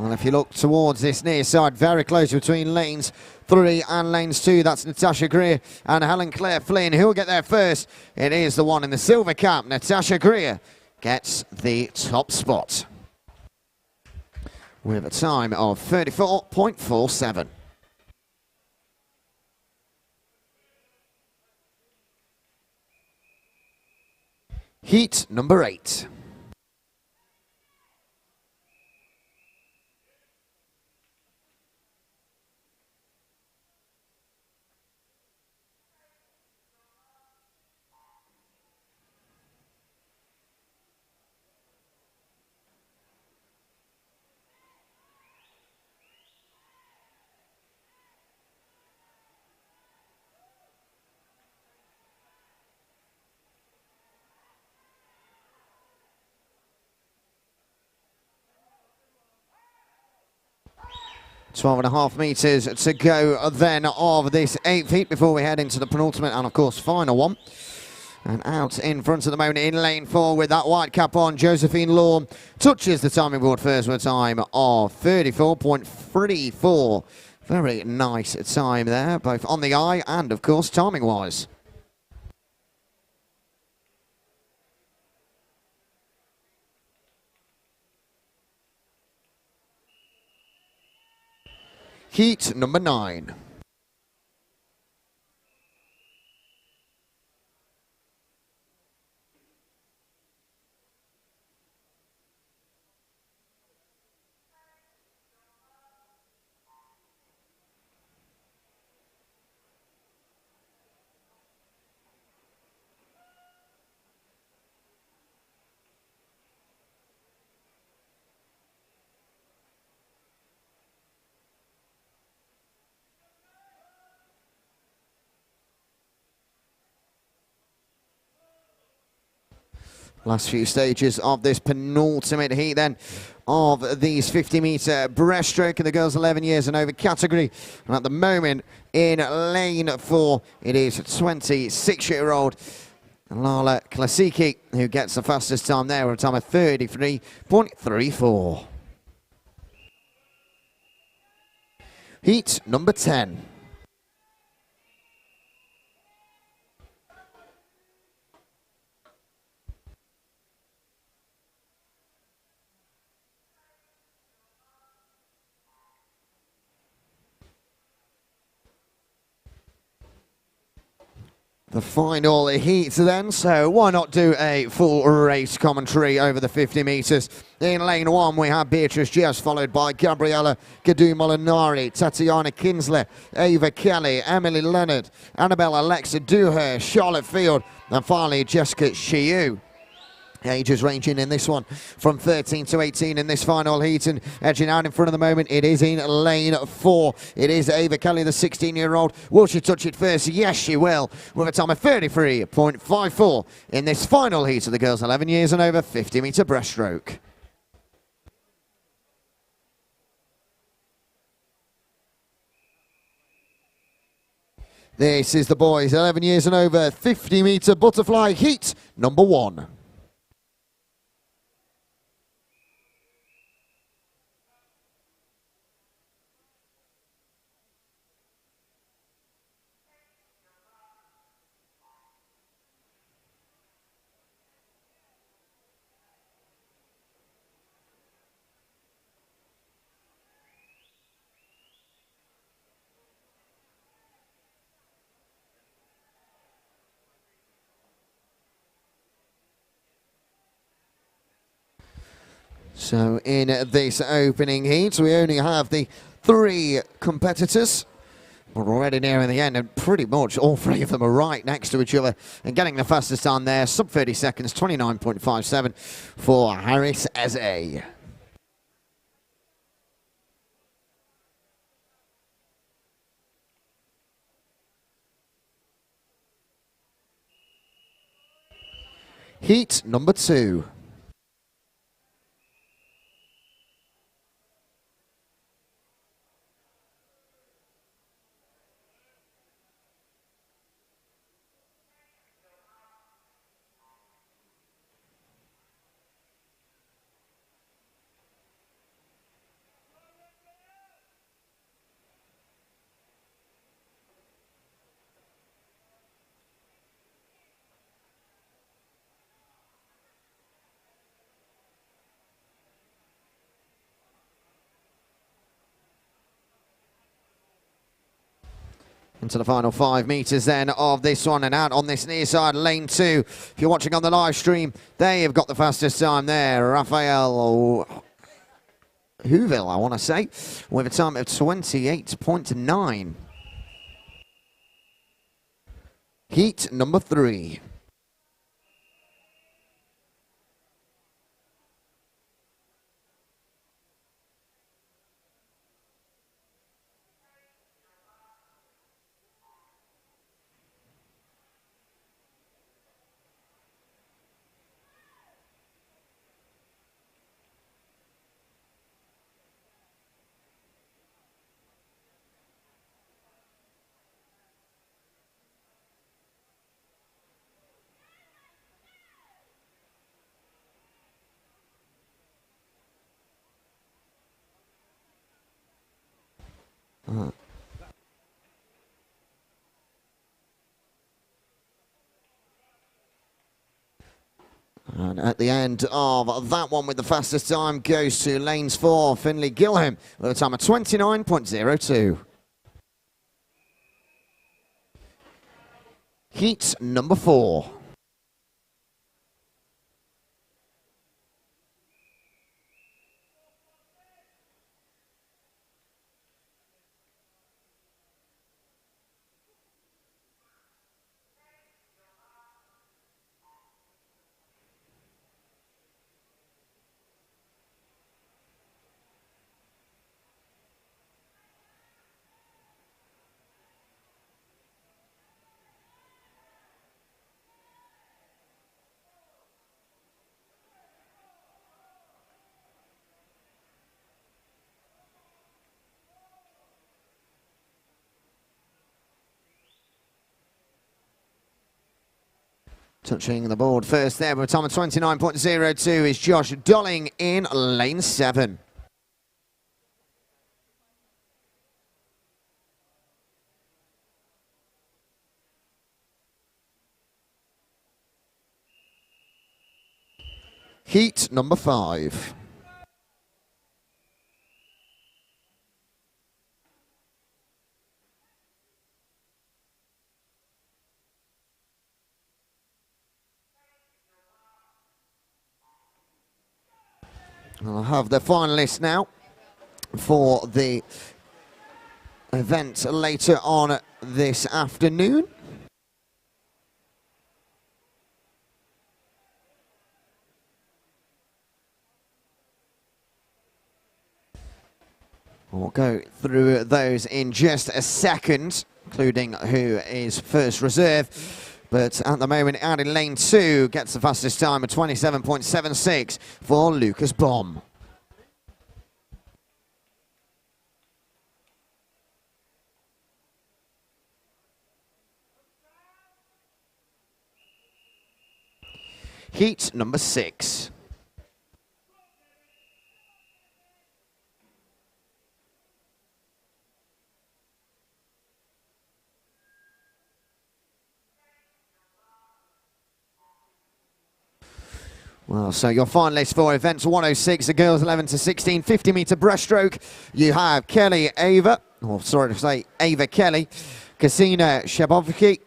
Speaker 1: Well, if you look towards this near side, very close between lanes 3 and lanes 2. That's Natasha Greer and Helen Claire Flynn. Who will get there first? It is the one in the silver cap. Natasha Greer gets the top spot with a time of 34.47. Heat number 8. Twelve and a half metres to go then of this 8th heat before we head into the penultimate and of course final one. And out in front at the moment in lane 4 with that white cap on, Josephine Law touches the timing board first with a time of 34.34. Very nice time there, both on the eye and of course timing wise. Heat number 9. Last few stages of this penultimate heat then of these 50-meter breaststroke in the girls 11 years and over category. And at the moment in lane 4, it is 26-year-old Lala Klasicki who gets the fastest time there with a time of 33.34. Heat number 10. The final heat then, so why not do a full race commentary over the 50 metres. In lane 1 we have Beatrice Jess, followed by Gabriella Gadu-Molinari, Tatiana Kinsley, Ava Kelly, Emily Leonard, Annabelle Alexa Dewhurst, Charlotte Field, and finally Jessica Shiu. Ages ranging in this one from 13 to 18 in this final heat, and edging out in front of the moment, it is in lane 4. It is Ava Kelly, the 16-year-old. Will she touch it first? Yes, she will, with a time of 33.54 in this final heat of the girls 11 years and over 50-meter breaststroke. This is the boys 11 years and over 50-meter butterfly heat number 1. So in this opening heat, we only have the 3 competitors. We're already nearing the end, and pretty much all 3 of them are right next to each other and getting the fastest time there. Sub 30 seconds, 29.57 for Harris Eze. Heat number 2. Into the final 5 metres then of this one, and out on this near side, lane 2. If you're watching on the live stream, they have got the fastest time there. Raphael Huville, I want to say, with a time of 28.9. Heat number 3. And at the end of that one with the fastest time goes to lanes 4, Finley Gilham, with a time of 29.02. Heat number 4. Touching the board first there with a time of 29.02 is Josh Dolling in lane 7. Heat number 5. I'll have the finalists now for the event later on this afternoon. We'll go through those in just a second, including who is first reserve. But at the moment, out in lane 2, gets the fastest time of 27.76 for Lucas Baum. Heat number 6. Well, so your finalists for events 106, the girls 11 to 16, 50-meter breaststroke. You have Ava Kelly, Kasina Shabovki,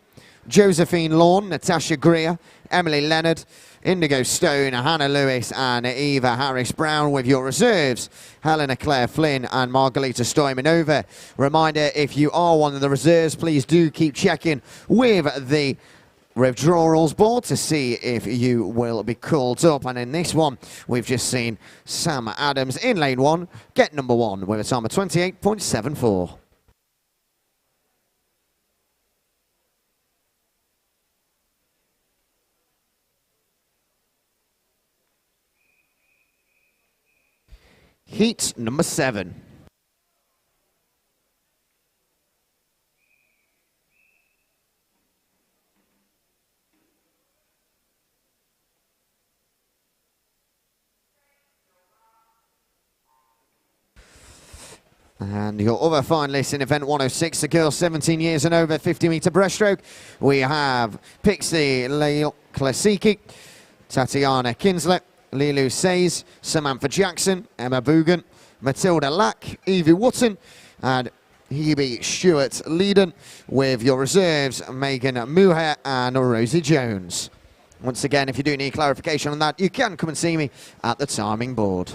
Speaker 1: Josephine Lawn, Natasha Greer, Emily Leonard, Indigo Stone, Hannah Lewis, and Eva Harris-Brown with your reserves. Helena Claire Flynn and Margarita Stoimanova. Reminder, if you are one of the reserves, please do keep checking with the withdrawals board to see if you will be called up. And in this one, we've just seen Sam Adams in lane 1 get number 1 with a time of 28.74. Heat number 7. And your other finalists in event 106, the girls 17 years and over, 50-meter breaststroke. We have Pixie Leil Klasiki, Tatiana Kinsler, Lilu Says, Samantha Jackson, Emma Boogan, Matilda Lack, Evie Wotton, and Hebe Stewart Leiden with your reserves, Megan Muher and Rosie Jones. Once again, if you do need clarification on that, you can come and see me at the timing board.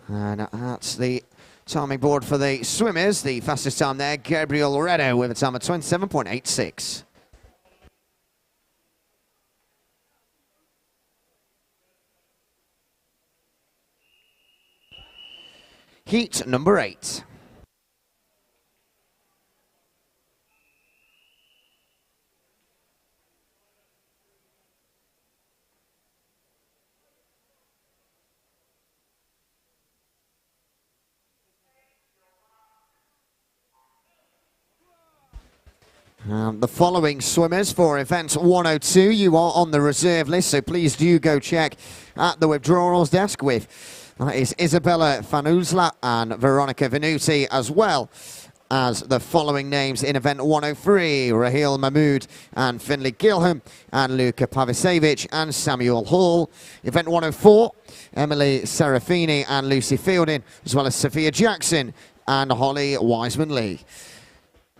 Speaker 1: And that's the timing board for the swimmers. The fastest time there, Gabriel Loretto with a time of 27.86. Heat number 8. The following swimmers for event 102, you are on the reserve list, so please do go check at the withdrawals desk with that is Isabella Fanuzla and Veronica Venuti, as well as the following names in event 103, Raheel Mahmood and Finley Gilham and Luka Pavisevich and Samuel Hall. Event 104, Emily Serafini and Lucy Fielding, as well as Sophia Jackson and Holly Wiseman-Lee.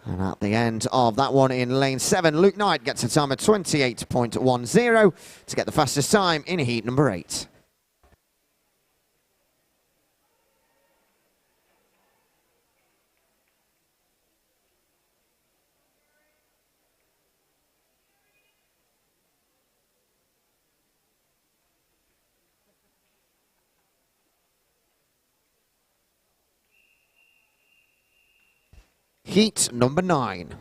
Speaker 1: And at the end of that one in lane 7, Luke Knight gets a time of 28.10 to get the fastest time in heat number 8. Heat number 9.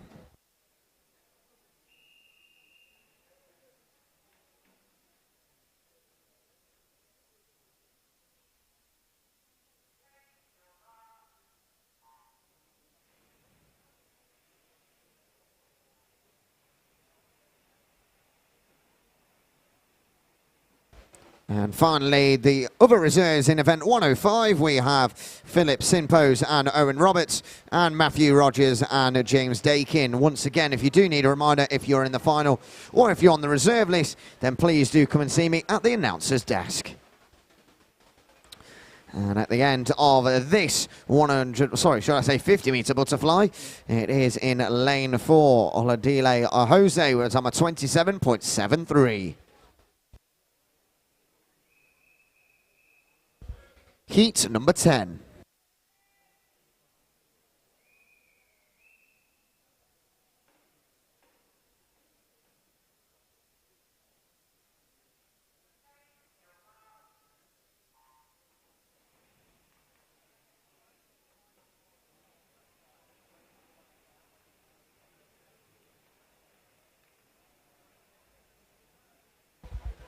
Speaker 1: And finally, the other reserves in event 105, we have Philip Sinpos and Owen Roberts, and Matthew Rogers and James Dakin. Once again, if you do need a reminder, if you're in the final or if you're on the reserve list, then please do come and see me at the announcer's desk. And at the end of this 50-meter butterfly, it is in lane 4, Oladile Jose with a time of 27.73. Heat number 10.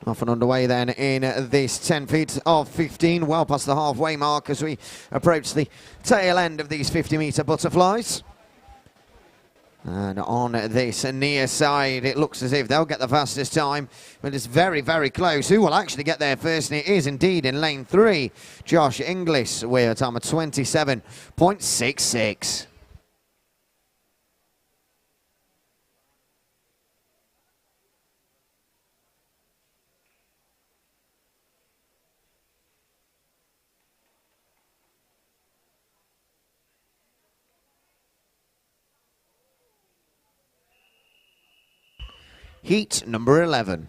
Speaker 1: Off and underway then in this 10 feet of 15, well past the halfway mark as we approach the tail end of these 50-meter butterflies. And on this near side, it looks as if they'll get the fastest time, but it's very, very close. Who will actually get there first? And it is indeed in lane 3, Josh Inglis with a time of 27.66. Heat number 11.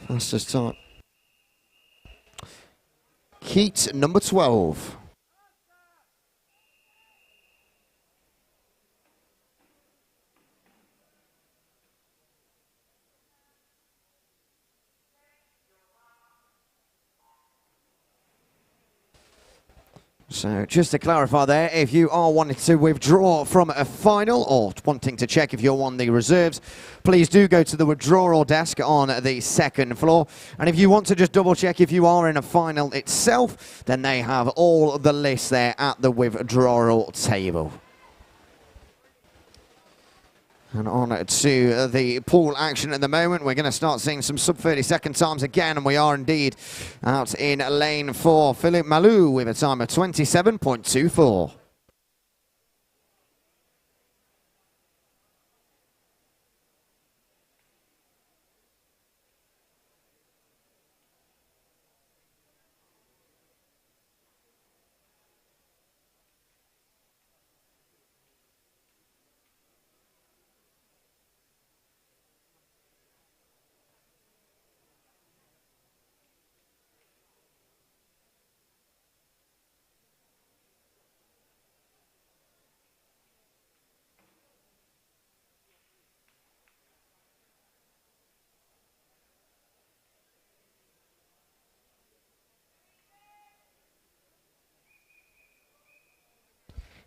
Speaker 1: Fastest time. Heat number 12. So just to clarify there, if you are wanting to withdraw from a final or wanting to check if you're on the reserves, please do go to the withdrawal desk on the second floor. And if you want to just double check if you are in a final itself, then they have all the lists there at the withdrawal table. And on to the pool action at the moment. We're going to start seeing some sub 30-second times again, and we are indeed out in lane 4. Philip Malou with a time of 27.24.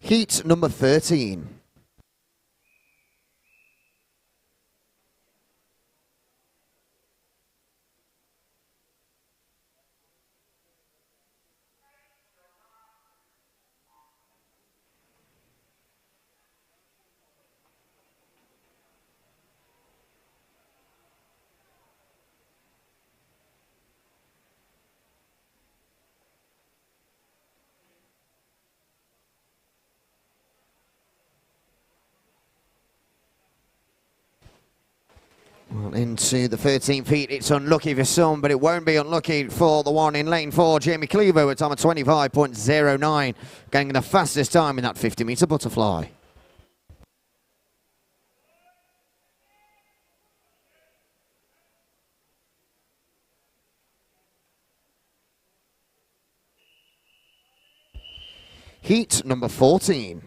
Speaker 1: Heat number 13. Well, into the 13 feet, it's unlucky for some, but it won't be unlucky for the one in lane 4, Jamie Cleaver, with a time of 25.09, getting the fastest time in that 50-meter butterfly. heat number 14.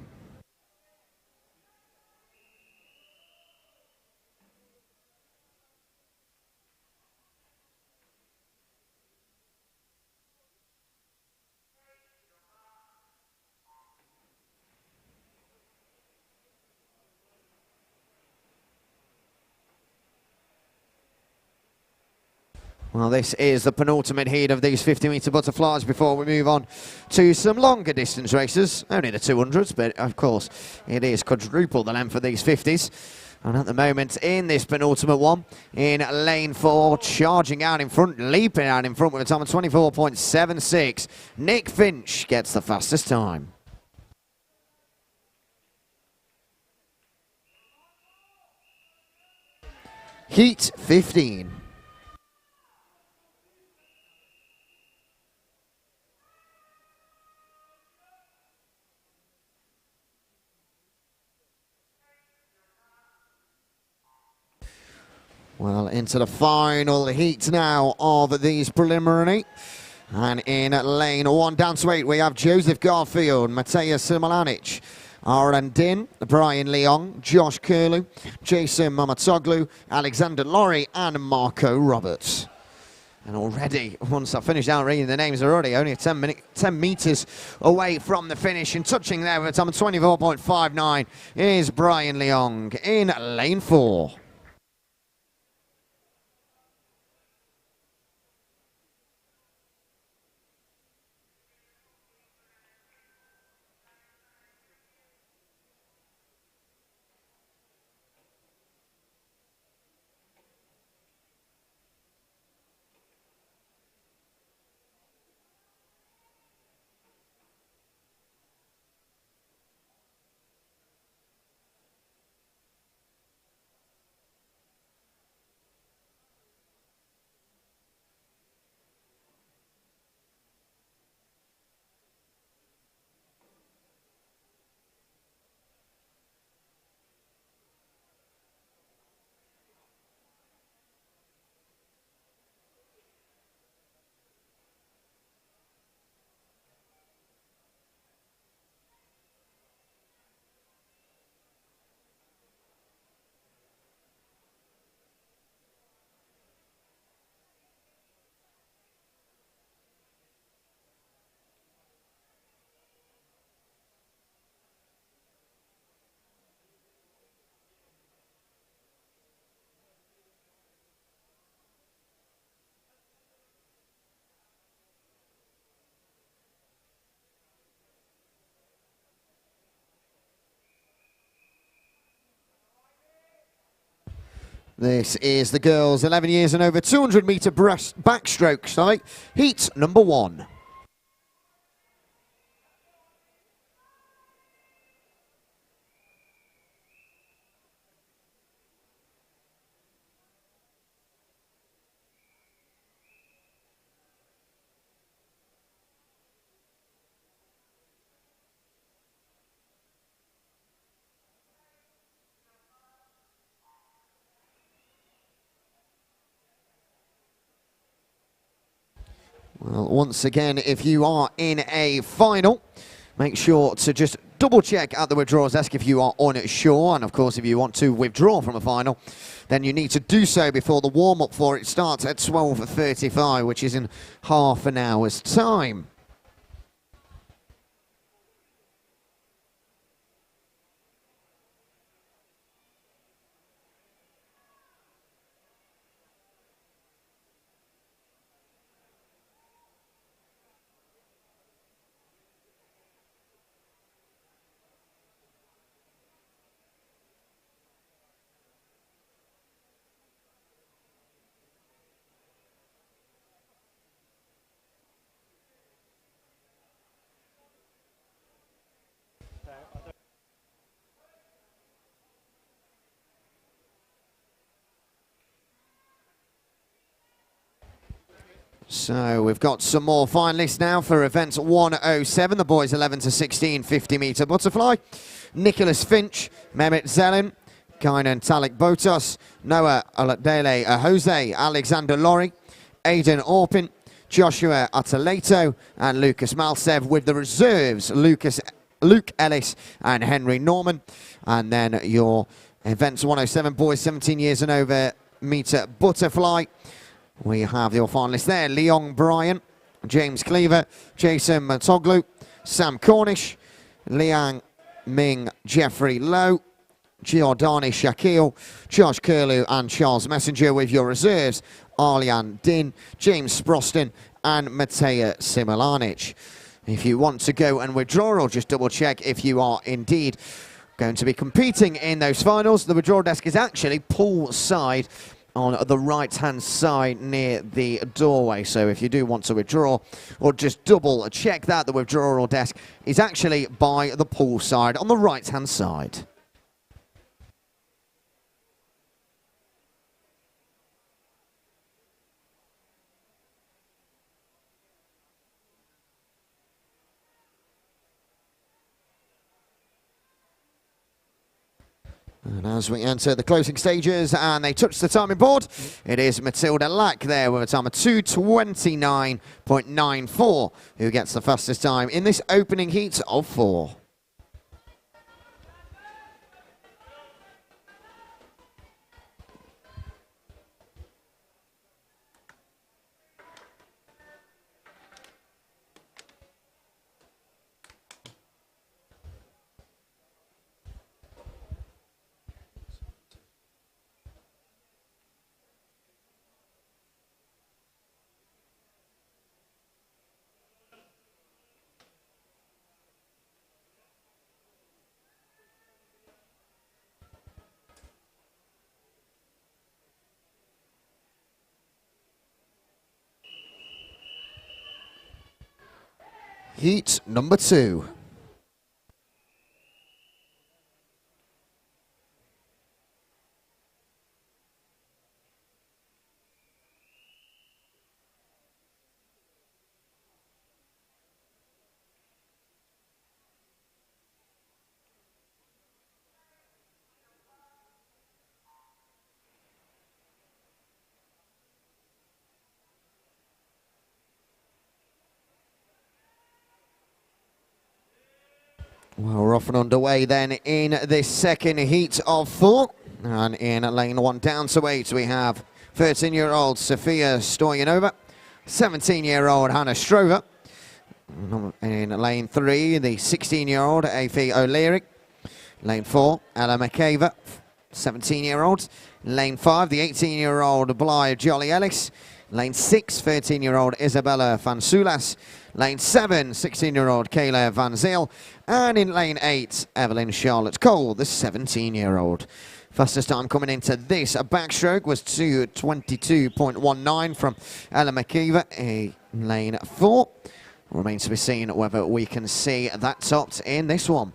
Speaker 1: Well, this is the penultimate heat of these 50-metre butterflies before we move on to some longer distance races. Only the 200s, but of course it is quadruple the length of these 50s. And at the moment in this penultimate one, in lane 4, charging out in front, leaping out in front with a time of 24.76. Nick Finch gets the fastest time. Heat 15. Well, into the final heat now of these preliminary. And in lane 1 down to 8, we have Joseph Garfield, Mateus Milanic, Aaron Din, Brian Leong, Josh Curlew, Jason Mamatoglu, Alexander Laurie, and Marco Roberts. And already, once I finished out reading the names, they're already only 10 metres away from the finish. And touching there with a time of 24.59 is Brian Leong in lane 4. This is the girls, 11 years and over, 200-metre backstroke, heat number 1. Well, once again, if you are in a final, make sure to just double check at the withdrawals desk if you are unsure. And of course, if you want to withdraw from a final, then you need to do so before the warm-up for it starts at 12:35, which is in half an hour's time. So we've got some more finalists now for event 107, the boys 11 to 16 50-metre butterfly. Nicholas Finch, Mehmet Zelin, Kainan Talik Botas, Noah Aladele Jose, Alexander Laurie, Aidan Orpin, Joshua Ataleto and Lucas Malsev, with the reserves, Luke Ellis and Henry Norman. And then your Events 107 boys 17 years and over meter butterfly. We have your finalists there: Leon Bryan, James Cleaver, Jason Matoglu, Sam Cornish, Liang Ming, Jeffrey Lowe, Giordani Shakil, Josh Curlew and Charles Messenger, with your reserves: Arlian Din, James Sproston and Mateja Similanic. If you want to go and withdraw, or just double check if you are indeed going to be competing in those finals, the withdrawal desk is actually pool side on the right hand side near the doorway. So if you do want to withdraw, or just double check that, the withdrawal desk is actually by the pool side on the right hand side. And as we enter the closing stages and they touch the timing board, it is Matilda Lack there with a time of 2:29.94 who gets the fastest time in this opening heat of 4. Heat number 2. Well, we're off and underway then in this second heat of 4. And in lane 1 down to 8, we have 13-year-old Sofia Stoyanova, 17-year-old Hannah Strover. In lane 3, the 16-year-old Afi O'Leary. Lane 4, Ella McCaver, 17-year-old. Lane 5, the 18-year-old Blythe Jolly Ellis. Lane 6, 13-year-old Isabella Fansulas. Lane 7, 16-year-old Kayla Van Zyl. And in lane 8, Evelyn Charlotte Cole, the 17-year-old. Fastest time coming into this backstroke was 2:22.19 from Ella McKeever in lane 4. Remains to be seen whether we can see that topped in this one.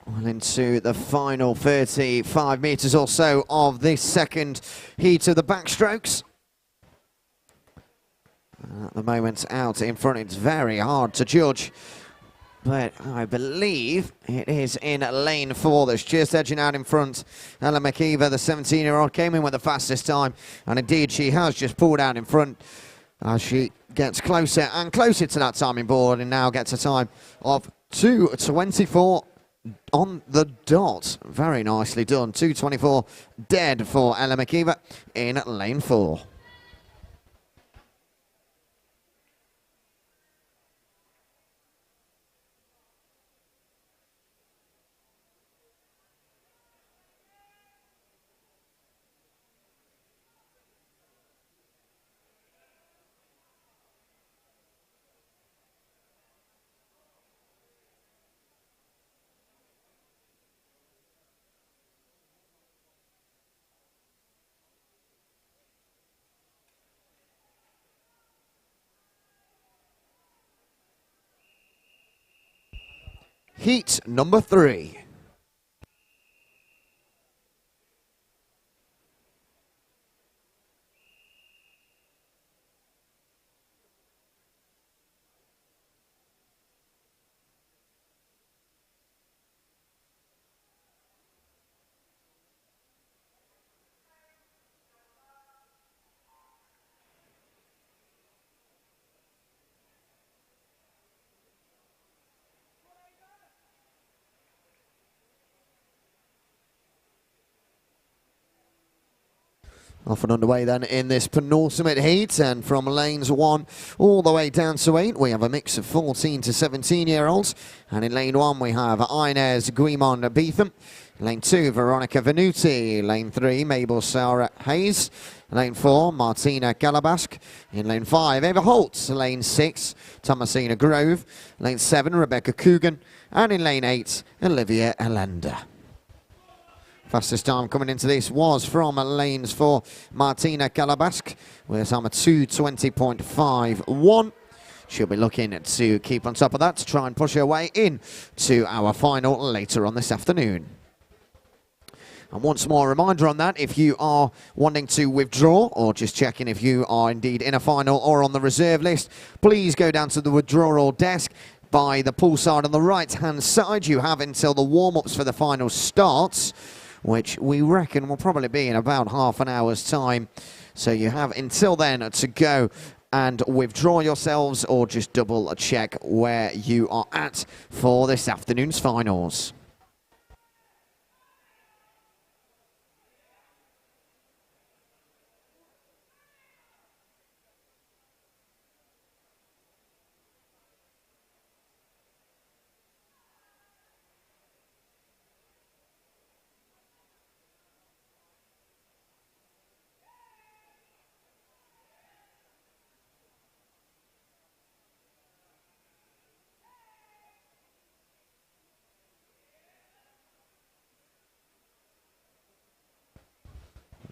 Speaker 1: Well, into the final 35 metres or so of this second heat of the backstrokes. At the moment, out in front, it's very hard to judge. But I believe it is in lane 4 that's just edging out in front. Ella McKeever, the 17-year-old, came in with the fastest time. And indeed, she has just pulled out in front as she gets closer and closer to that timing board and now gets a time of 2:24 on the dot. Very nicely done. 2:24 dead for Ella McKeever in lane 4. heat number 3. Off and underway then in this penultimate heat, and from lanes 1 all the way down to 8, we have a mix of 14 to 17-year-olds. And in lane 1 we have Inez Guimond Beetham. Lane 2, Veronica Venuti. Lane 3, Mabel Sarah Hayes. Lane 4, Martina Galabask. In lane 5, Eva Holtz. Lane 6, Thomasina Grove. Lane 7, Rebecca Coogan. And in lane 8, Olivia Elenda. Fastest time coming into this was from lanes for Martina Galabask with a time of 2:20.51. She'll be looking to keep on top of that to try and push her way in to our final later on this afternoon. And once more, a reminder on that, if you are wanting to withdraw or just checking if you are indeed in a final or on the reserve list, please go down to the withdrawal desk by the poolside on the right-hand side. You have until the warm-ups for the final starts, which we reckon will probably be in about half an hour's time. So you have until then to go and withdraw yourselves or just double check where you are at for this afternoon's finals.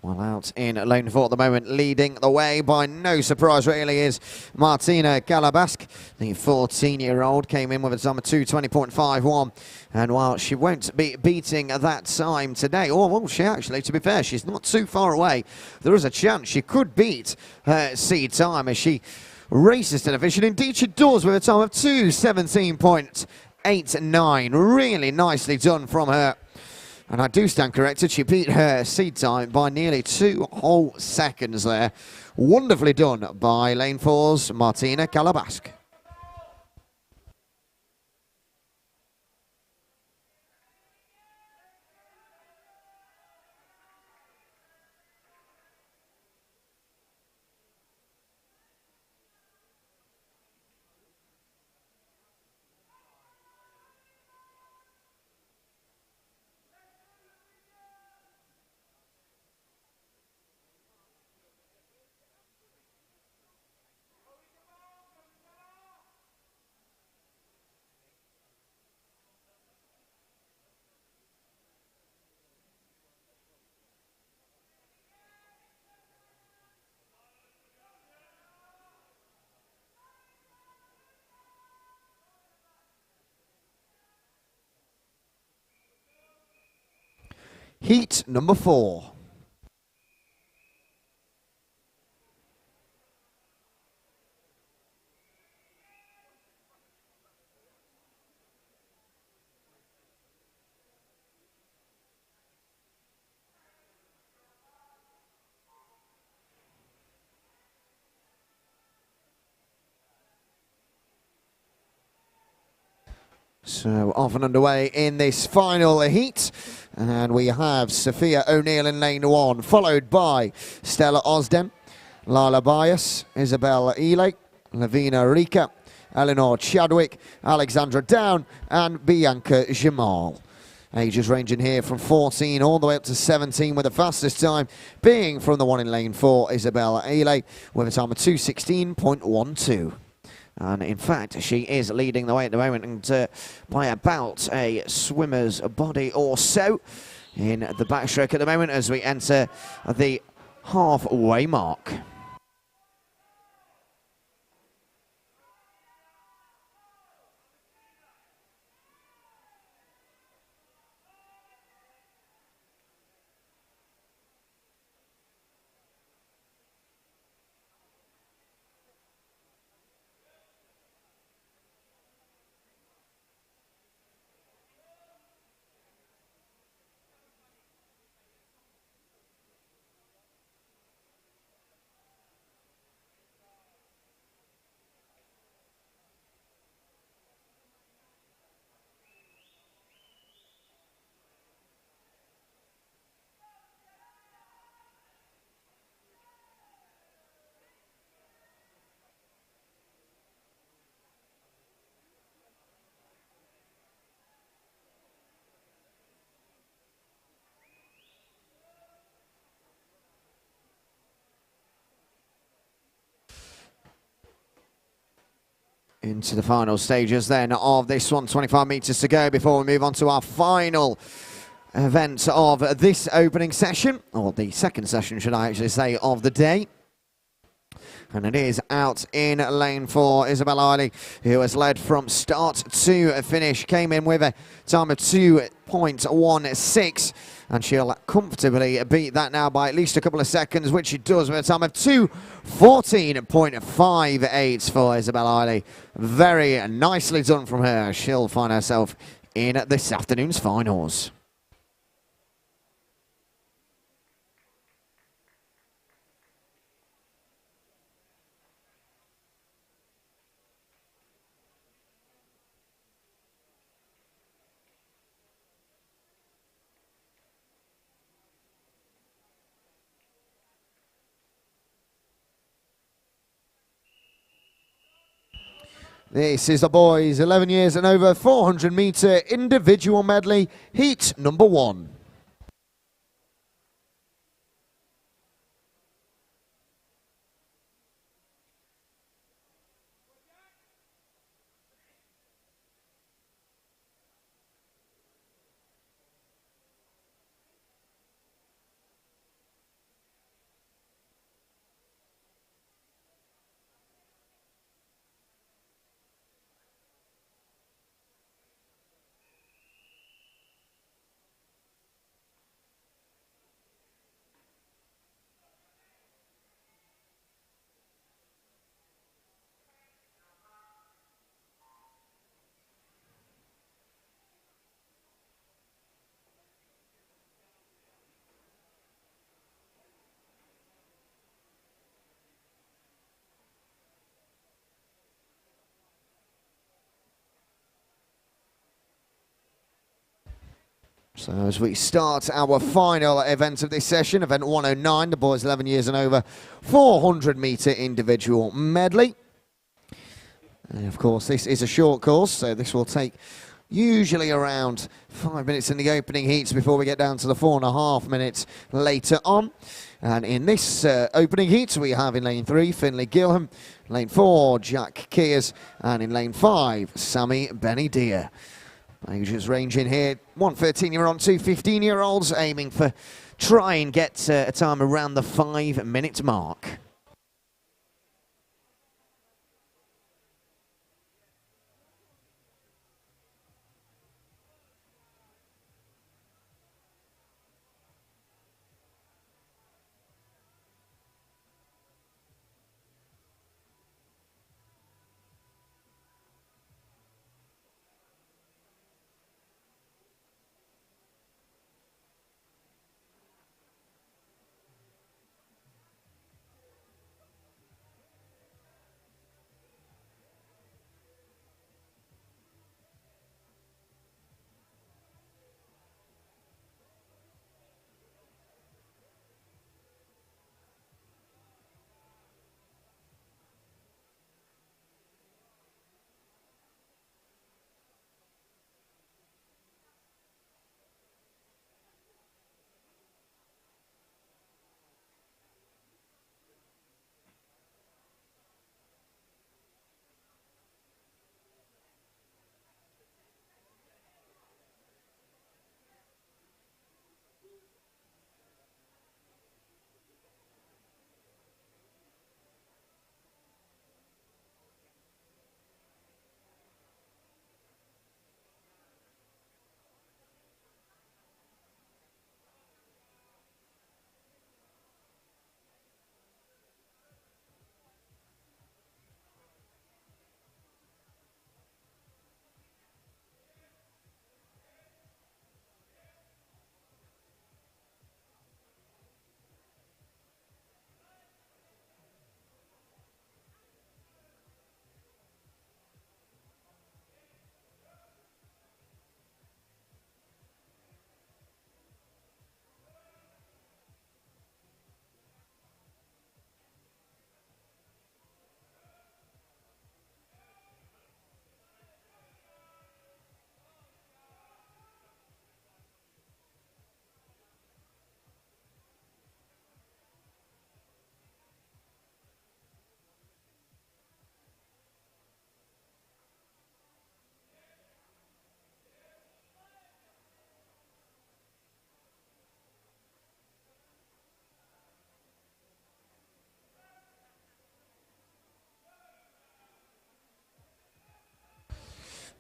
Speaker 1: Well, out in lane 4 at the moment, leading the way by no surprise really is Martina Galabask. The 14-year-old came in with a time of 2:20.51. And while she won't be beating that time today, or well, she actually, to be fair, she's not too far away. There is a chance she could beat her seed time as she races to the finish. And indeed she does with a time of 2:17.89. Really nicely done from her. And I do stand corrected, she beat her seed time by nearly 2 whole seconds there. Wonderfully done by lane 4's Martina Galabask. Heat number 4. So off and underway in this final heat. And we have Sophia O'Neill in lane 1, followed by Stella Osden, Lala Bias, Isabel Ely, Lavina Rika, Eleanor Chadwick, Alexandra Down, and Bianca Jamal. Ages ranging here from 14 all the way up to 17, with the fastest time being from the one in lane 4, Isabel Ely, with a time of 2:16.12. And in fact, she is leading the way at the moment, and by about a swimmer's body or so in the backstroke at the moment as we enter the halfway mark. into the final stages then of this one. 25 metres to go before we move on to our final event of this opening session, or the second session, should I actually say, of the day. And it is out in lane 4, Isabel Eiley, who has led from start to finish, came in with a time of 2.16, and she'll comfortably beat that now by at least a couple of seconds, which she does with a time of 2:14.58 for Isabel Eiley. Very nicely done from her. She'll find herself in this afternoon's finals. This is the boys 11 years and over 400 metre individual medley, heat number 1. So as we start our final event of this session, event 109, the boys 11 years and over, 400 metre individual medley. And of course, this is a short course, so this will take usually around 5 minutes in the opening heats before we get down to the 4.5 minutes later on. And in this opening heat, we have in lane 3, Finlay Gilham, lane 4, Jack Kears, and in lane 5, Sammy Benny-Deer. Ages ranging here, 1 13-year-old, 2 15-year-olds, aiming for try and get a time around the 5-minute mark.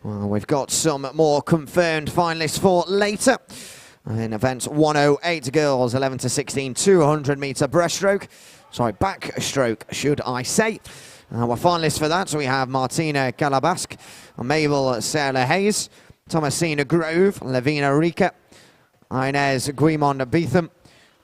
Speaker 1: Well, we've got some more confirmed finalists for later. In event 108, girls 11 to 16, 200 meter breaststroke. Sorry, backstroke, should I say. Our finalists for that, so we have Martina Calabask, Mabel Sarah Hayes, Thomasina Grove, Lavina Rica, Inez Guimond Beetham,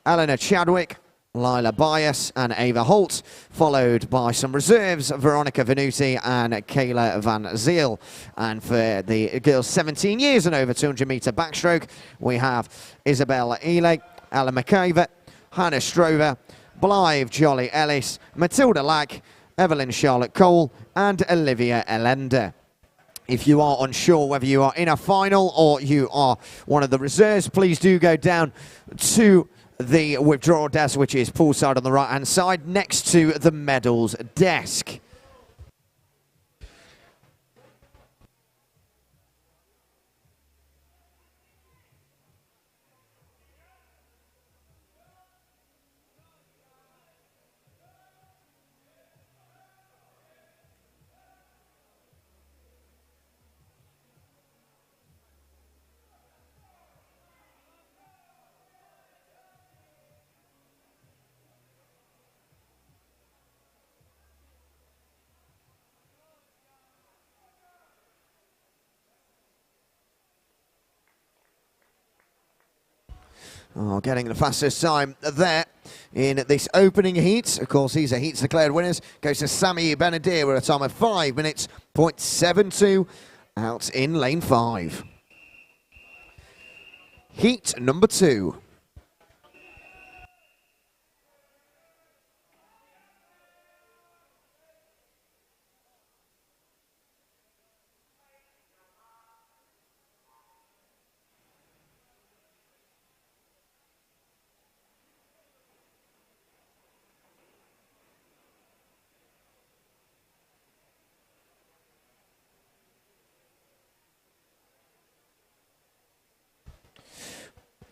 Speaker 1: Eleanor Chadwick, Lila Bias and Ava Holt, followed by some reserves, Veronica Venuti and Kayla Van Zeel. And for the girls 17 years and over 200 meter backstroke, we have Isabel Ely, Ella McIver, Hannah Strover, Blythe Jolly Ellis, Matilda Lack, Evelyn Charlotte Cole and Olivia Elender. If you are unsure whether you are in a final or you are one of the reserves, please do go down to the withdrawal desk, which is poolside on the right-hand side, next to the medals desk. Oh, getting the fastest time there in this opening heat. Of course, these are heats declared winners. Goes to Sammy Benadir with a time of 5 minutes, 0.72 out in lane 5. Heat number 2.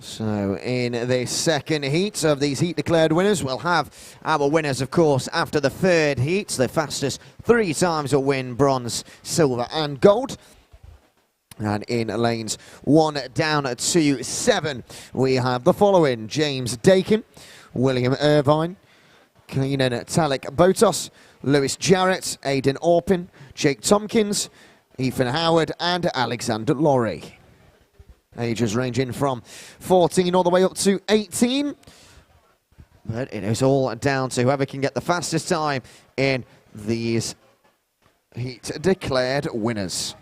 Speaker 1: So in the second heat of these heat declared winners, we'll have our winners, of course, after the third heat. The fastest 3 times will win bronze, silver and gold. And in lanes 1 down to 7, we have the following: James Dakin, William Irvine, Keenan Talik Botos, Lewis Jarrett, Aidan Orpin, Jake Tompkins, Ethan Howard and Alexander Laurie. Ages ranging from 14 all the way up to 18. But it is all down to whoever can get the fastest time in these heat declared winners.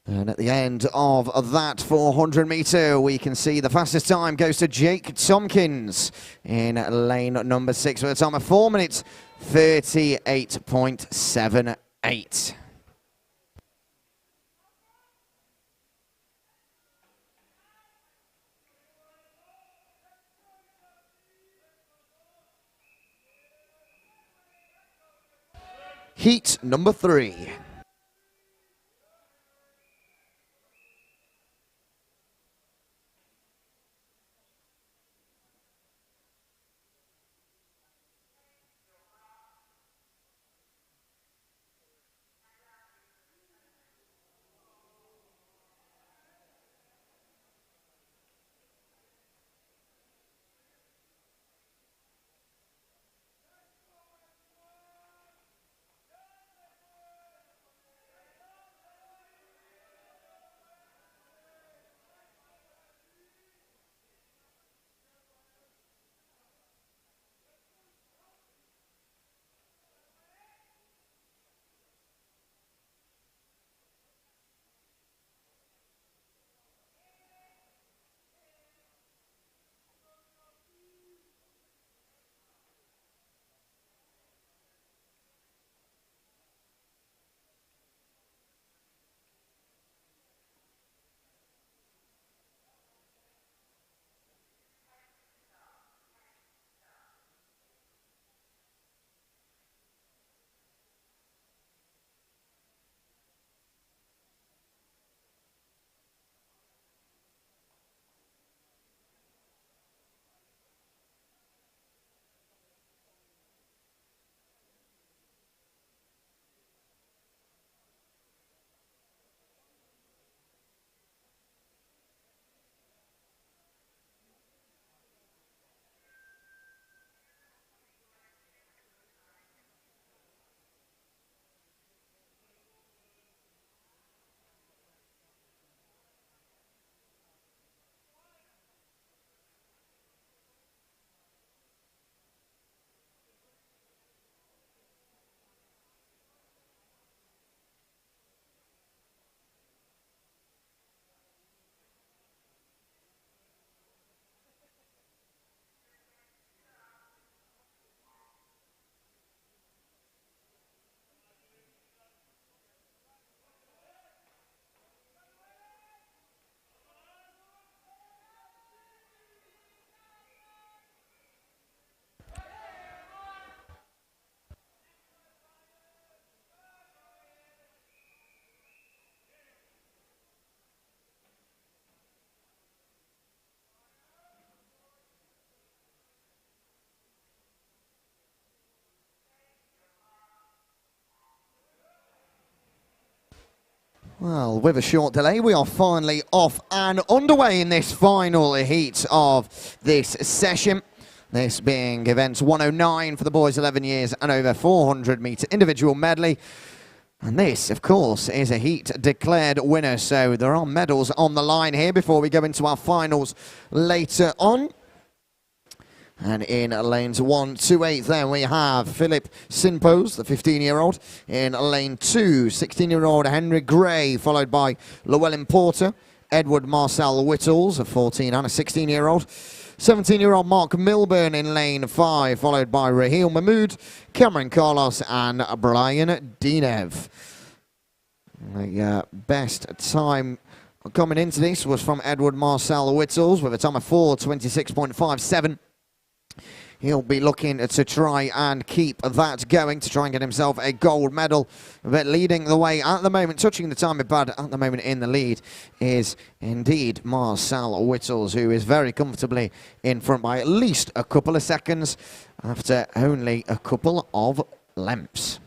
Speaker 1: And at the end of that 400 metre, we can see the fastest time goes to Jake Tompkins in lane number 6 with a time of 4 minutes 38.78. Heat number 3. Well, with a short delay, we are finally off and underway in this final heat of this session. This being event 109 for the boys 11 years and over 400 metre individual medley. And this, of course, is a heat declared winner. So there are medals on the line here before we go into our finals later on. And in lanes 1 to 8, then we have Philip Sinpos, the 15-year-old. In lane 2, 16-year-old Henry Gray, followed by Llewellyn Porter. Edward Marcel Whittles, a 14 and a 16-year-old. 17-year-old Mark Milburn in lane 5, followed by Raheel Mahmood, Cameron Carlos, and Brian Dinev. The best time coming into this was from Edward Marcel Whittles with a time of 4:26.57. He'll be looking to try and keep that going to try and get himself a gold medal. But leading the way at the moment, touching the time pad at the moment in the lead, is indeed Marcel Whittles, who is very comfortably in front by at least a couple of seconds after only a couple of lengths.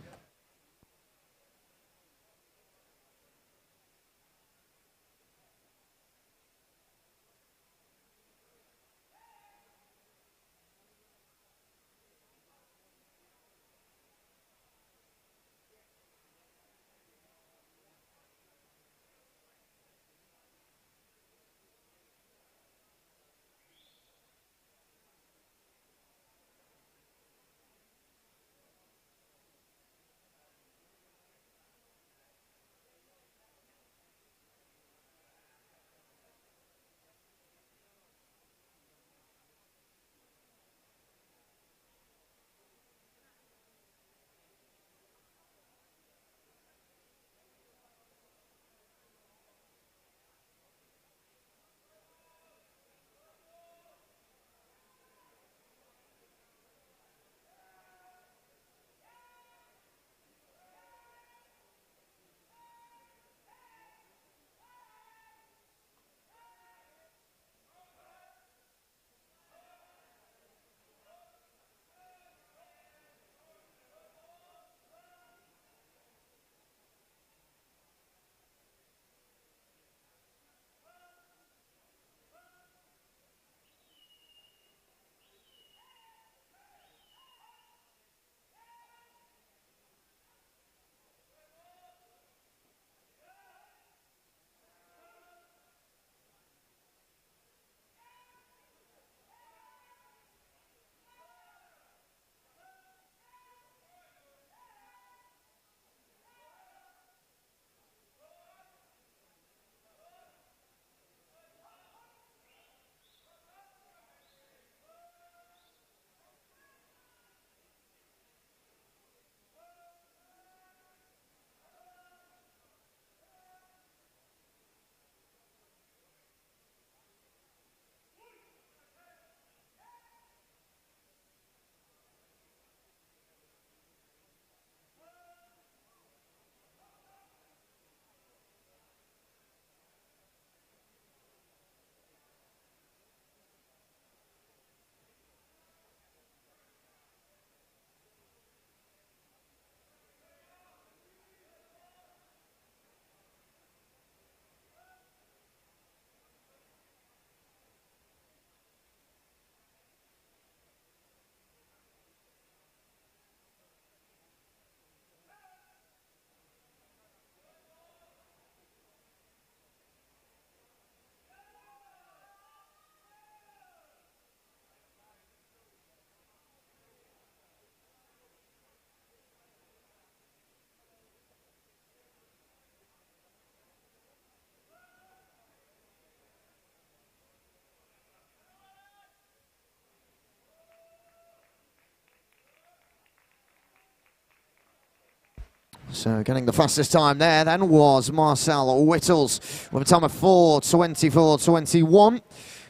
Speaker 1: So getting the fastest time there then was Marcel Whittles with a time of 4:24.21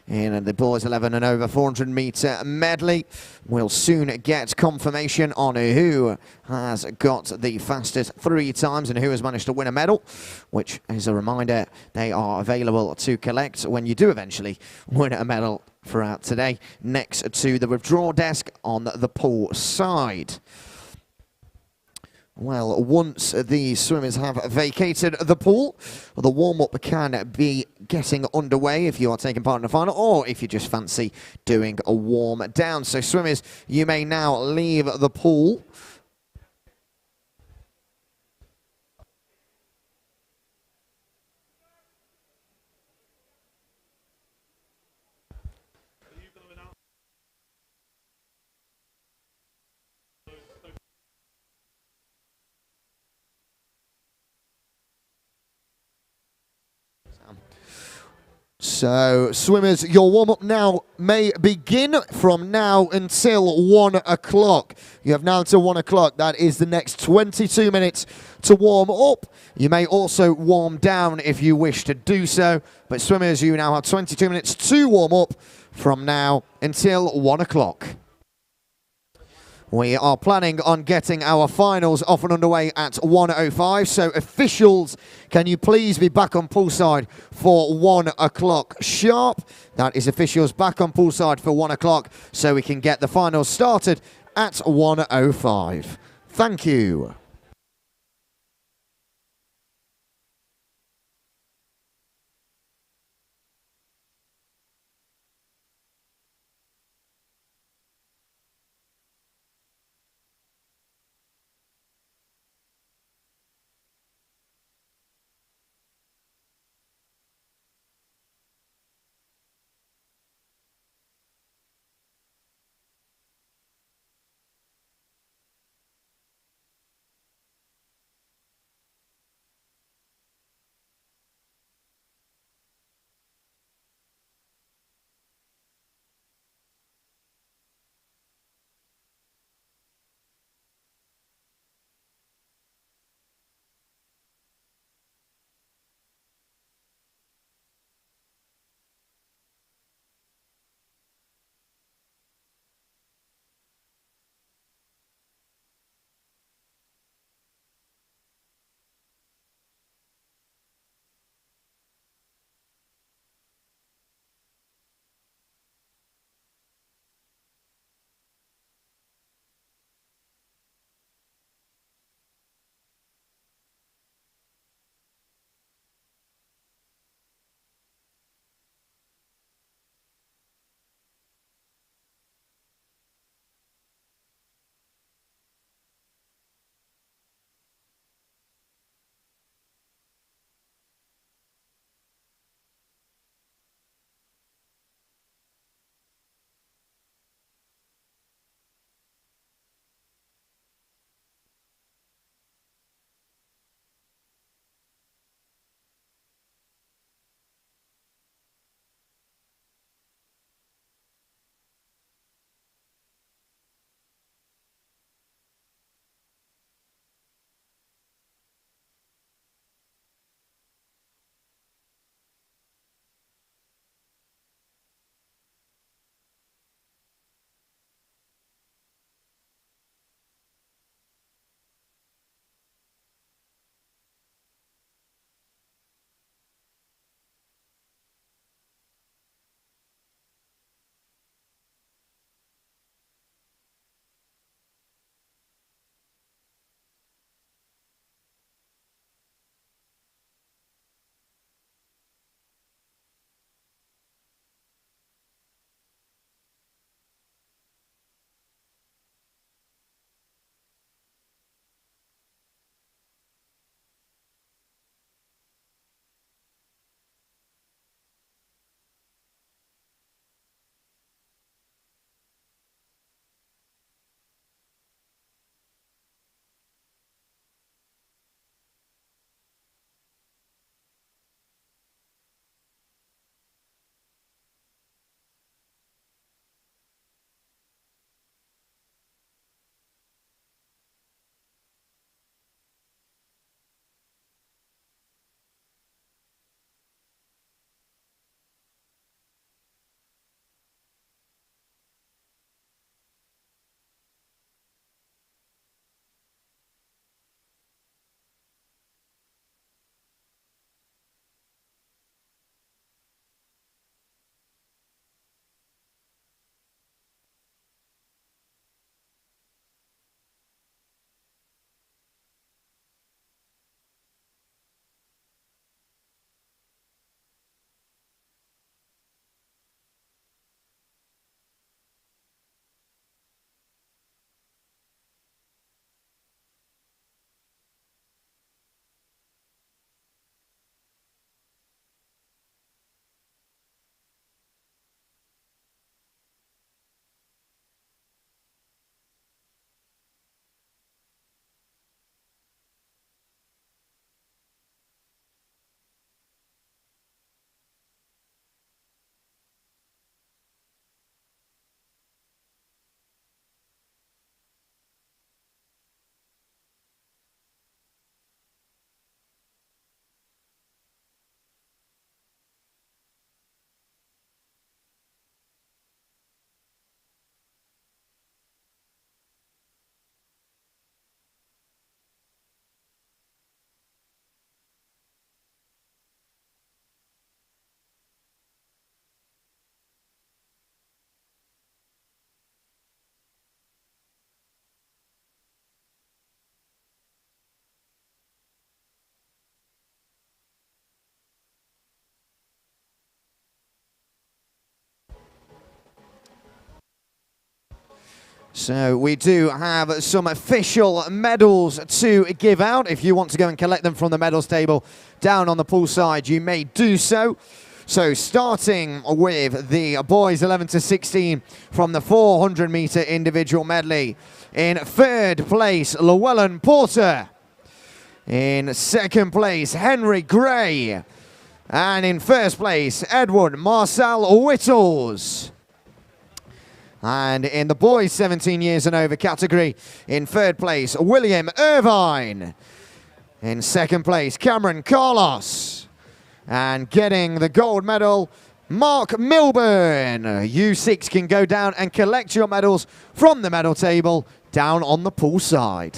Speaker 1: in the boys 11 and over 400 metre medley. We'll soon get confirmation on who has got the fastest 3 times and who has managed to win a medal, which, as a reminder, they are available to collect when you do eventually win a medal throughout today, next to the withdrawal desk on the pool side. Well, once the swimmers have vacated the pool, the warm-up can be getting underway if you are taking part in the final, or if you just fancy doing a warm-down. So swimmers, you may now leave the pool. So, swimmers, your warm-up now may begin from now until 1 o'clock. You have now until 1 o'clock. That is the next 22 minutes to warm up. You may also warm down if you wish to do so. But swimmers, you now have 22 minutes to warm up from now until 1 o'clock. We are planning on getting our finals off and underway at 1:05. So officials, can you please be back on poolside for 1 o'clock sharp? That is officials back on poolside for 1 o'clock so we can get the finals started at 1:05. Thank you. So we do have some official medals to give out. If you want to go and collect them from the medals table down on the pool side, you may do so. So starting with the boys 11 to 16 from the 400 meter individual medley. In third place, Llewellyn Porter. In second place, Henry Gray. And in first place, Edward Marcel Whittles. And in the boys 17 years and over category, in third place, William Irvine. In second place, Cameron Carlos. And getting the gold medal, Mark Milburn. You six can go down and collect your medals from the medal table down on the pool side.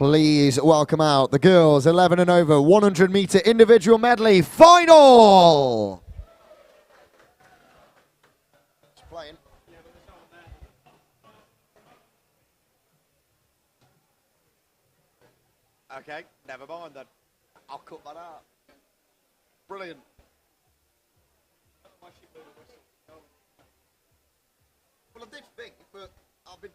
Speaker 1: Please welcome out the girls 11 and over 100-meter individual medley final. It's playing. Okay, never mind then. I'll cut that out. Brilliant. Well, I did think, but I've been...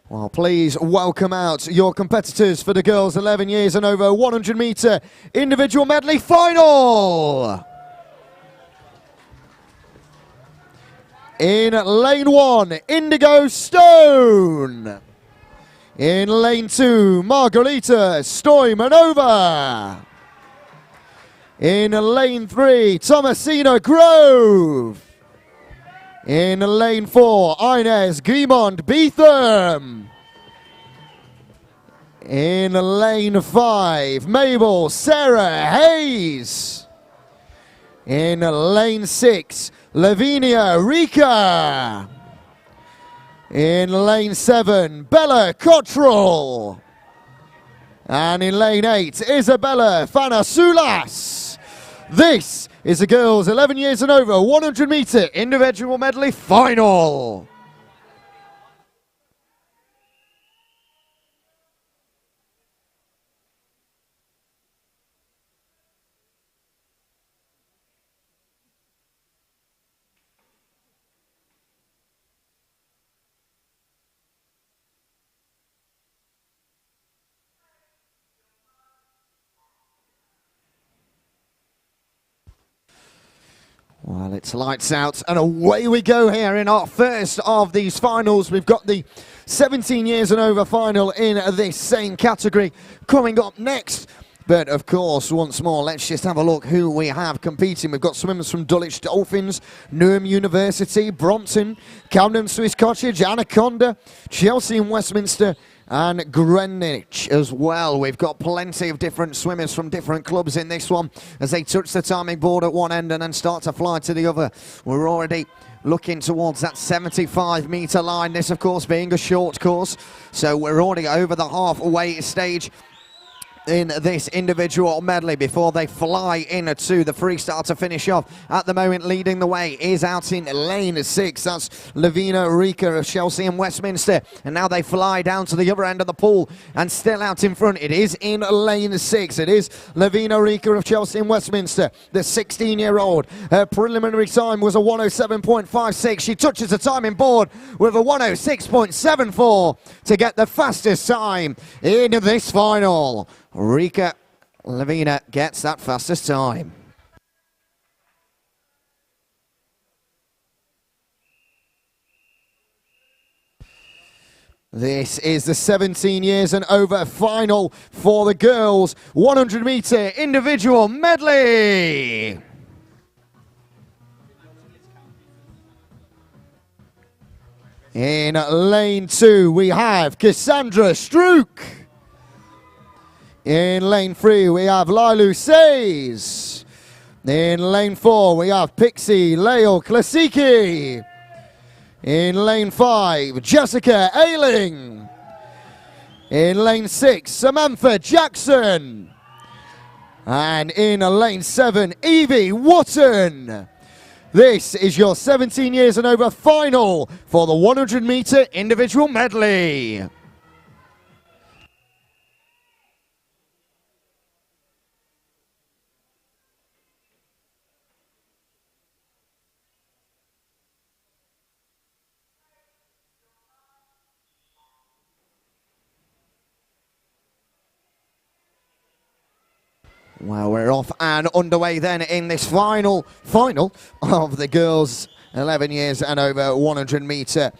Speaker 1: Well, please welcome out your competitors for the girls 11 years and over 100-meter individual medley final. In lane 1, Indigo Stone. In lane 2, Margarita Stoimanova. In lane 3, Thomasina Grove. In lane 4, Inez Guimond Beetham. In lane 5, Mabel Sarah Hayes. In lane 6, Lavinia Rika. In lane 7, Bella Cottrell. And in lane 8, Isabella Fanasulas. This is the girls 11 years and over 100-meter individual medley final. Well, it's lights out and away we go here in our first of these finals. We've got the 17 years and over final in this same category coming up next. But of course, once more, let's just have a look who we have competing. We've got swimmers from Dulwich Dolphins, Newham University, Brompton, Camden Swiss Cottage, Anaconda, Chelsea and Westminster, and Greenwich as well. We've got plenty of different swimmers from different clubs in this one as they touch the timing board at one end and then start to fly to the other. We're already looking towards that 75-meter line, this of course being a short course, so we're already over the halfway stage in this individual medley before they fly into the freestyle to finish off. At the moment, leading the way is out in lane 6. That's Lavina Rika of Chelsea and Westminster. And now they fly down to the other end of the pool and still out in front. It is in lane 6. It is Lavina Rika of Chelsea and Westminster, the 16-year-old. Her preliminary time was a 107.56. She touches the timing board with a 106.74 to get the fastest time in this final. Rika Lavina gets that fastest time. This is the 17 years and over final for the girls 100 meter individual medley. In lane 2, we have Cassandra Strook. In lane 3, we have Lilu Says. In lane 4, we have Pixie Leo Klasicki. In lane 5, Jessica Ailing. In lane 6, Samantha Jackson. And in lane 7, Evie Wotton. This is your 17 years and over final for the 100 meter individual medley. Well, we're off and underway then in this final of the girls 11 years and over 100 meter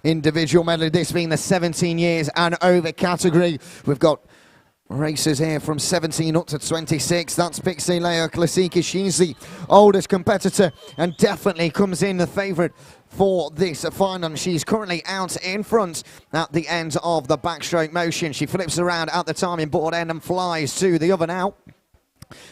Speaker 1: individual medley. This being the 17 years and over category. We've got racers here from 17 up to 26. That's Pixie Leo Klasicki. She's the oldest competitor and definitely comes in the favourite for this final. She's currently out in front at the end of the backstroke motion. She flips around at the timing board end and flies to the other now.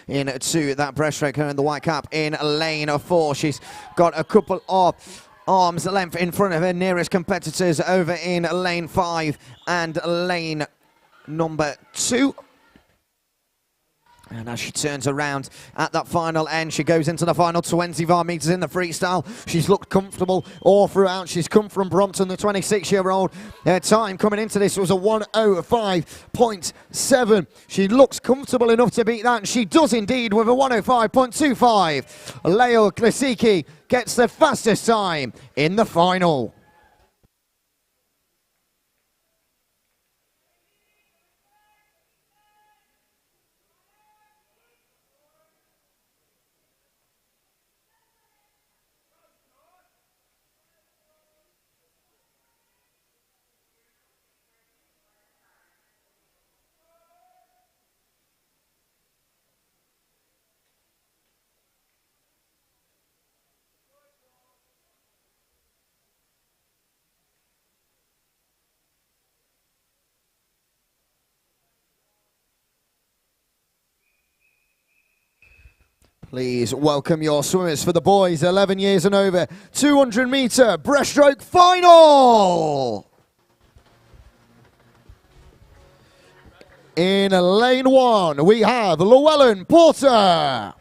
Speaker 1: Into that breaststroke, her in the white cap in lane 4. She's got a couple of arms length in front of her nearest competitors over in lane 5 and lane number 2. And as she turns around at that final end, she goes into the final 25 metres in the freestyle. She's looked comfortable all throughout. She's come from Brompton, the 26-year-old. Her time coming into this was a 1:05.7. She looks comfortable enough to beat that, and she does indeed with a 1:05.25. Leo Klasicki gets the fastest time in the final. Please welcome your swimmers for the boys 11 years and over 200 metre breaststroke final. In lane 1, we have Llewellyn Porter.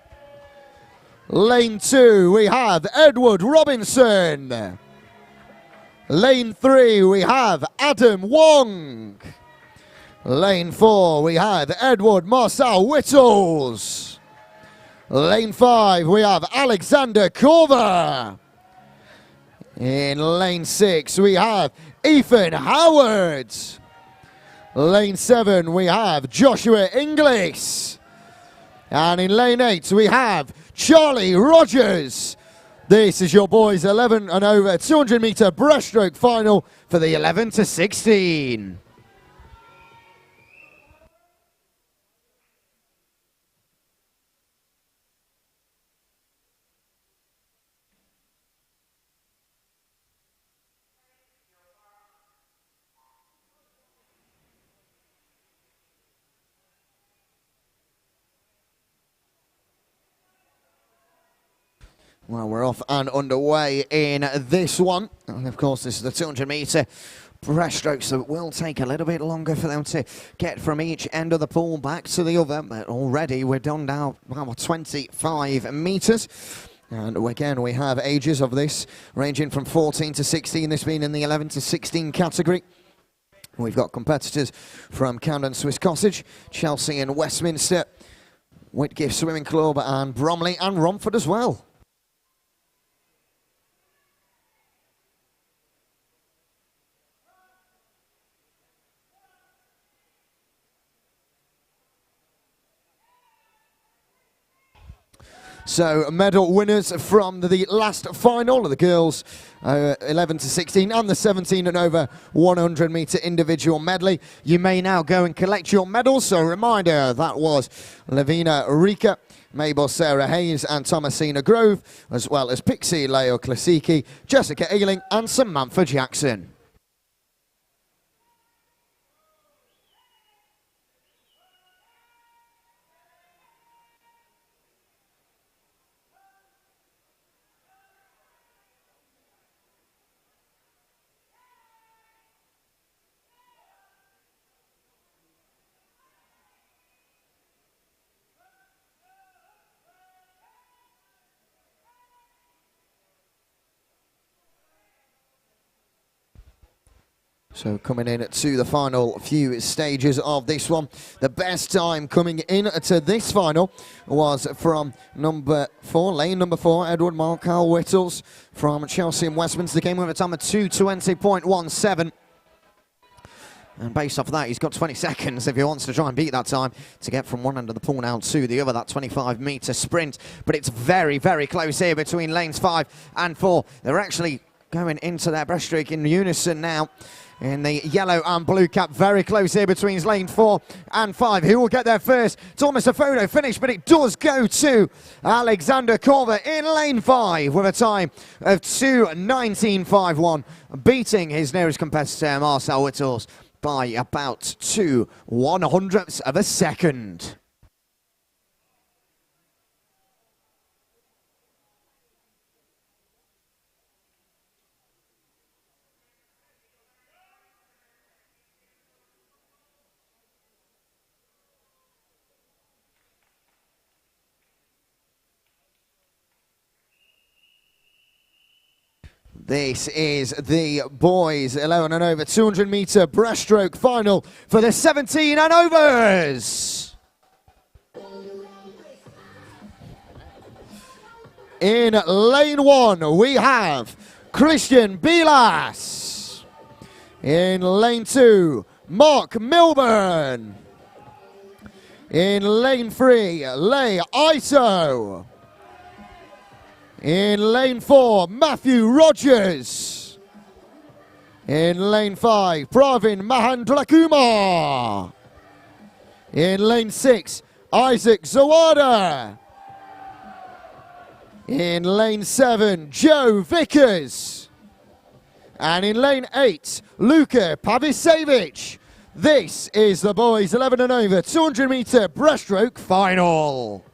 Speaker 1: Lane 2, we have Edward Robinson. Lane 3, we have Adam Wong. Lane 4, we have Edward Marcel Whittles. Lane 5, we have Alexander Corver. In lane 6, we have Ethan Howard. Lane 7, we have Joshua Inglis. And in lane 8, we have Charlie Rogers. This is your boys 11 and over 200 metre breaststroke final for the 11 to 16. Well, we're off and underway in this one. And of course, this is the 200 metre breaststroke, so it will take a little bit longer for them to get from each end of the pool back to the other. But already we're done now about 25 metres. And again, we have ages of this ranging from 14 to 16, this being in the 11 to 16 category. We've got competitors from Camden Swiss Cottage, Chelsea and Westminster, Whitgift Swimming Club and Bromley and Romford as well. So medal winners from the last final of the girls 11 to 16 and the 17 and over 100 meter individual medley. You may now go and collect your medals. So a reminder, that was Lavina Rika, Mabel Sarah Hayes and Thomasina Grove, as well as Pixie Leo Klasicki, Jessica Ailing and Samantha Jackson. So coming in to the final few stages of this one, the best time coming in to this final was from number 4, lane number 4, Edward Markal Whittles from Chelsea and Westminster. Came with a time of 2:20.17. And based off of that, he's got 20 seconds if he wants to try and beat that time to get from one end of the pool now to the other, that 25-meter sprint. But it's very, very close here between lanes 5 and 4. They're actually going into their breaststroke in unison now. In the yellow and blue cap, very close here between lane 4 and 5. Who will get there first? It's almost a photo finish, but it does go to Alexander Corver in lane 5 with a time of 2:19.51, beating his nearest competitor, Marcel Whittles, by about 2/100ths of a second. This is the boys 11 and over 200 meter breaststroke final for the 17 and overs. In lane 1, we have Christian Bilas. In lane 2, Mark Milburn. In lane 3, Lei Ito. In lane 4, Matthew Rogers. In lane 5, Pravin Mahandlakumar. In lane 6, Isaac Zawada. In lane 7, Joe Vickers. And in lane 8, Luka Pavisevich. This is the boys 11 and over 200 meter breaststroke final.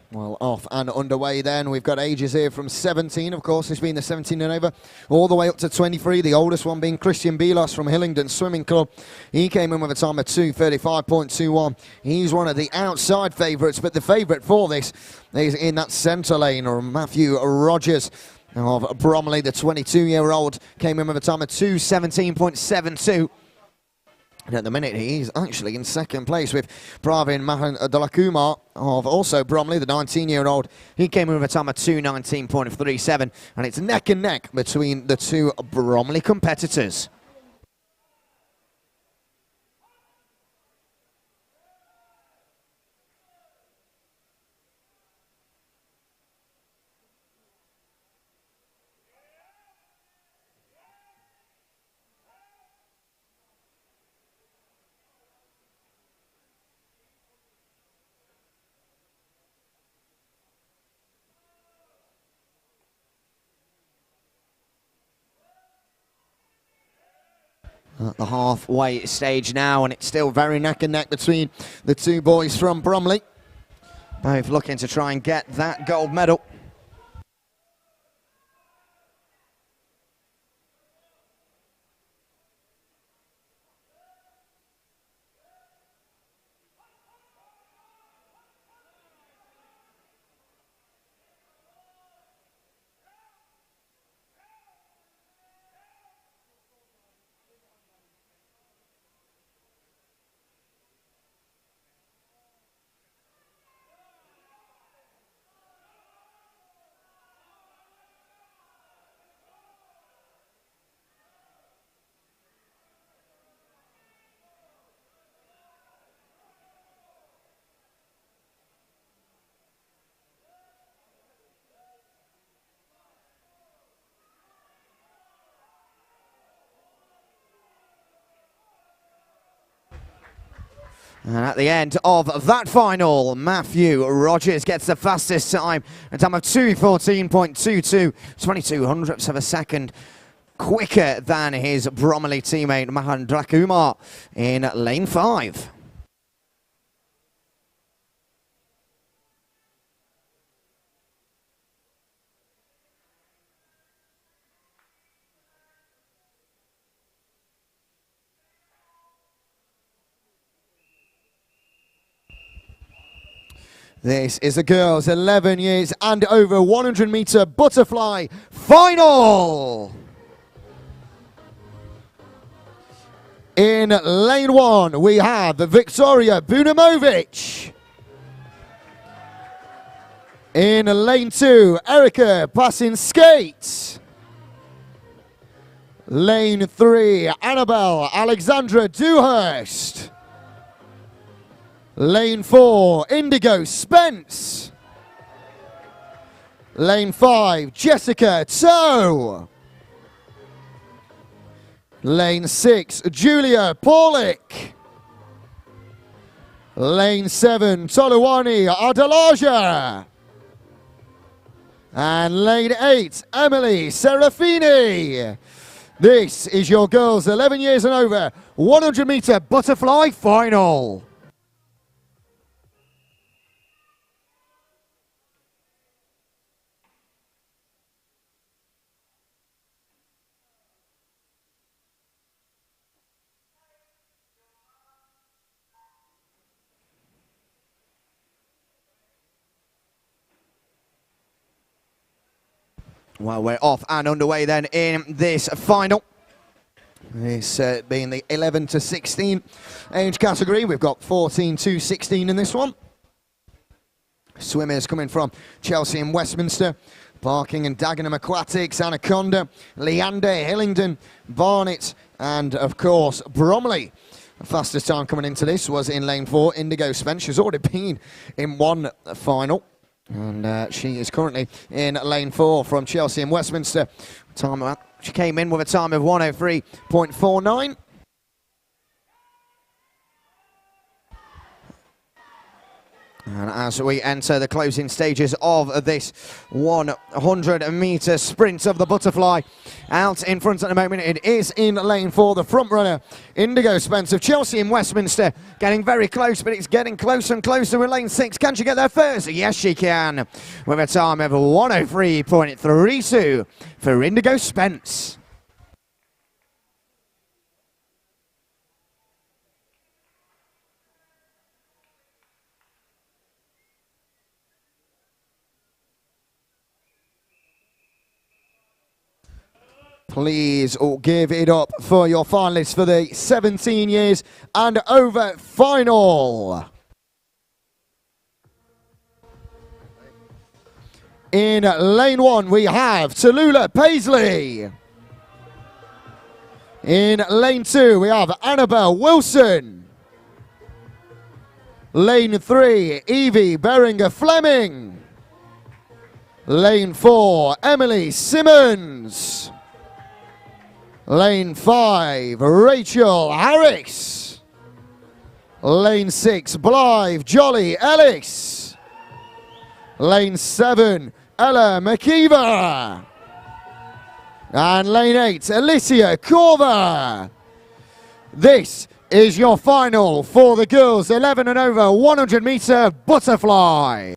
Speaker 1: Well, off and underway then. We've got ages here from 17, of course. It's been the 17 and over, all the way up to 23. The oldest one being Christian Bilas from Hillingdon Swimming Club. He came in with a time of 2:35.21. He's one of the outside favourites, but the favourite for this is in that centre lane, or Matthew Rogers of Bromley, the 22-year-old, came in with a time of 2:17.72. And at the minute, he's actually in second place with Pravin Mahandlakumar of also Bromley, the 19-year-old. He came in with a time of 2:19.37, and it's neck and neck between the two Bromley competitors. At the halfway stage now, and it's still very neck and neck between the two boys from Bromley. Both looking to try and get that gold medal. And at the end of that final, Matthew Rogers gets the fastest time, a time of 2:14.22, 22 hundredths of a second quicker than his Bromley teammate Mahendra Kumar in lane 5. This is the girls' 11 years and over 100 meter butterfly final. In lane 1, we have Victoria Bunamovic. In lane 2, Erica Pasinskate. Lane 3, Annabelle Alexandra Dewhurst. Lane 4, Indigo Spence. Lane 5, Jessica Toe. Lane 6, Julia Paulick. Lane 7, Toluwani Adelaja. And lane 8, Emily Serafini. This is your girls 11 years and over 100 meter butterfly final. Well, we're off and underway then in this final. This being the 11 to 16 age category. We've got 14 to 16 in this one. Swimmers coming from Chelsea and Westminster, Barking and Dagenham Aquatics, Anaconda, Leander, Hillingdon, Barnet, and of course Bromley. The fastest time coming into this was in lane 4, Indigo Spence. She's already been in one final. And she is currently in lane 4 from Chelsea and Westminster. She came in with a time of 1:03.49. And as we enter the closing stages of this 100-meter sprint of the butterfly, out in front at the moment, it is in lane 4, the front runner, Indigo Spence of Chelsea and Westminster, getting very close, but it's getting closer and closer with lane 6. Can she get there first? Yes, she can, with a time of 1:03.32 for Indigo Spence. Please give it up for your finalists for the 17 years and over final. In lane 1, we have Tallulah Paisley. In lane 2, we have Annabelle Wilson. Lane 3, Evie Beringer Fleming. Lane 4, Emily Simmons. Lane 5, Rachel Harris. Lane 6, Blythe Jolly Ellis. Lane 7, Ella McKeever. And lane 8, Alicia Corver. This is your final for the girls 11 and over 100 meter butterfly.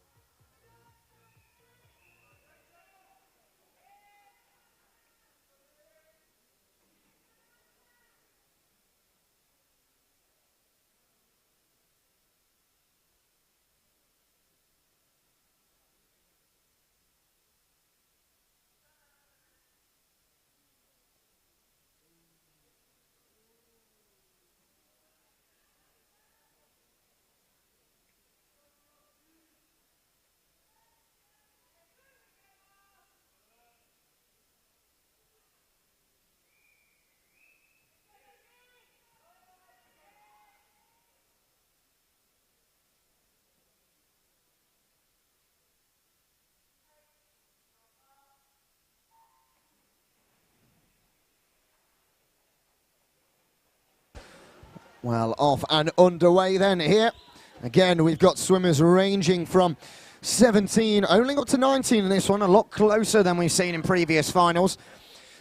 Speaker 1: Well, off and underway then here. Again, we've got swimmers ranging from 17, only up to 19 in this one, a lot closer than we've seen in previous finals.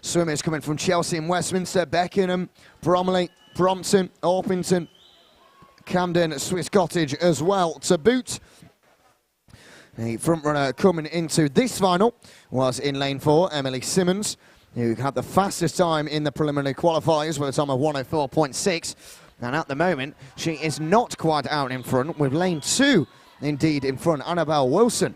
Speaker 1: Swimmers coming from Chelsea and Westminster, Beckenham, Bromley, Brompton, Orpington, Camden, Swiss Cottage as well to boot. The front runner coming into this final was in lane 4, Emily Simmons, who had the fastest time in the preliminary qualifiers with a time of 104.6. And at the moment, she is not quite out in front, with lane 2 indeed in front, Annabelle Wilson.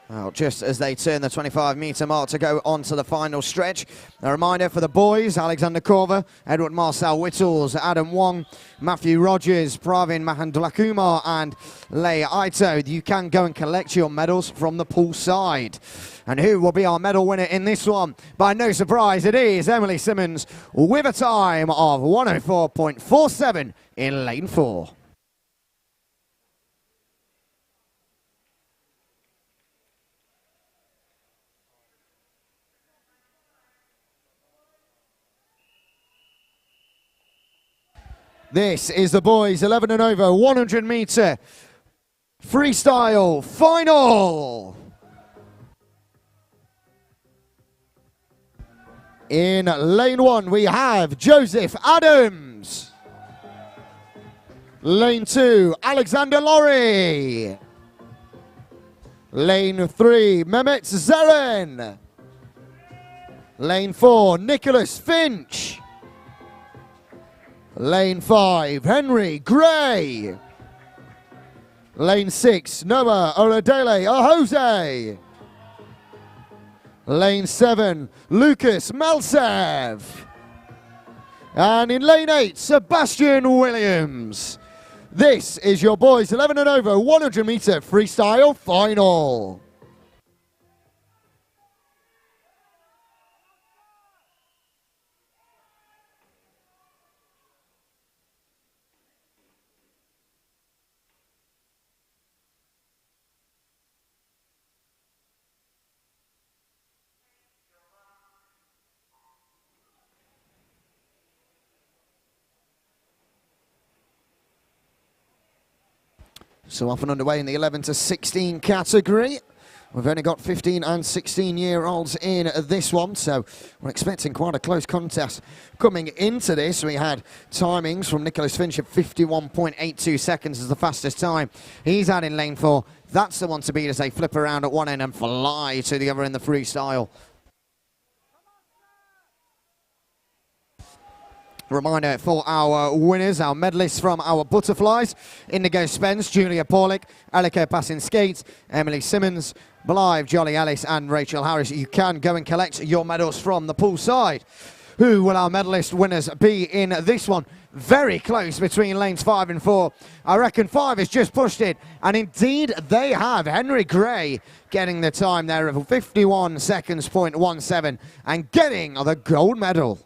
Speaker 1: Well, just as they turn the 25-metre mark to go on to the final stretch, a reminder for the boys: Alexander Korver, Edward Marcel Whittles, Adam Wong, Matthew Rogers, Pravin Mahandlakumar and Lei Aito. You can go and collect your medals from the pool side. And who will be our medal winner in this one? By no surprise, it is Emily Simmons with a time of 104.47 in lane 4. This is the boys 11 and over 100 metre freestyle final. In lane 1 we have Joseph Adams. Lane 2 Alexander Laurie. Lane 3 Mehmet Zeren. Lane 4 Nicholas Finch. Lane 5, Henry Gray. Lane 6, Noah Oladele Ahose. Lane 7, Lucas Melsev. And in lane 8, Sebastian Williams. This is your boys 11 and over 100 metre freestyle final. So off and underway in the 11 to 16 category. We've only got 15 and 16-year-olds in this one, so we're expecting quite a close contest. Coming into this, we had timings from Nicholas Finch at 51.82 seconds as the fastest time he's had in lane 4. That's the one to beat as they flip around at one end and fly to the other in the freestyle. Reminder for our winners, our medalists from our butterflies: Indigo Spence, Julia Paulick, Alika Passing Skates, Emily Simmons, Blythe, Jolly Alice and Rachel Harris. You can go and collect your medals from the pool side. Who will our medalist winners be in this one? Very close between lanes 5 and 4. I reckon 5 has just pushed it, and indeed they have. Henry Gray getting the time there of 51 seconds, .17, and getting the gold medal.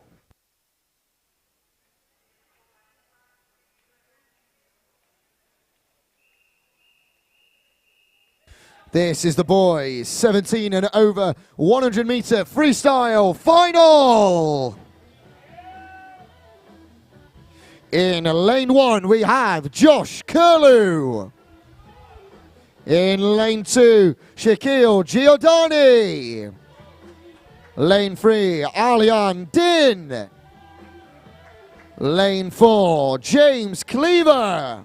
Speaker 1: This is the boys 17 and over 100 metre freestyle final. In lane 1 we have Josh Curlew. In lane 2 Shaquille Giordani. Lane 3 Alian Din. Lane 4 James Cleaver.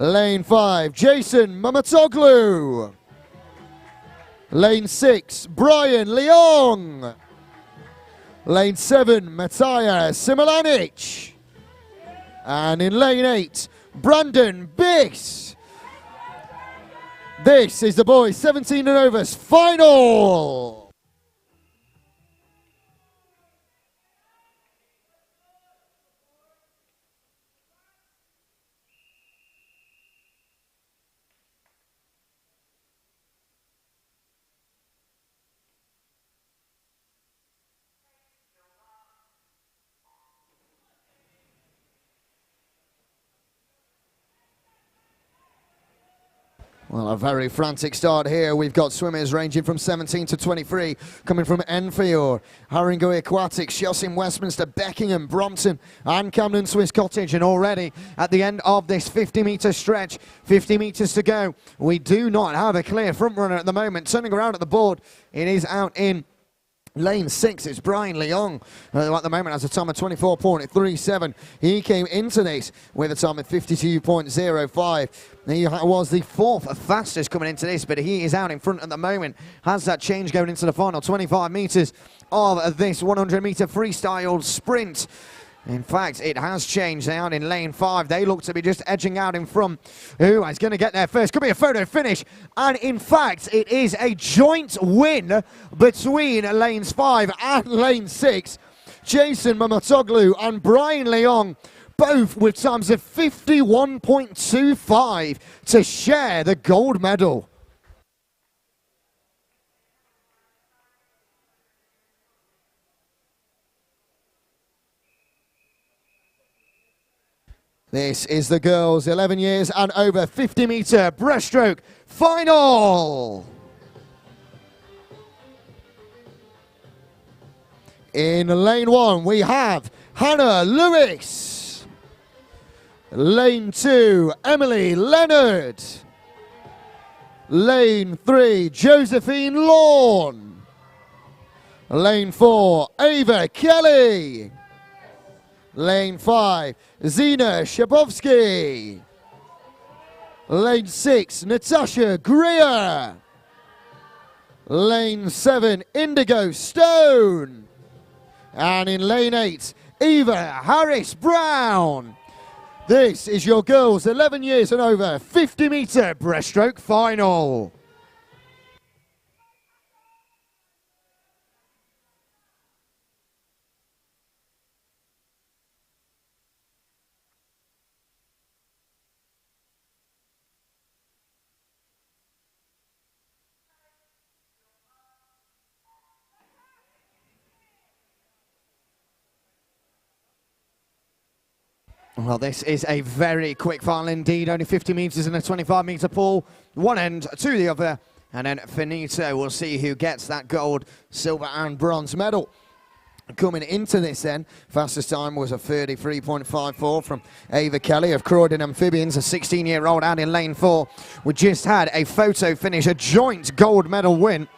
Speaker 1: Lane 5, Jason Mamatoglu. Lane 6, Brian Leong. Lane 7, Matija Similanic. And in lane 8, Brandon Biggs. This is the boys 17 and overs final. Well, a very frantic start here. We've got swimmers ranging from 17 to 23, coming from Enfield, Haringey Aquatics, Chelsea, Westminster, Beckingham, Brompton, and Camden Swiss Cottage. And already at the end of this 50-metre stretch, 50 metres to go, we do not have a clear front runner at the moment. Turning around at the board, it is out in Lane 6, it's Brian Leong, at the moment has a time of 24.37. He came into this with a time of 52.05. He was the fourth fastest coming into this, but he is out in front at the moment. Has that change going into the final 25 metres of this 100-metre freestyle sprint. In fact, it has changed out in lane 5. They look to be just edging out in front. Who is going to get there first? Could be a photo finish. And in fact, it is a joint win between lanes 5 and lane 6. Jason Mamatoglu and Brian Leong, both with times of 51.25 to share the gold medal. This is the girls' 11 years and over 50-metre breaststroke final. In lane 1, we have Hannah Lewis. Lane 2, Emily Leonard. Lane 3, Josephine Lawn. Lane 4, Ava Kelly. Lane 5, Zina Shabovsky. Lane 6, Natasha Greer. Lane 7, Indigo Stone. And in lane 8, Eva Harris Brown. This is your girls 11 years and over 50-metre breaststroke final. Well, this is a very quick final indeed. Only 50 metres in a 25-metre pool. One end to the other. And then finito. We'll see who gets that gold, silver and bronze medal. Coming into this then, fastest time was a 33.54 from Ava Kelly of Croydon Amphibians, a 16-year-old out in lane 4. We just had a photo finish, a joint gold medal win.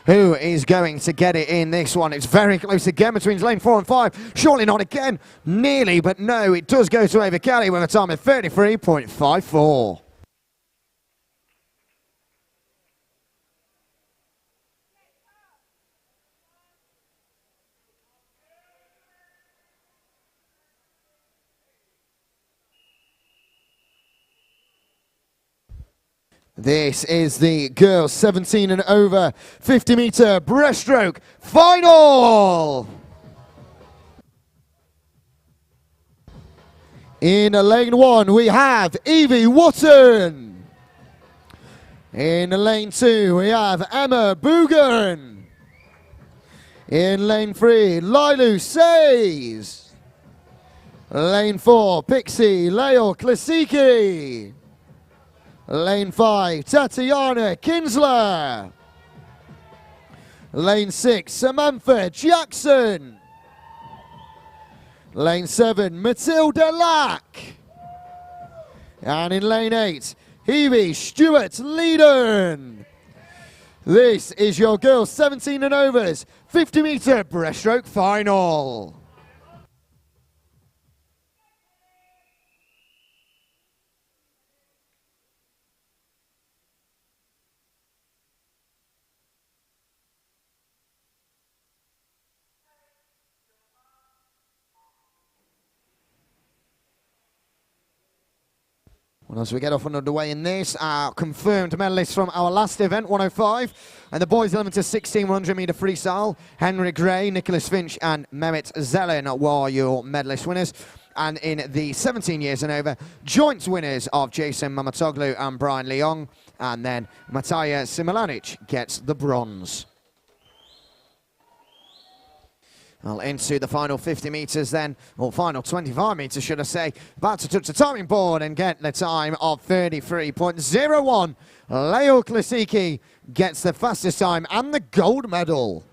Speaker 1: Who is going to get it in this one? It's very close again between lane 4 and 5. Surely not again. Nearly, but no, it does go to Ava Kelly with a time of 33.54. This is the girls 17 and over 50-metre breaststroke final. In lane 1, we have Evie Wotton. In lane 2, we have Emma Boogan. In lane 3, Lilu Says. Lane 4, Pixie Leo Klasicki. Lane 5, Tatiana Kinsler. Lane 6, Samantha Jackson. Lane 7, Matilda Lack. And in lane 8, Evie Stewart Leedon. This is your girls 17 and overs 50-metre breaststroke final. Well, as we get off and underway in this, our confirmed medalists from our last event, 105, and the boys 11 to 16 100-metre freestyle, Henry Gray, Nicholas Finch and Mehmet Zelen were your medalist winners. And in the 17 years and over, joint winners of Jason Mamatoglu and Brian Leong, and then Matija Similanic gets the bronze. Well, into the final 50 metres then, or final 25 metres, should I say. About to touch the timing board and get the time of 33.01. Leo Klasicki gets the fastest time and the gold medal.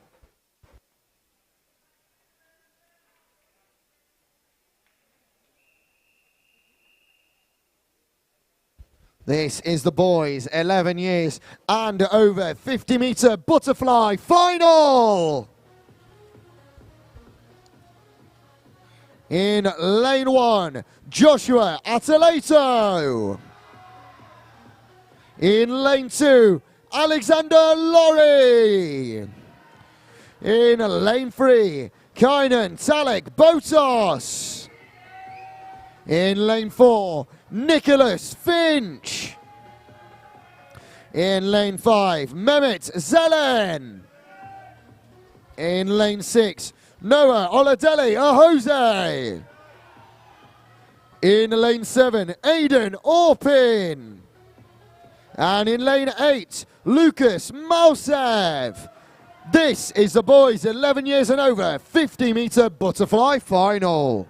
Speaker 1: This is the boys' 11 years and over 50-metre butterfly final. In lane 1, Joshua Ataleto. In lane 2, Alexander Laurie. In lane 3, Kainan Talek Botos. In lane 4, Nicholas Finch. In lane 5, Mehmet Zelen. In lane 6, Noah Oladele Ahose. In lane 7, Aidan Orpin. And in lane 8, Lucas Mausev. This is the boys 11 years and over 50-metre butterfly final.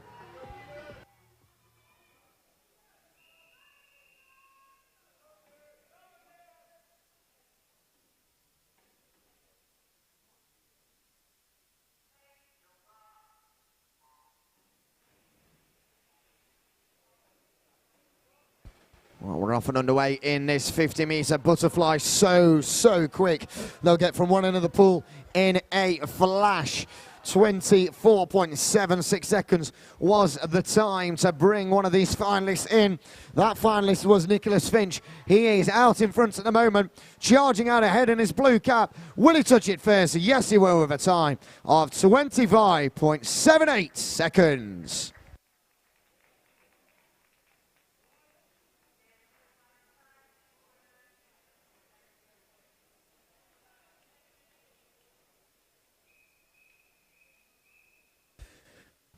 Speaker 1: Well, we're off and underway in this 50-metre butterfly. So quick. They'll get from one end of the pool in a flash. 24.76 seconds was the time to bring one of these finalists in. That finalist was Nicholas Finch. He is out in front at the moment, charging out ahead in his blue cap. Will he touch it first? Yes, he will, with a time of 25.78 seconds.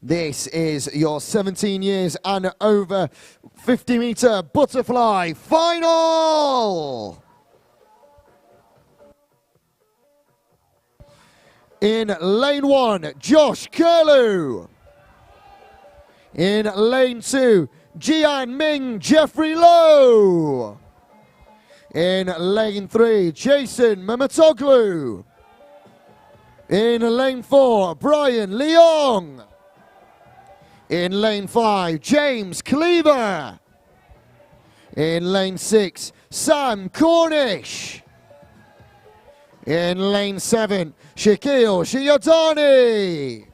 Speaker 1: This is your 17 years and over 50-metre butterfly final. In lane 1, Josh Curlew. In lane 2, Jian Ming Jeffrey Lowe. In lane 3, Jason Mamatoglu. In lane 4, Brian Leong. In lane 5, James Cleaver. In lane 6, Sam Cornish. In lane 7, Shaquille Shiodani.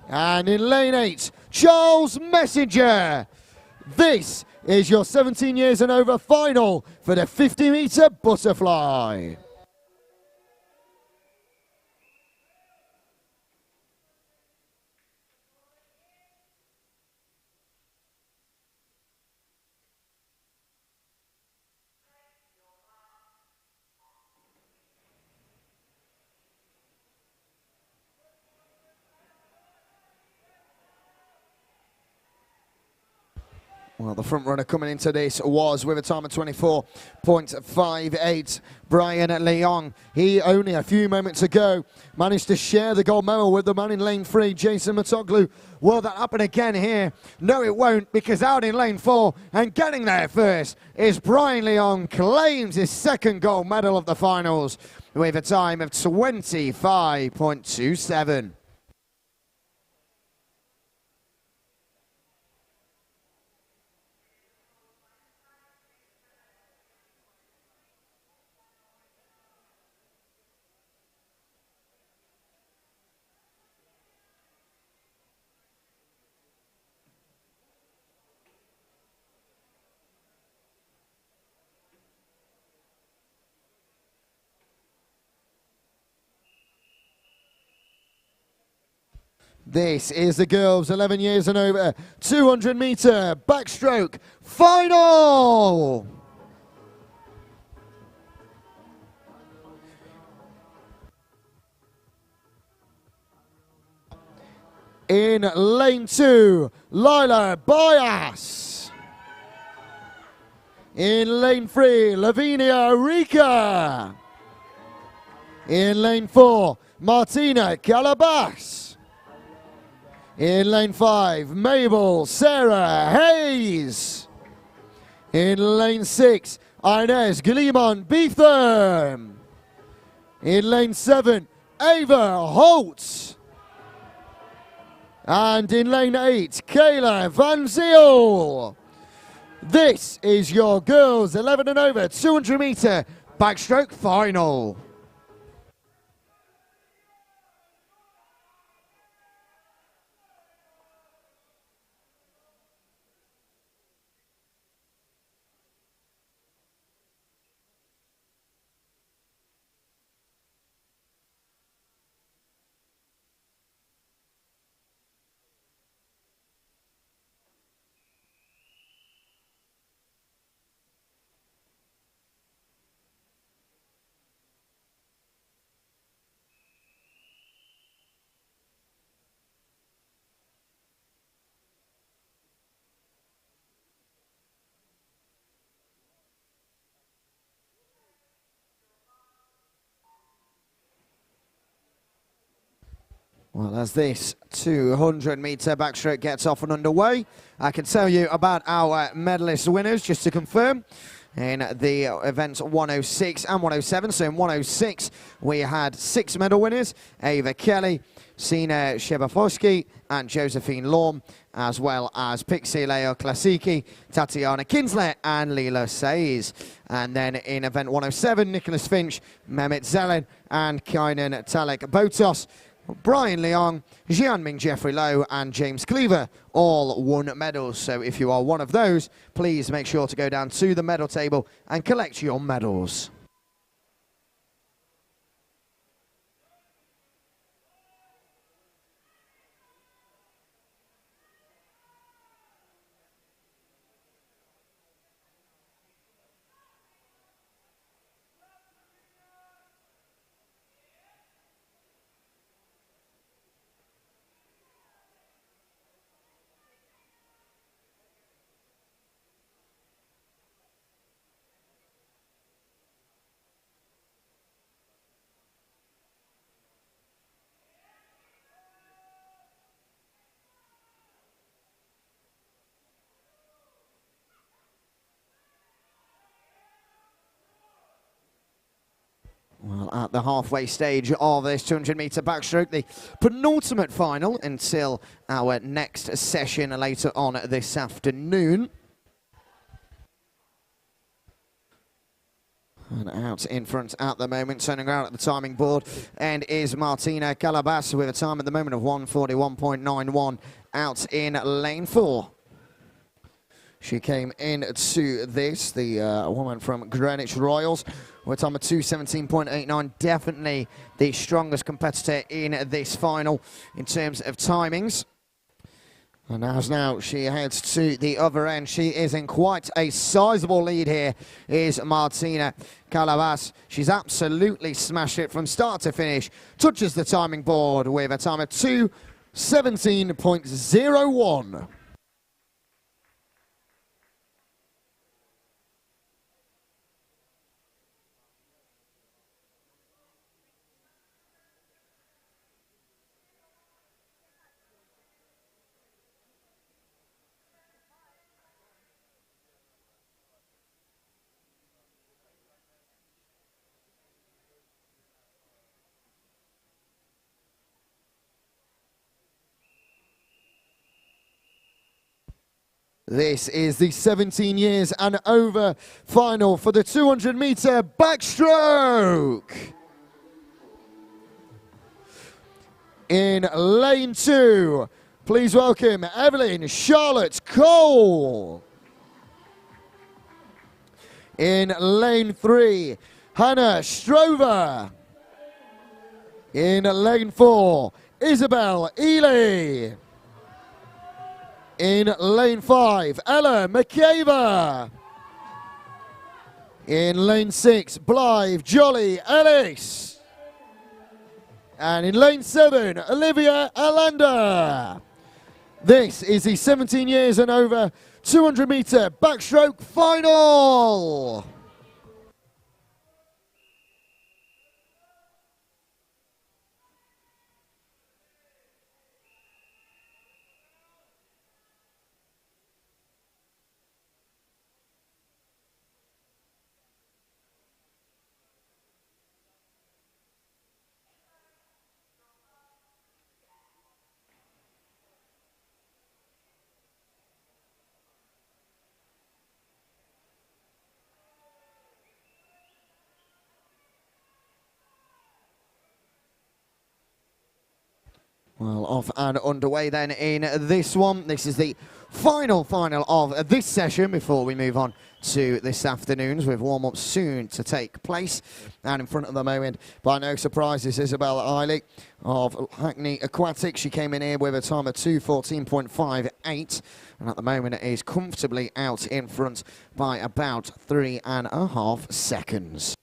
Speaker 1: And in lane 8, Charles Messenger. This is your 17 years and over final for the 50-metre butterfly. Well, the front runner coming into this was with a time of 24.58. Brian Leong, he only a few moments ago managed to share the gold medal with the man in lane 3, Jason Matoglu. Will that happen again here? No, it won't, because out in lane 4 and getting there first is Brian Leong, claims his second gold medal of the finals with a time of 25.27. This is the girls' 11 years and over 200-metre backstroke final. In lane 2, Lila Bias. In lane 3, Lavinia Rica. In lane 4, Martina Calabas. In lane 5, Mabel Sarah Hayes. In lane 6, Inez Guillemon Beetham. In lane 7, Ava Holt. And in lane 8, Kayla Van Ziel. This is your girls 11 and over 200 meter backstroke final. Well, as this 200 meter backstroke gets off and underway, I can tell you about our medalist winners, just to confirm. In the events 106 and 107. So in 106, we had 6 medal winners: Ava Kelly, Sina Shebafoski, and Josephine Lorm, as well as Pixie Leo Klasicki, Tatiana Kinsley, and Leela Says. And then in event 107, Nicholas Finch, Mehmet Zelen, and Kainan Talek Botos, Brian Leong, Jianming Jeffrey Lowe, and James Cleaver all won medals. So if you are one of those, please make sure to go down to the medal table and collect your medals. Well, at the halfway stage of this 200 meter backstroke, the penultimate final until our next session later on this afternoon. And out in front at the moment, turning around at the timing board, and is Martina Calabas with a time at the moment of 1:41.91 out in lane 4. She came into this, the woman from Greenwich Royals, with a time of 2:17.89, definitely the strongest competitor in this final in terms of timings. And as now she heads to the other end, she is in quite a sizable lead here, is Martina Calabas. She's absolutely smashed it from start to finish, touches the timing board with a time of 2:17.01. This is the 17 years and over final for the 200 meter backstroke. In lane 2, please welcome Evelyn Charlotte Cole. In lane 3, Hannah Strover. In lane 4, Isabel Ely. In lane 5, Ella McCaver. In lane 6, Blythe Jolly Ellis. And in lane 7, Olivia Alander. This is the 17 years and over 200 meter backstroke final. Well, off and underway then in this one. This is the final of this session before we move on to this afternoon's, with warm-up soon to take place. And in front of the moment, by no surprise, is Isabel Eiley of Hackney Aquatics. She came in here with a time of 2:14.58, and at the moment is comfortably out in front by about 3.5 seconds.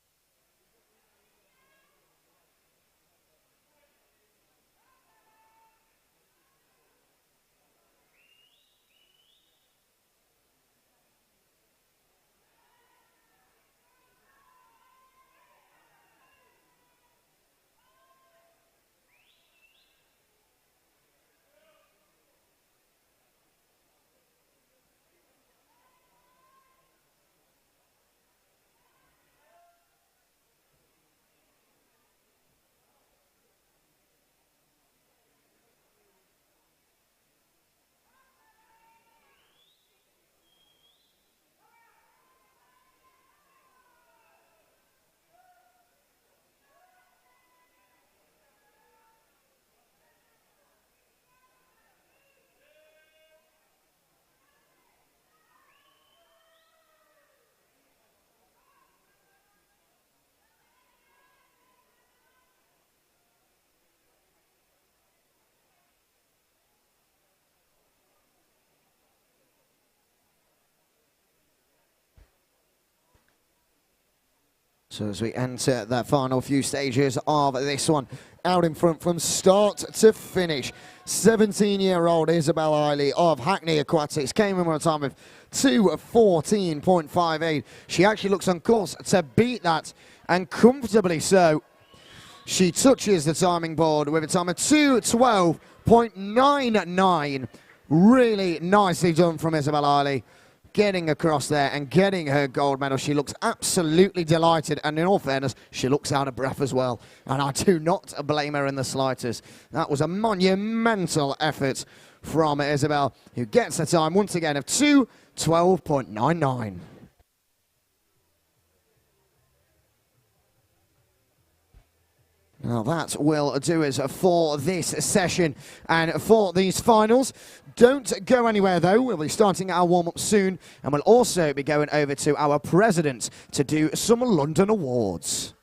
Speaker 1: So as we enter the final few stages of this one, out in front from start to finish, 17-year-old Isabel Eiley of Hackney Aquatics came in with a time of 2:14.58. She actually looks on course to beat that, and comfortably so. She touches the timing board with a time of 2:12.99. Really nicely done from Isabel Eiley, getting across there and getting her gold medal. She looks absolutely delighted, and in all fairness, she looks out of breath as well. And I do not blame her in the slightest. That was a monumental effort from Isabel, who gets the time once again of 2:12.99. Now that will do us for this session and for these finals. Don't go anywhere though, we'll be starting our warm-up soon, and we'll also be going over to our president to do some London awards.